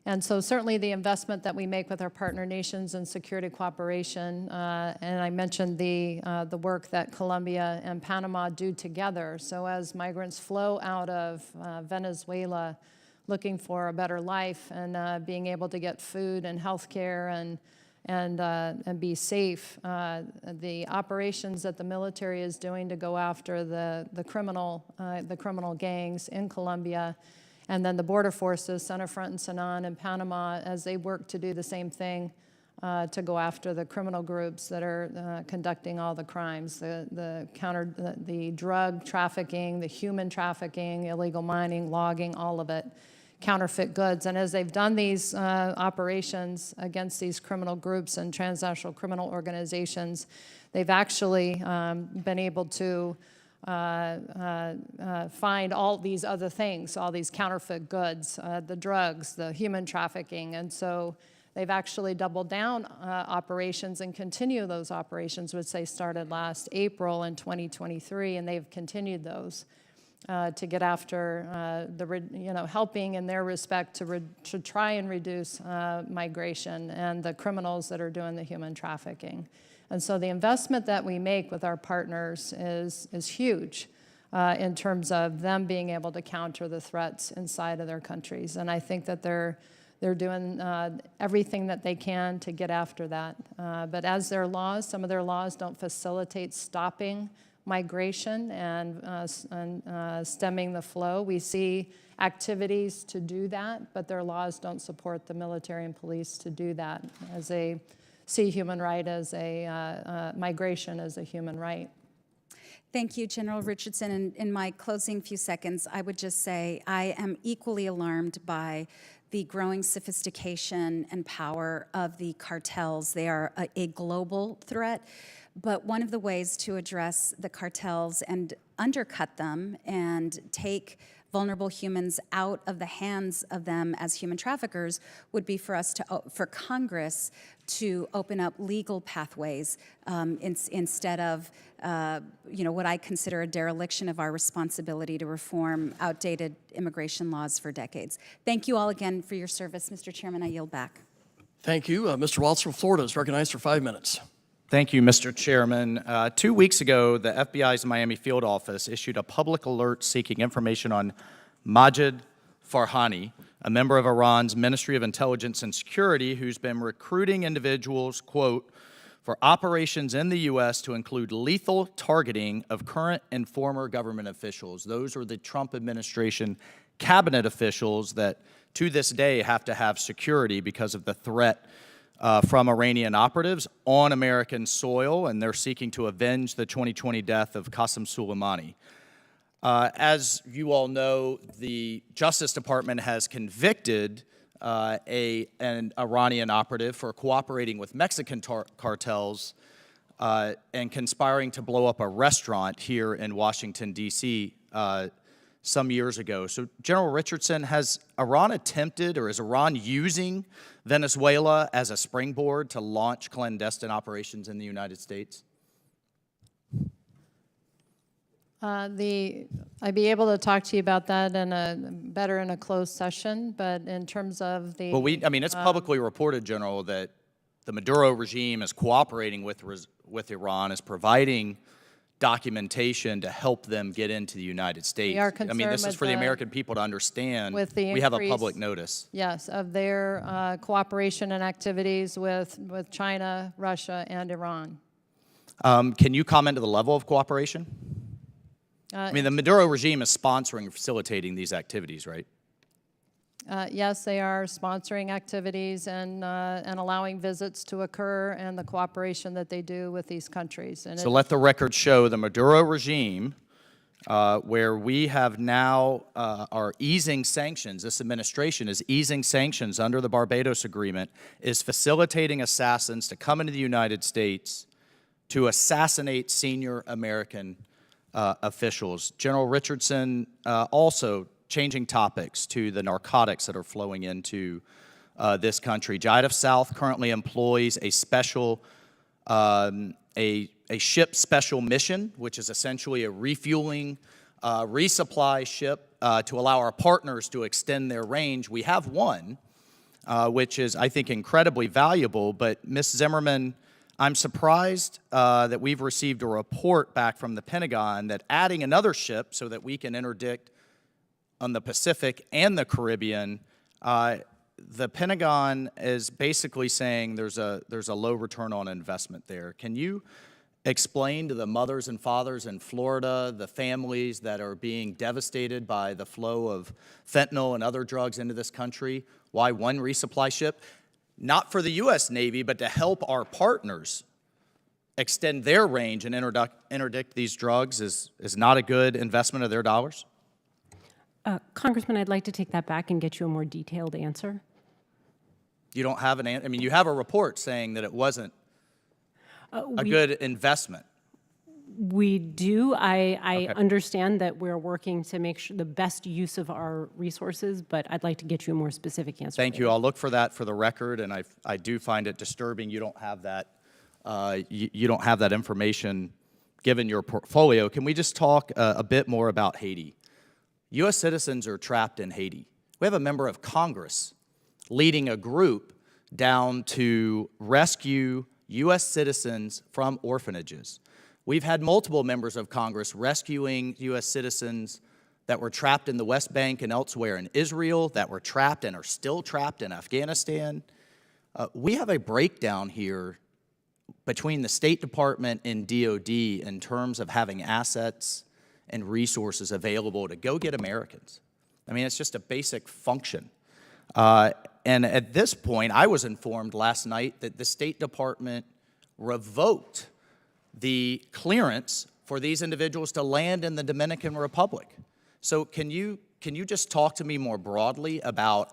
And so certainly the investment that we make with our partner nations in security cooperation, and I mentioned the work that Colombia and Panama do together. So as migrants flow out of Venezuela looking for a better life and being able to get food and health care and be safe, the operations that the military is doing to go after the criminal gangs in Colombia, and then the border forces, Center Front and Sanan in Panama, as they work to do the same thing to go after the criminal groups that are conducting all the crimes, the drug trafficking, the human trafficking, illegal mining, logging, all of it, counterfeit goods. And as they've done these operations against these criminal groups and transnational criminal organizations, they've actually been able to find all these other things, all these counterfeit goods, the drugs, the human trafficking. And so they've actually doubled down operations and continue those operations, which they started last April in 2023, and they've continued those to get after helping in their respect to try and reduce migration and the criminals that are doing the human trafficking. And so the investment that we make with our partners is huge in terms of them being able to counter the threats inside of their countries. And I think that they're doing everything that they can to get after that. But as some of their laws don't facilitate stopping migration and stemming the flow. We see activities to do that, but their laws don't support the military and police to do that, as they see human right as migration as a human right. Thank you, General Richardson. And in my closing few seconds, I would just say I am equally alarmed by the growing sophistication and power of the cartels. They are a global threat. But one of the ways to address the cartels and undercut them and take vulnerable humans out of the hands of them as human traffickers would be for Congress to open up legal pathways instead of what I consider a dereliction of our responsibility to reform outdated immigration laws for decades. Thank you all again for your service. Mr. Chairman, I yield back. Thank you. Mr. Waltz from Florida is recognized for 5 minutes. Thank you, Mr. Chairman. 2 weeks ago, the FBI's Miami field office issued a public alert seeking information on Majid Farhani, a member of Iran's Ministry of Intelligence and Security who's been recruiting individuals, quote, for operations in the U.S. to include lethal targeting of current and former government officials. Those are the Trump administration cabinet officials that to this day have to have security because of the threat from Iranian operatives on American soil, and they're seeking to avenge the 2020 death of Qasem Soleimani. As you all know, the Justice Department has convicted an Iranian operative for cooperating with Mexican cartels and conspiring to blow up a restaurant here in Washington, D.C. Some years ago. So, General Richardson, has Iran attempted, or is Iran using Venezuela as a springboard to launch clandestine operations in the United States? I'd be able to talk to you about that better in a closed session, but in terms of the... Well, it's publicly reported, General, that the Maduro regime is cooperating with Iran, is providing documentation to help them get into the United States. We are concerned this is for the American people to understand. With the we have a increase, public notice. Yes, of their cooperation and activities with China, Russia, and Iran. Can you comment on the level of cooperation? The Maduro regime is sponsoring and facilitating these activities, right? yes, they are sponsoring activities and allowing visits to occur and the cooperation that they do with these countries. And So let the record show the Maduro regime, where we have now are easing sanctions, this administration is easing sanctions under the Barbados Agreement, is facilitating assassins to come into the United States to assassinate senior American officials. General Richardson also changing topics to the narcotics that are flowing into this country. JIDF South currently employs a special, a ship special mission, which is essentially a refueling, resupply ship to allow our partners to extend their range. We have one, which is, I think, incredibly valuable, but Ms. Zimmerman, I'm surprised that we've received a report back from the Pentagon that adding another ship so that we can interdict on the Pacific and the Caribbean, the Pentagon is basically saying there's a low return on investment there. Can you explain to the mothers and fathers in Florida, the families that are being devastated by the flow of fentanyl and other drugs into this country, why one resupply ship, not for the U.S. Navy, but to help our partners extend their range and interdict these drugs is not a good investment of their dollars? Congressman, I'd like to take that back and get you a more detailed answer. You don't have an answer? I mean, you have a report saying that it wasn't a good investment. We do. I understand that we're working to make sure the best use of our resources, but I'd like to get you a more specific answer. Thank you. I'll look for that for the record, and I do find it disturbing you don't have that. You don't have that information given your portfolio. Can we just talk a bit more about Haiti? U.S. citizens are trapped in Haiti. We have a member of Congress leading a group down to rescue U.S. citizens from orphanages. We've had multiple members of Congress rescuing U.S. citizens that were trapped in the West Bank and elsewhere in Israel, that were trapped and are still trapped in Afghanistan. We have a breakdown here between the State Department and DOD in terms of having assets and resources available to go get Americans. I mean, it's just a basic function. And at this point, I was informed last night that the State Department revoked the clearance for these individuals to land in the Dominican Republic. So can you just talk to me more broadly about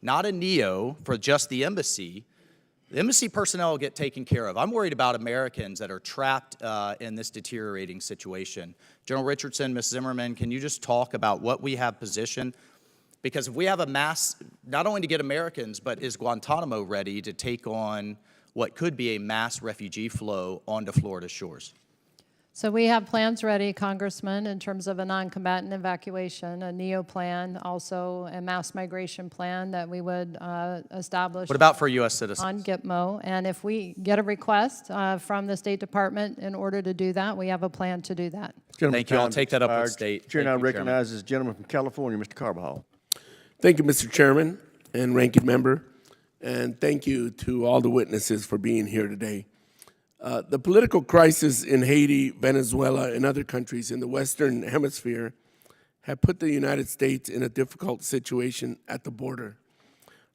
not a NEO for just the embassy personnel get taken care of. I'm worried about Americans that are trapped in this deteriorating situation. General Richardson, Ms. Zimmerman, can you just talk about what we have positioned? Because if we have a mass, not only to get Americans, but is Guantanamo ready to take on what could be a mass refugee flow onto Florida shores? So we have plans ready, Congressman, in terms of a non-combatant evacuation, a NEO plan, also a mass migration plan that we would establish. What about for U.S. citizens? On Gitmo. And if we get a request from the State Department in order to do that, we have a plan to do that. Thank you. I'll take that up with State. Chair now recognizes the gentleman from California, Mr. Carbajal. Thank you, Mr. Chairman and Ranking Member, and thank you to all the witnesses for being here today. The political crisis in Haiti, Venezuela, and other countries in the Western Hemisphere have put the United States in a difficult situation at the border.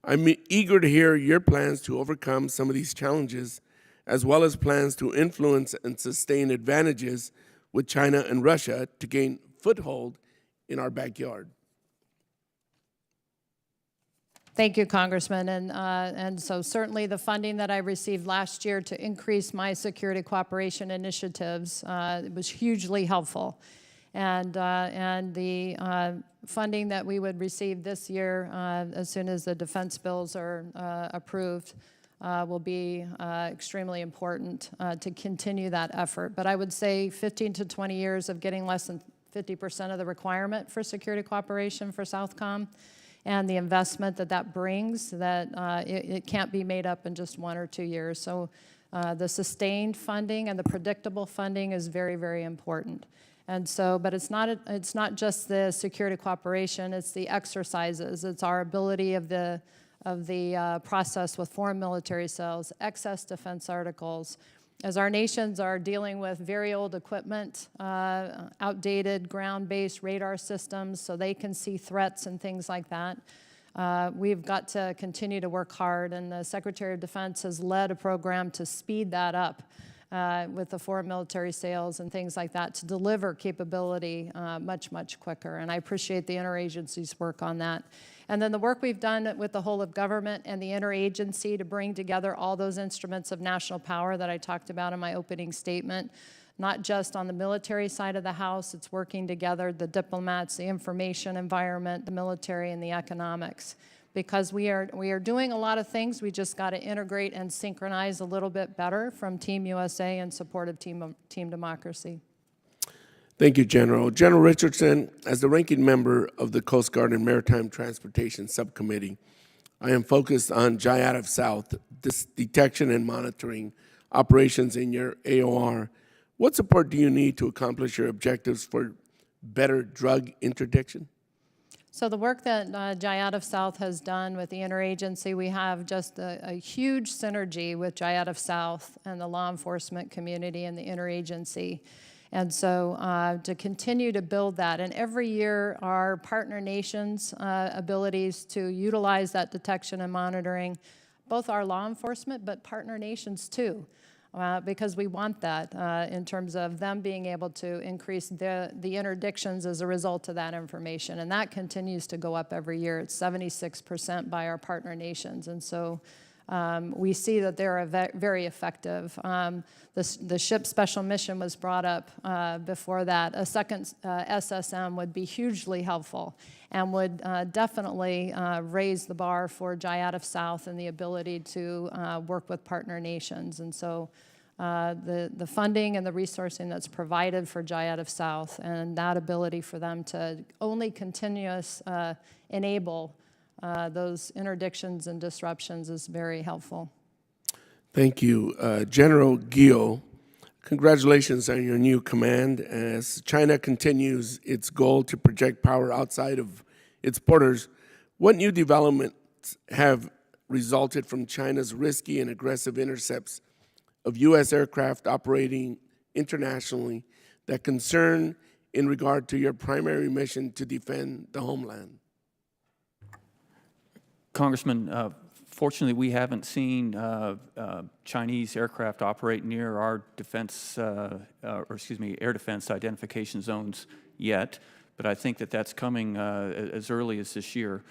I'm eager to hear your plans to overcome some of these challenges, as well as plans to influence and sustain advantages with China and Russia to gain foothold in our backyard. Thank you, Congressman. And so certainly the funding that I received last year to increase my security cooperation initiatives was hugely helpful. And the funding that we would receive this year, as soon as the defense bills are approved, will be extremely important to continue that effort. But I would say 15 to 20 years of getting less than 50% of the requirement for security cooperation for Southcom, and the investment that brings, that it can't be made up in just 1 or 2 years. So the sustained funding and the predictable funding is very, very important. And so, but it's not just the security cooperation, it's the exercises. It's our ability of the process with foreign military sales, excess defense articles. As our nations are dealing with very old equipment, outdated ground-based radar systems so they can see threats and things like that, We've got to continue to work hard, and the Secretary of Defense has led a program to speed that up with the foreign military sales and things like that to deliver capability much, much quicker. And I appreciate the interagency's work on that. And then the work we've done with the whole of government and the interagency to bring together all those instruments of national power that I talked about in my opening statement, not just on the military side of the house, it's working together, the diplomats, the information environment, the military, and the economics. Because we are doing a lot of things, we just got to integrate and synchronize a little bit better from Team USA in support of Team Democracy. Thank you, General. General Richardson, as the ranking member of the Coast Guard and Maritime Transportation Subcommittee, I am focused on JIATF South, detection and monitoring operations in your AOR. What support do you need to accomplish your objectives for better drug interdiction? So the work that JIATF South has done with the interagency, we have just a huge synergy with JIATF South and the law enforcement community and the interagency. And so to continue to build that, and every year our partner nations' abilities to utilize that detection and monitoring, both our law enforcement, but partner nations too. Because we want that in terms of them being able to increase the interdictions as a result of that information. And that continues to go up every year. It's 76% by our partner nations. And so we see that they're very effective. The ship special mission was brought up before that. A second SSM would be hugely helpful and would definitely raise the bar for JIATF South and the ability to work with partner nations. And so the funding and the resourcing that's provided for JIATF South and that ability for them to only continuous enable those interdictions and disruptions is very helpful. Thank you. General Gil, congratulations on your new command. As China continues its goal to project power outside of its borders, what new developments have resulted from China's risky and aggressive intercepts of U.S. aircraft operating internationally that concern in regard to your primary mission to defend the homeland? Congressman, fortunately, we haven't seen Chinese aircraft operate near our defense, air defense identification zones yet, but I think that that's coming as early as this year.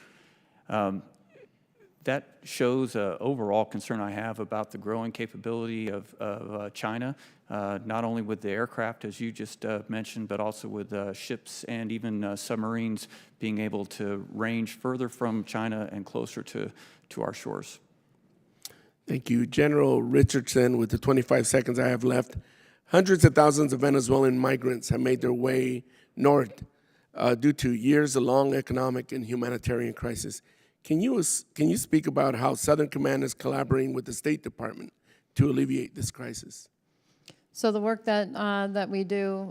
That shows an overall concern I have about the growing capability of China, not only with the aircraft, as you just mentioned, but also with ships and even submarines being able to range further from China and closer to our shores. Thank you. General Richardson, with the 25 seconds I have left, hundreds of thousands of Venezuelan migrants have made their way north due to years-long economic and humanitarian crisis. Can you speak about how Southern Command is collaborating with the State Department to alleviate this crisis? So the work that we do,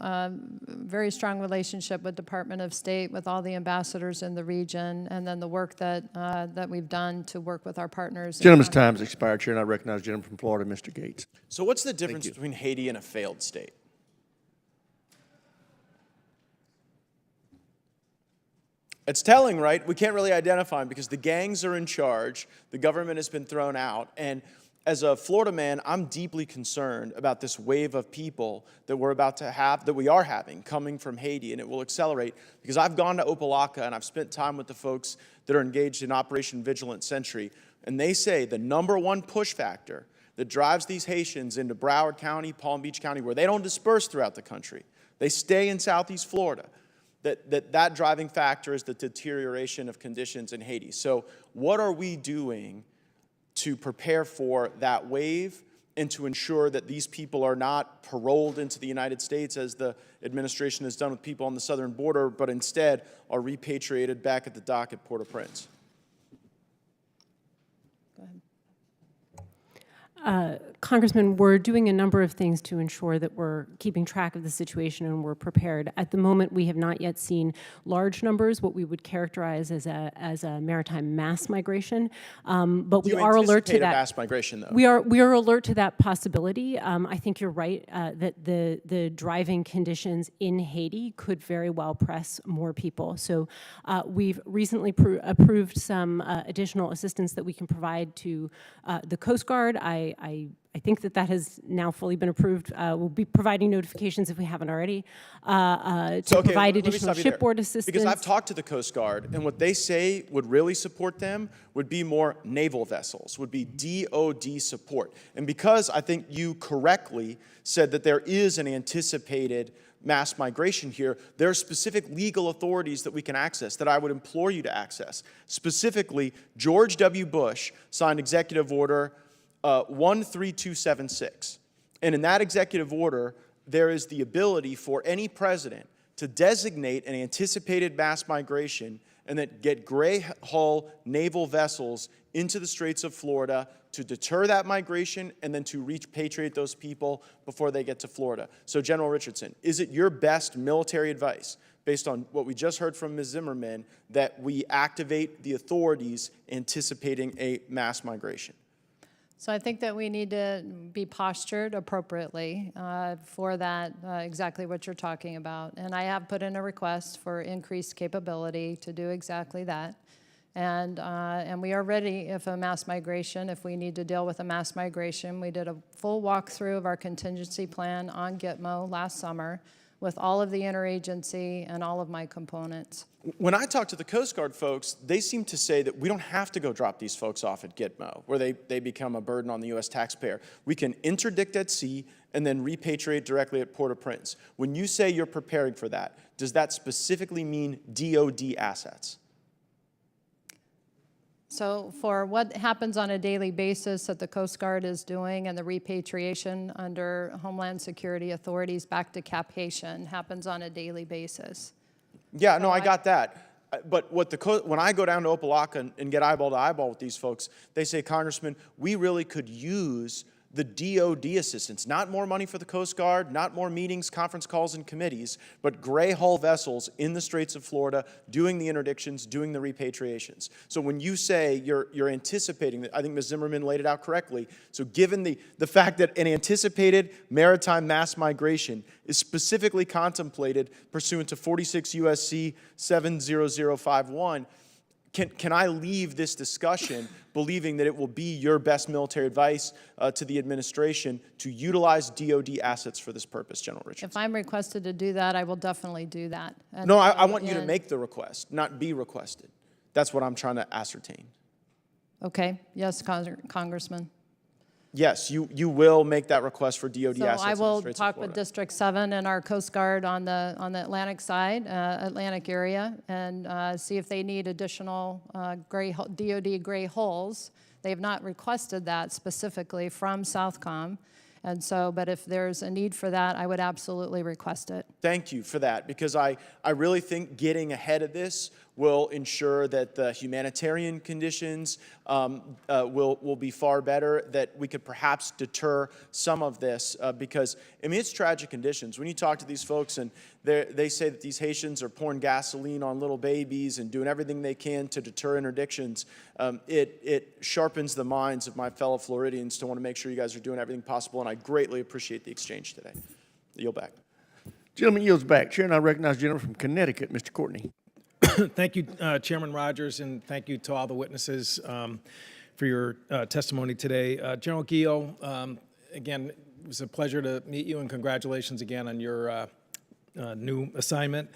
very strong relationship with Department of State, with all the ambassadors in the region, and then the work that we've done to work with our partners. Gentleman's time's expired, Chair, and I recognize the gentleman from Florida, Mr. Gates. So what's the difference between Haiti and a failed state? It's telling, right? We can't really identify them because the gangs are in charge, the government has been thrown out, and as a Florida man, I'm deeply concerned about this wave of people that we're about to have, that we are having, coming from Haiti, and it will accelerate because I've gone to Opelika and I've spent time with the folks that are engaged in Operation Vigilant Sentry, and they say the #1 push factor that drives these Haitians into Broward County, Palm Beach County, where they don't disperse throughout the country, they stay in Southeast Florida, that driving factor is the deterioration of conditions in Haiti. So what are we doing to prepare for that wave and to ensure that these people are not paroled into the United States as the administration has done with people on the southern border, but instead are repatriated back at the dock at Port-au-Prince? Go ahead. Congressman, we're doing a number of things to ensure that we're keeping track of the situation and we're prepared. At the moment, we have not yet seen large numbers, what we would characterize as a maritime mass migration, but we are alert to anticipate a that. mass migration, though. We are alert to that possibility. I think you're right that the driving conditions in Haiti could very well press more people. So we've recently approved some additional assistance that we can provide to the Coast Guard. I think that has now fully been approved. We'll be providing notifications if we haven't already to provide additional shipboard assistance. Because I've talked to the Coast Guard, and what they say would really support them would be more naval vessels, would be DOD support. And because I think you correctly said that there is an anticipated mass migration here, there are specific legal authorities that we can access that I would implore you to access. Specifically, George W. Bush signed Executive Order 13276. And in that executive order, there is the ability for any president to designate an anticipated mass migration and then get gray hull naval vessels into the Straits of Florida to deter that migration and then to repatriate those people before they get to Florida. So, General Richardson, is it your best military advice, based on what we just heard from Ms. Zimmerman, that we activate the authorities anticipating a mass migration? So I think that we need to be postured appropriately for that, exactly what you're talking about. And I have put in a request for increased capability to do exactly that. And we are ready if we need to deal with a mass migration. We did a full walkthrough of our contingency plan on Gitmo last summer with all of the interagency and all of my components. When I talk to the Coast Guard folks, they seem to say that we don't have to go drop these folks off at Gitmo, where they become a burden on the U.S. taxpayer. We can interdict at sea and then repatriate directly at Port-au-Prince. When you say you're preparing for that, does that specifically mean DOD assets? So for what happens on a daily basis that the Coast Guard is doing and the repatriation under Homeland Security authorities back to Cap Haitian happens on a daily basis. Yeah, no, I got that. But when I go down to Opelika and get eyeball to eyeball with these folks, they say, Congressman, we really could use the DOD assistance, not more money for the Coast Guard, not more meetings, conference calls, and committees, but gray hull vessels in the Straits of Florida doing the interdictions, doing the repatriations. So when you say you're anticipating that, I think Ms. Zimmerman laid it out correctly. So given the fact that an anticipated maritime mass migration is specifically contemplated pursuant to 46 U.S.C. 70051, can I leave this discussion believing that it will be your best military advice to the administration to utilize DOD assets for this purpose, General Richardson? If I'm requested to do that, I will definitely do that. No, I want you to make the request, not be requested. That's what I'm trying to ascertain. Okay, yes, Congressman. Yes, you will make that request for DOD So assets. I will in the Straits of talk Florida. with District 7 and our Coast Guard on the Atlantic side, Atlantic area, and see if they need additional DOD gray hulls. They have not requested that specifically from Southcom. And so, but if there's a need for that, I would absolutely request it. Thank you for that, because I really think getting ahead of this will ensure that the humanitarian conditions will be far better, that we could perhaps deter some of this, because, I mean, it's tragic conditions. When you talk to these folks and they say that these Haitians are pouring gasoline on little babies and doing everything they can to deter interdictions, it sharpens the minds of my fellow Floridians to want to make sure you guys are doing everything possible, and I greatly appreciate the exchange today. Yield back. Gentleman yields back. Chair, and I recognize the gentleman from Connecticut, Mr. Courtney. Thank you, Chairman Rogers, and thank you to all the witnesses for your testimony today. General Guillo, again, it was a pleasure to meet you, and congratulations again on your new assignment.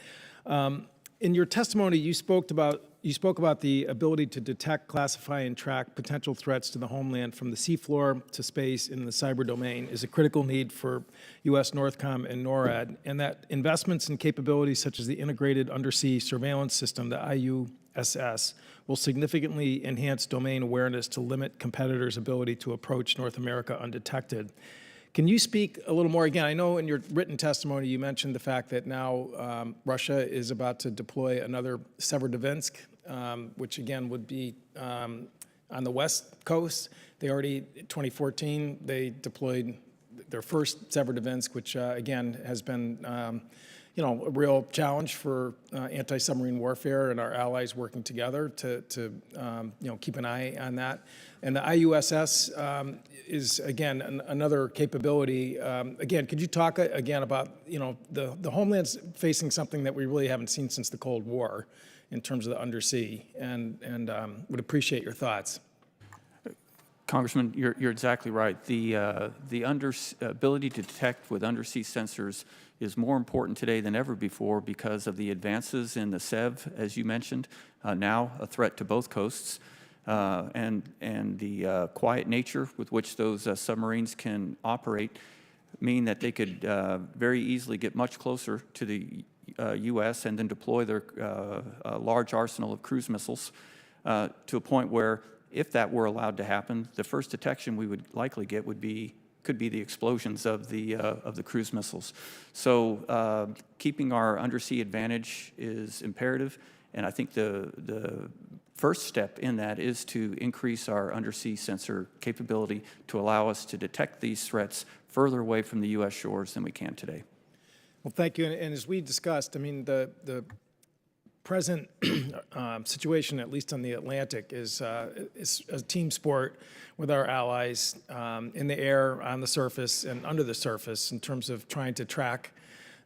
In your testimony, you spoke about the ability to detect, classify, and track potential threats to the homeland from the seafloor to space in the cyber domain is a critical need for U.S. Northcom and NORAD, and that investments in capabilities such as the Integrated Undersea Surveillance System, the IUSS, will significantly enhance domain awareness to limit competitors' ability to approach North America undetected. Can you speak a little more? Again, I know in your written testimony you mentioned the fact that now Russia is about to deploy another Severodvinsk, which again would be On the West Coast, they already, in 2014, they deployed their first severed events, which again has been a real challenge for anti-submarine warfare and our allies working together to keep an eye on that. And the IUSS is, again, another capability. Again, could you talk again about, the homeland's facing something that we really haven't seen since the Cold War in terms of the undersea, and would appreciate your thoughts. Congressman, you're exactly right. The ability to detect with undersea sensors is more important today than ever before because of the advances in the SEV, as you mentioned, now a threat to both coasts, and the quiet nature with which those submarines can operate mean that they could very easily get much closer to the U.S. and then deploy their large arsenal of cruise missiles to a point where, if that were allowed to happen, the first detection we would likely get could be the explosions of the cruise missiles. So keeping our undersea advantage is imperative, and I think the first step in that is to increase our undersea sensor capability to allow us to detect these threats further away from the U.S. shores than we can today. Well, thank you. And as we discussed, I mean, the present situation, at least on the Atlantic, is a team sport with our allies in the air, on the surface, and under the surface in terms of trying to track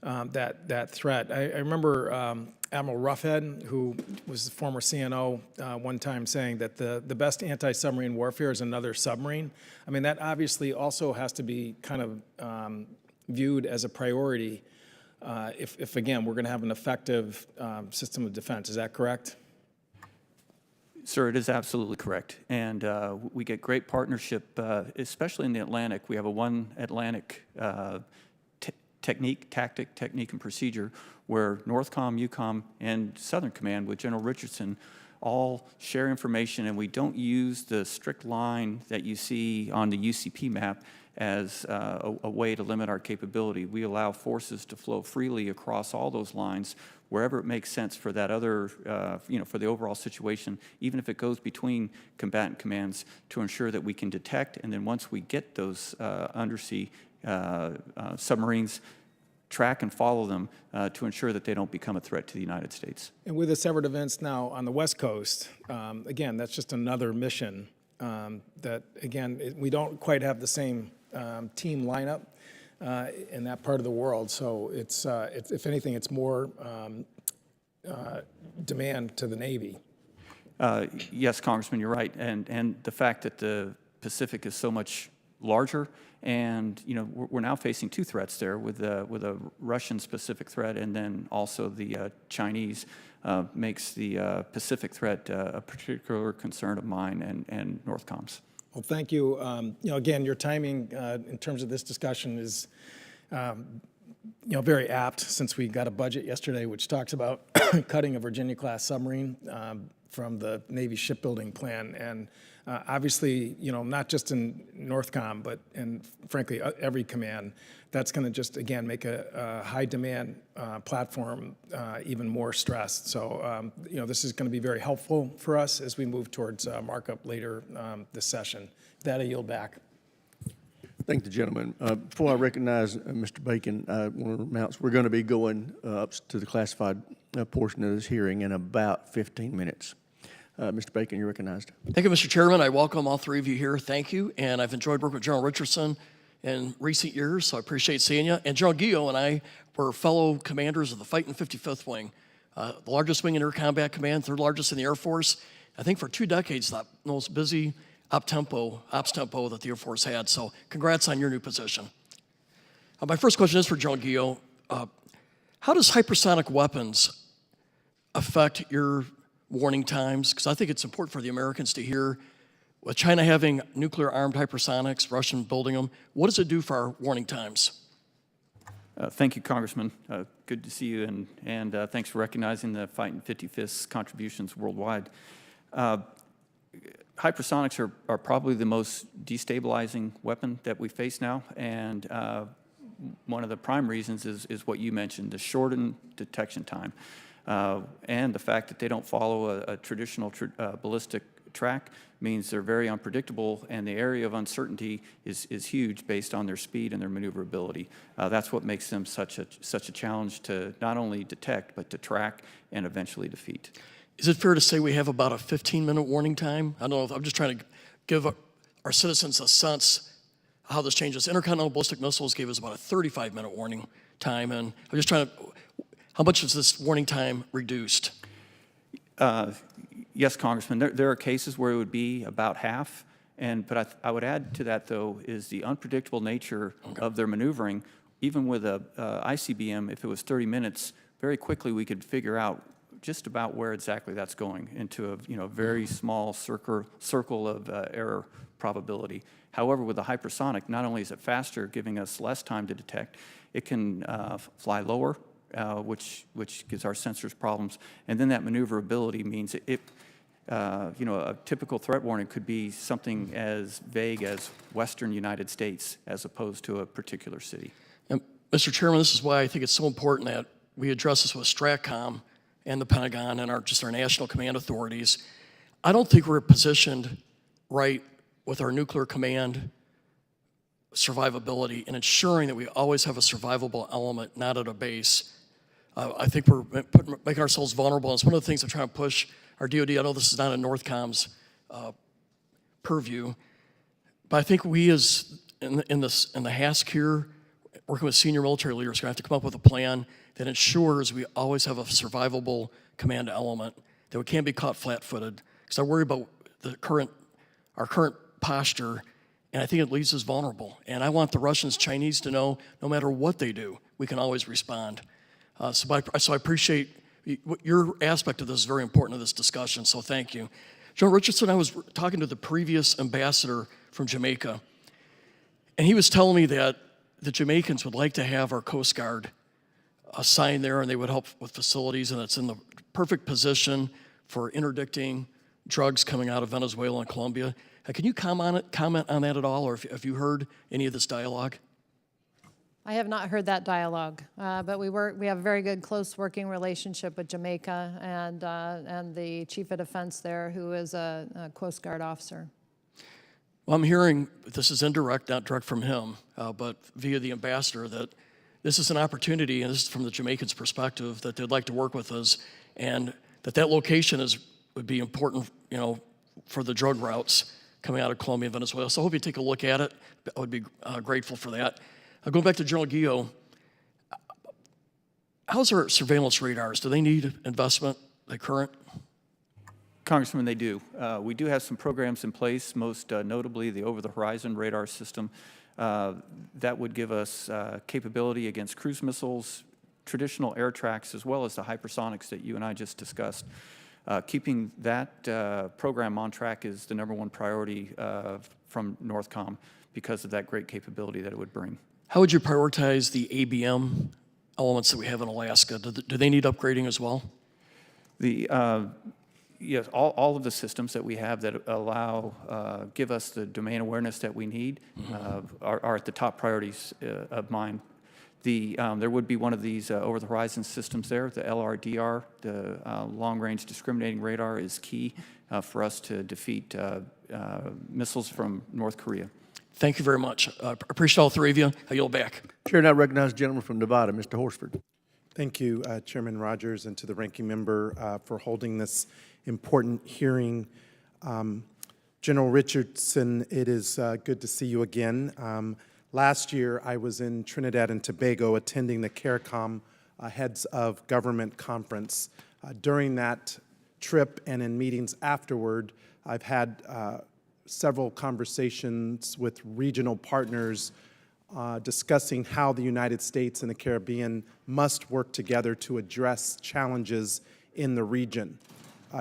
that threat. I remember Admiral Roughhead, who was the former CNO, one time saying that the best anti-submarine warfare is another submarine. I mean, that obviously also has to be kind of viewed as a priority if again, we're going to have an effective system of defense. Is that correct? Sir, it is absolutely correct. And we get great partnership, especially in the Atlantic. We have a one Atlantic tactic, technique, and procedure where Northcom, EUCOM, and Southern Command with General Richardson all share information, and we don't use the strict line that you see on the UCP map as a way to limit our capability. We allow forces to flow freely across all those lines wherever it makes sense for that other, for the overall situation, even if it goes between combatant commands, to ensure that we can detect, and then once we get those undersea submarines, track and follow them to ensure that they don't become a threat to the United States. And with the severed events now on the West Coast, again, that's just another mission that, again, we don't quite have the same team lineup in that part of the world. So it's if anything, it's more demand to the Navy. Yes, Congressman, you're right. And the fact that the Pacific is so much larger, and we're now facing two threats there with a Russian Pacific threat, and then also the Chinese makes the Pacific threat a particular concern of mine and Northcom's. Well, thank you. Again, your timing in terms of this discussion is very apt, since we got a budget yesterday which talks about cutting a Virginia-class submarine from the Navy shipbuilding plan. And obviously, not just in Northcom, but in, frankly, every command, that's going to just, again, make a high-demand platform even more stressed. So, this is going to be very helpful for us as we move towards markup later this session. With that, I yield back. Thank the gentleman. Before I recognize Mr. Bacon, I want to announce we're going to be going up to the classified portion of this hearing in about 15 minutes. Mr. Bacon, you're recognized. Thank you, Mr. Chairman. I welcome all three of you here. Thank you. And I've enjoyed working with General Richardson in recent years, so I appreciate seeing you. And General Guillot and I were fellow commanders of the Fighting 55th Wing, the largest wing in Air Combat Command, third largest in the Air Force. I think for 2 decades, the most busy ops tempo that the Air Force had. So congrats on your new position. My first question is for General Guillot. How does hypersonic weapons affect your warning times? Because I think it's important for the Americans to hear, with China having nuclear-armed hypersonics, Russian building them, what does it do for our warning times? Thank you, Congressman. Good to see you, and thanks for recognizing the Fighting 55th's contributions worldwide. Hypersonics are probably the most destabilizing weapon that we face now, and one of the prime reasons is what you mentioned, the shortened detection time, and the fact that they don't follow a traditional ballistic track means they're very unpredictable, and the area of uncertainty is huge based on their speed and their maneuverability. That's what makes them such a challenge to not only detect, but to track and eventually defeat. Is it fair to say we have about a 15-minute warning time? I don't know, I'm just trying to give our citizens a sense how this changes. Intercontinental ballistic missiles gave us about a 35-minute warning time, and I'm just trying to, how much is this warning time reduced? Yes, Congressman, there are cases where it would be about half, but I would add to that, though, is the unpredictable nature of their maneuvering. Even with a ICBM, if it was 30 minutes, very quickly we could figure out just about where exactly that's going into a very small circle of error probability. However, with the hypersonic, not only is it faster, giving us less time to detect, it can fly lower, which gives our sensors problems, and then that maneuverability means a typical threat warning could be something as vague as Western United States as opposed to a particular city. And Mr. Chairman, this is why I think it's so important that we address this with Stratcom and the Pentagon and our national command authorities. I don't think we're positioned right with our nuclear command survivability and ensuring that we always have a survivable element, not at a base. I think we're making ourselves vulnerable. And it's one of the things I'm trying to push our DoD. I know this is not in Northcom's purview, but I think we in the HASC here, working with senior military leaders, are going to have to come up with a plan that ensures we always have a survivable command element, that we can't be caught flat-footed. Because I worry about our current posture, and I think it leaves us vulnerable. And I want the Russians, Chinese to know, no matter what they do, we can always respond. So I appreciate your aspect of this is very important to this discussion, so thank you. General Richardson, I was talking to the previous ambassador from Jamaica, and he was telling me that the Jamaicans would like to have our Coast Guard assigned there, and they would help with facilities, and it's in the perfect position for interdicting drugs coming out of Venezuela and Colombia. Can you comment on that at all, or have you heard any of this dialogue? I have not heard that dialogue, but we have a very good, close working relationship with Jamaica and the chief of defense there, who is a Coast Guard officer. Well, I'm hearing, this is indirect, not direct from him, but via the ambassador, that this is an opportunity, and this is from the Jamaicans' perspective, that they'd like to work with us, and that location would be important, for the drug routes coming out of Colombia and Venezuela. So I hope you take a look at it. I would be grateful for that. Going back to General Guillot, how's our surveillance radars? Do they need investment? Are they current? Congressman, they do. We do have some programs in place, most notably the over-the-horizon radar system. That would give us capability against cruise missiles, traditional air tracks, as well as the hypersonics that you and I just discussed. Keeping that program on track is the #1 priority from Northcom because of that great capability that it would bring. How would you prioritize the ABM elements that we have in Alaska? Do they need upgrading as well? Yes, all of the systems that we have that give us the domain awareness that we need are at the top priorities of mine. There would be one of these over-the-horizon systems there, the LRDR, the long-range discriminating radar, is key for us to defeat missiles from North Korea. Thank you very much. I appreciate all three of you. I yield back. Chair now recognizes the gentleman from Nevada, Mr. Horsford. Thank you, Chairman Rogers, and to the ranking member for holding this important hearing. General Richardson, it is good to see you again. Last year, I was in Trinidad and Tobago attending the CARICOM Heads of Government Conference. During that trip and in meetings afterward, I've had several conversations with regional partners discussing how the United States and the Caribbean must work together to address challenges in the region.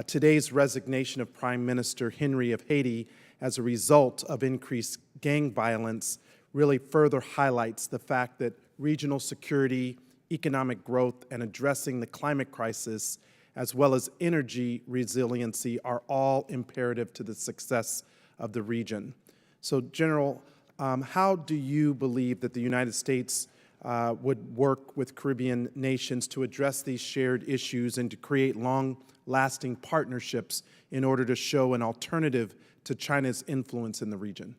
Today's resignation of Prime Minister Henry of Haiti as a result of increased gang violence really further highlights the fact that regional security, economic growth, and addressing the climate crisis, as well as energy resiliency, are all imperative to the success of the region. So, General, how do you believe that the United States would work with Caribbean nations to address these shared issues and to create long-lasting partnerships in order to show an alternative to China's influence in the region?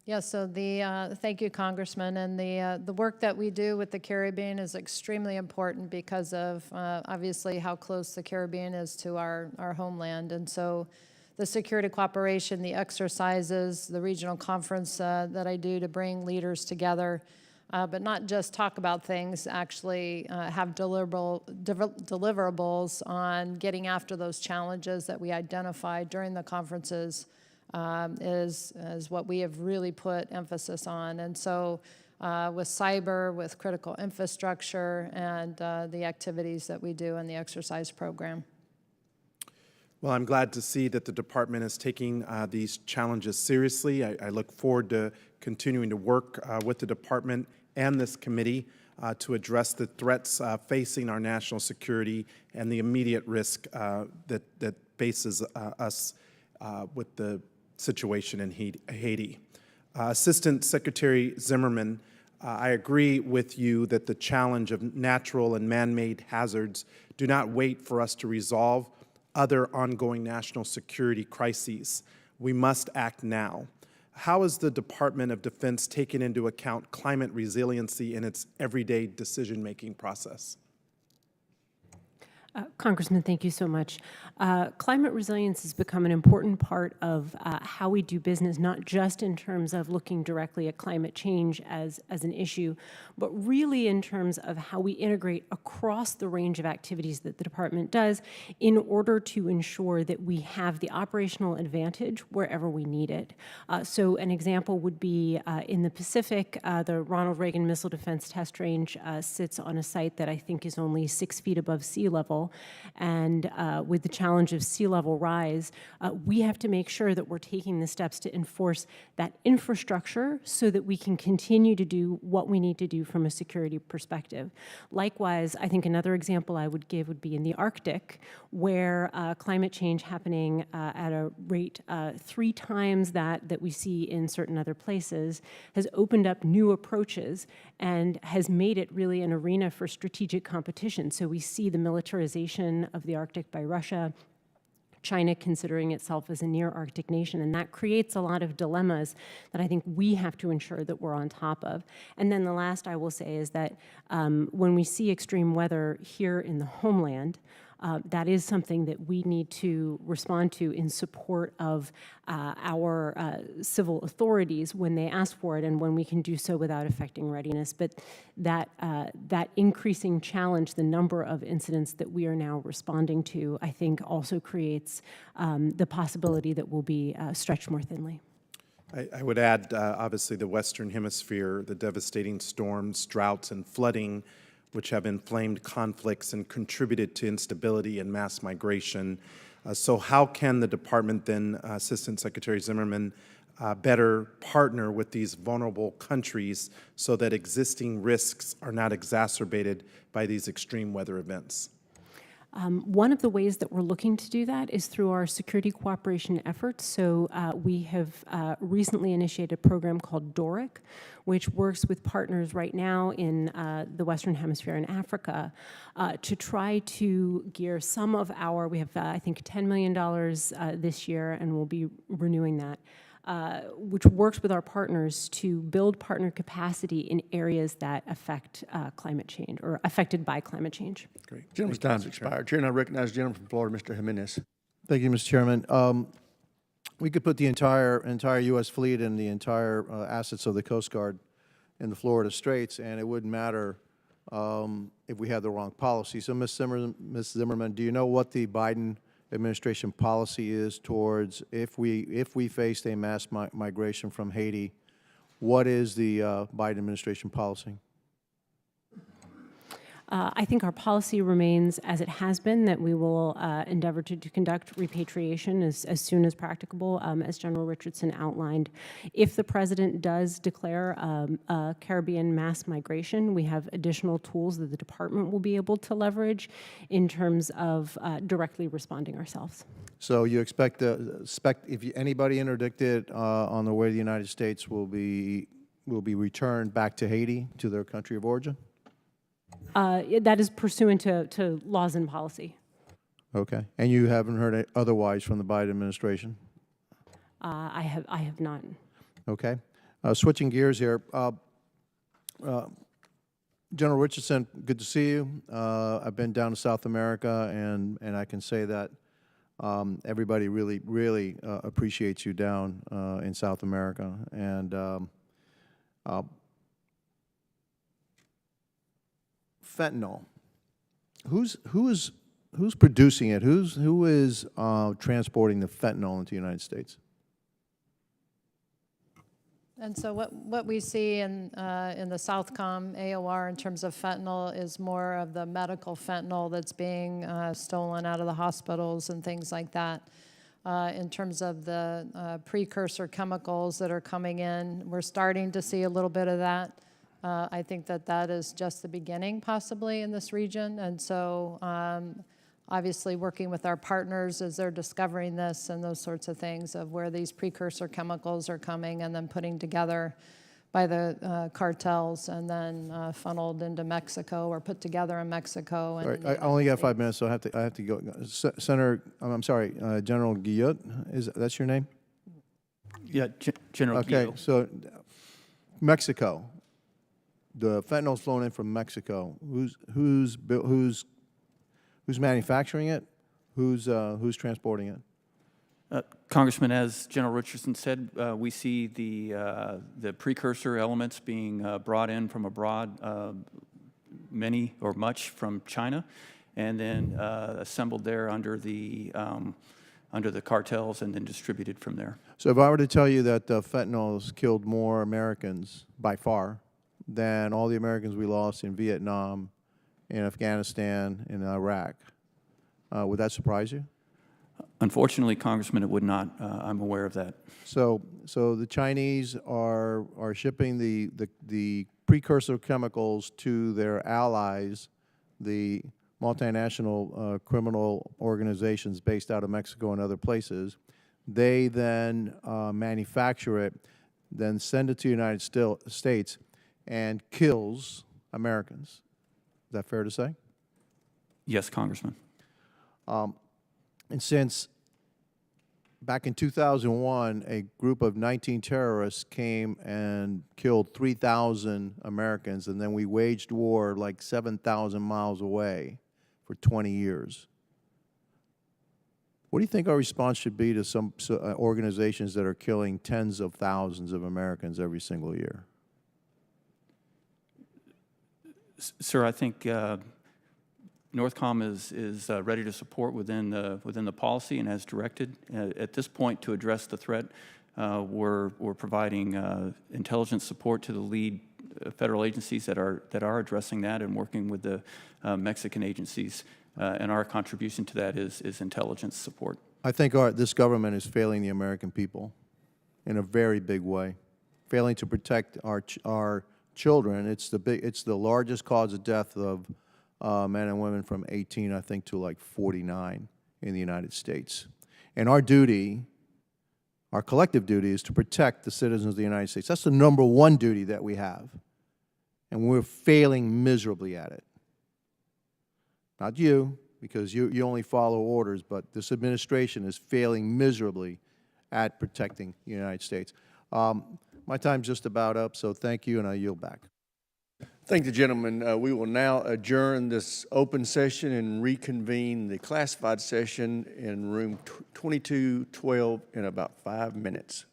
Yes, so thank you, Congressman, and the work that we do with the Caribbean is extremely important because of obviously how close the Caribbean is to our homeland, and so the security cooperation, the exercises, the regional conference that I do to bring leaders together, but not just talk about things, actually have deliverables on getting after those challenges that we identified during the conferences. Is what we have really put emphasis on. And so with cyber, with critical infrastructure, and the activities that we do in the exercise program. Well, I'm glad to see that the department is taking these challenges seriously. I look forward to continuing to work with the department and this committee to address the threats facing our national security and the immediate risk that faces us with the situation in Haiti. Assistant Secretary Zimmerman, I agree with you that the challenge of natural and man-made hazards do not wait for us to resolve other ongoing national security crises. We must act now. How is the Department of Defense taking into account climate resiliency in its everyday decision-making process? Congressman, thank you so much. Climate resilience has become an important part of how we do business, not just in terms of looking directly at climate change as an issue, but really in terms of how we integrate across the range of activities that the department does in order to ensure that we have the operational advantage wherever we need it. So an example would be in the Pacific, the Ronald Reagan Missile Defense Test Range sits on a site that I think is only 6 feet above sea level. And with the challenge of sea level rise, we have to make sure that we're taking the steps to enforce that infrastructure so that we can continue to do what we need to do from a security perspective. Likewise, I think another example I would give would be in the Arctic, where climate change happening at a rate 3 times that we see in certain other places has opened up new approaches and has made it really an arena for strategic competition. So we see the militarization of the Arctic by Russia, China considering itself as a near-Arctic nation, and that creates a lot of dilemmas that I think we have to ensure that we're on top of. And then the last I will say is that when we see extreme weather here in the homeland, that is something that we need to respond to in support of our civil authorities when they ask for it and when we can do so without affecting readiness. But that increasing challenge, the number of incidents that we are now responding to, I think also creates the possibility that we'll be stretched more thinly. I would add, obviously, the Western Hemisphere, the devastating storms, droughts, and flooding, which have inflamed conflicts and contributed to instability and mass migration. So how can the department then, Assistant Secretary Zimmerman, better partner with these vulnerable countries so that existing risks are not exacerbated by these extreme weather events? One of the ways that we're looking to do that is through our security cooperation efforts. So we have recently initiated a program called DORIC, which works with partners right now in the Western Hemisphere and Africa to try to gear some of our, we have I think $10 million this year, and we'll be renewing that. Which works with our partners to build partner capacity in areas that affect climate change or affected by climate change. Great. Gentleman's time's expired. Chair, and I recognize the gentleman from Florida, Mr. Jimenez. Thank you, Mr. Chairman. We could put the entire U.S. fleet and the entire assets of the Coast Guard in the Florida Straits, and it wouldn't matter if we had the wrong policy. So, Ms. Zimmerman, do you know what the Biden administration policy is towards if we faced a mass migration from Haiti? What is the Biden administration policy? I think our policy remains as it has been, that we will endeavor to conduct repatriation as soon as practicable, as General Richardson outlined. If the president does declare a Caribbean mass migration, we have additional tools that the department will be able to leverage in terms of directly responding ourselves. So you expect if anybody interdicted on the way to the United States will be will be returned back to Haiti, to their country of origin? That is pursuant to laws and policy. Okay. And you haven't heard otherwise from the Biden administration? I have not. Okay. Switching gears here. General Richardson, good to see you. I've been down to South America, and I can say that everybody really appreciates you down in South America. And fentanyl, who is producing it? Who is transporting the fentanyl into the United States? And so what we see in the Southcom AOR in terms of fentanyl is more of the medical fentanyl that's being stolen out of the hospitals and things like that. In terms of the precursor chemicals that are coming in, we're starting to see a little bit of that. I think that is just the beginning possibly in this region. And so obviously working with our partners as they're discovering this and those sorts of things of where these precursor chemicals are coming and then putting together by the cartels and then funneled into Mexico or put together in Mexico. And All right, I only got 5 minutes, so I have to go. Senator, I'm sorry, General Guillot, that's your name? Yeah, General Okay, Guillot. so Mexico, the fentanyl's flown in from Mexico. Who's manufacturing it? Who's transporting it? Congressman, as General Richardson said, we see the precursor elements being brought in from abroad, many or much from China, and then assembled there under the cartels and then distributed from there. So if I were to tell you that fentanyl has killed more Americans by far than all the Americans we lost in Vietnam, in Afghanistan, in Iraq, would that surprise you? Unfortunately, Congressman, it would not. I'm aware of that. So the Chinese are shipping the precursor chemicals to their allies, the multinational criminal organizations based out of Mexico and other places. They then manufacture it, then send it to the United States, and kills Americans. Is that fair to say? Yes, Congressman. And since back in 2001, a group of 19 terrorists came and killed 3,000 Americans, and then we waged war like 7,000 miles away for 20 years. What do you think our response should be to some organizations that are killing tens of thousands of Americans every single year? Sir, I think Northcom is ready to support within the policy and as directed. At this point, to address the threat, we're providing intelligence support to the lead federal agencies that are addressing that and working with the Mexican agencies. And our contribution to that is intelligence support. I think this government is failing the American people in a very big way, failing to protect our children. It's the largest cause of death of men and women from 18, I think, to like 49 in the United States. And our duty, our collective duty, is to protect the citizens of the United States. That's the number one duty that we have. And we're failing miserably at it. Not you, because you only follow orders, but this administration is failing miserably at protecting the United States. My time's just about up, so thank you, and I yield back. Thank the gentleman. We will now adjourn this open session and reconvene the classified session in room 2212 in about 5 minutes.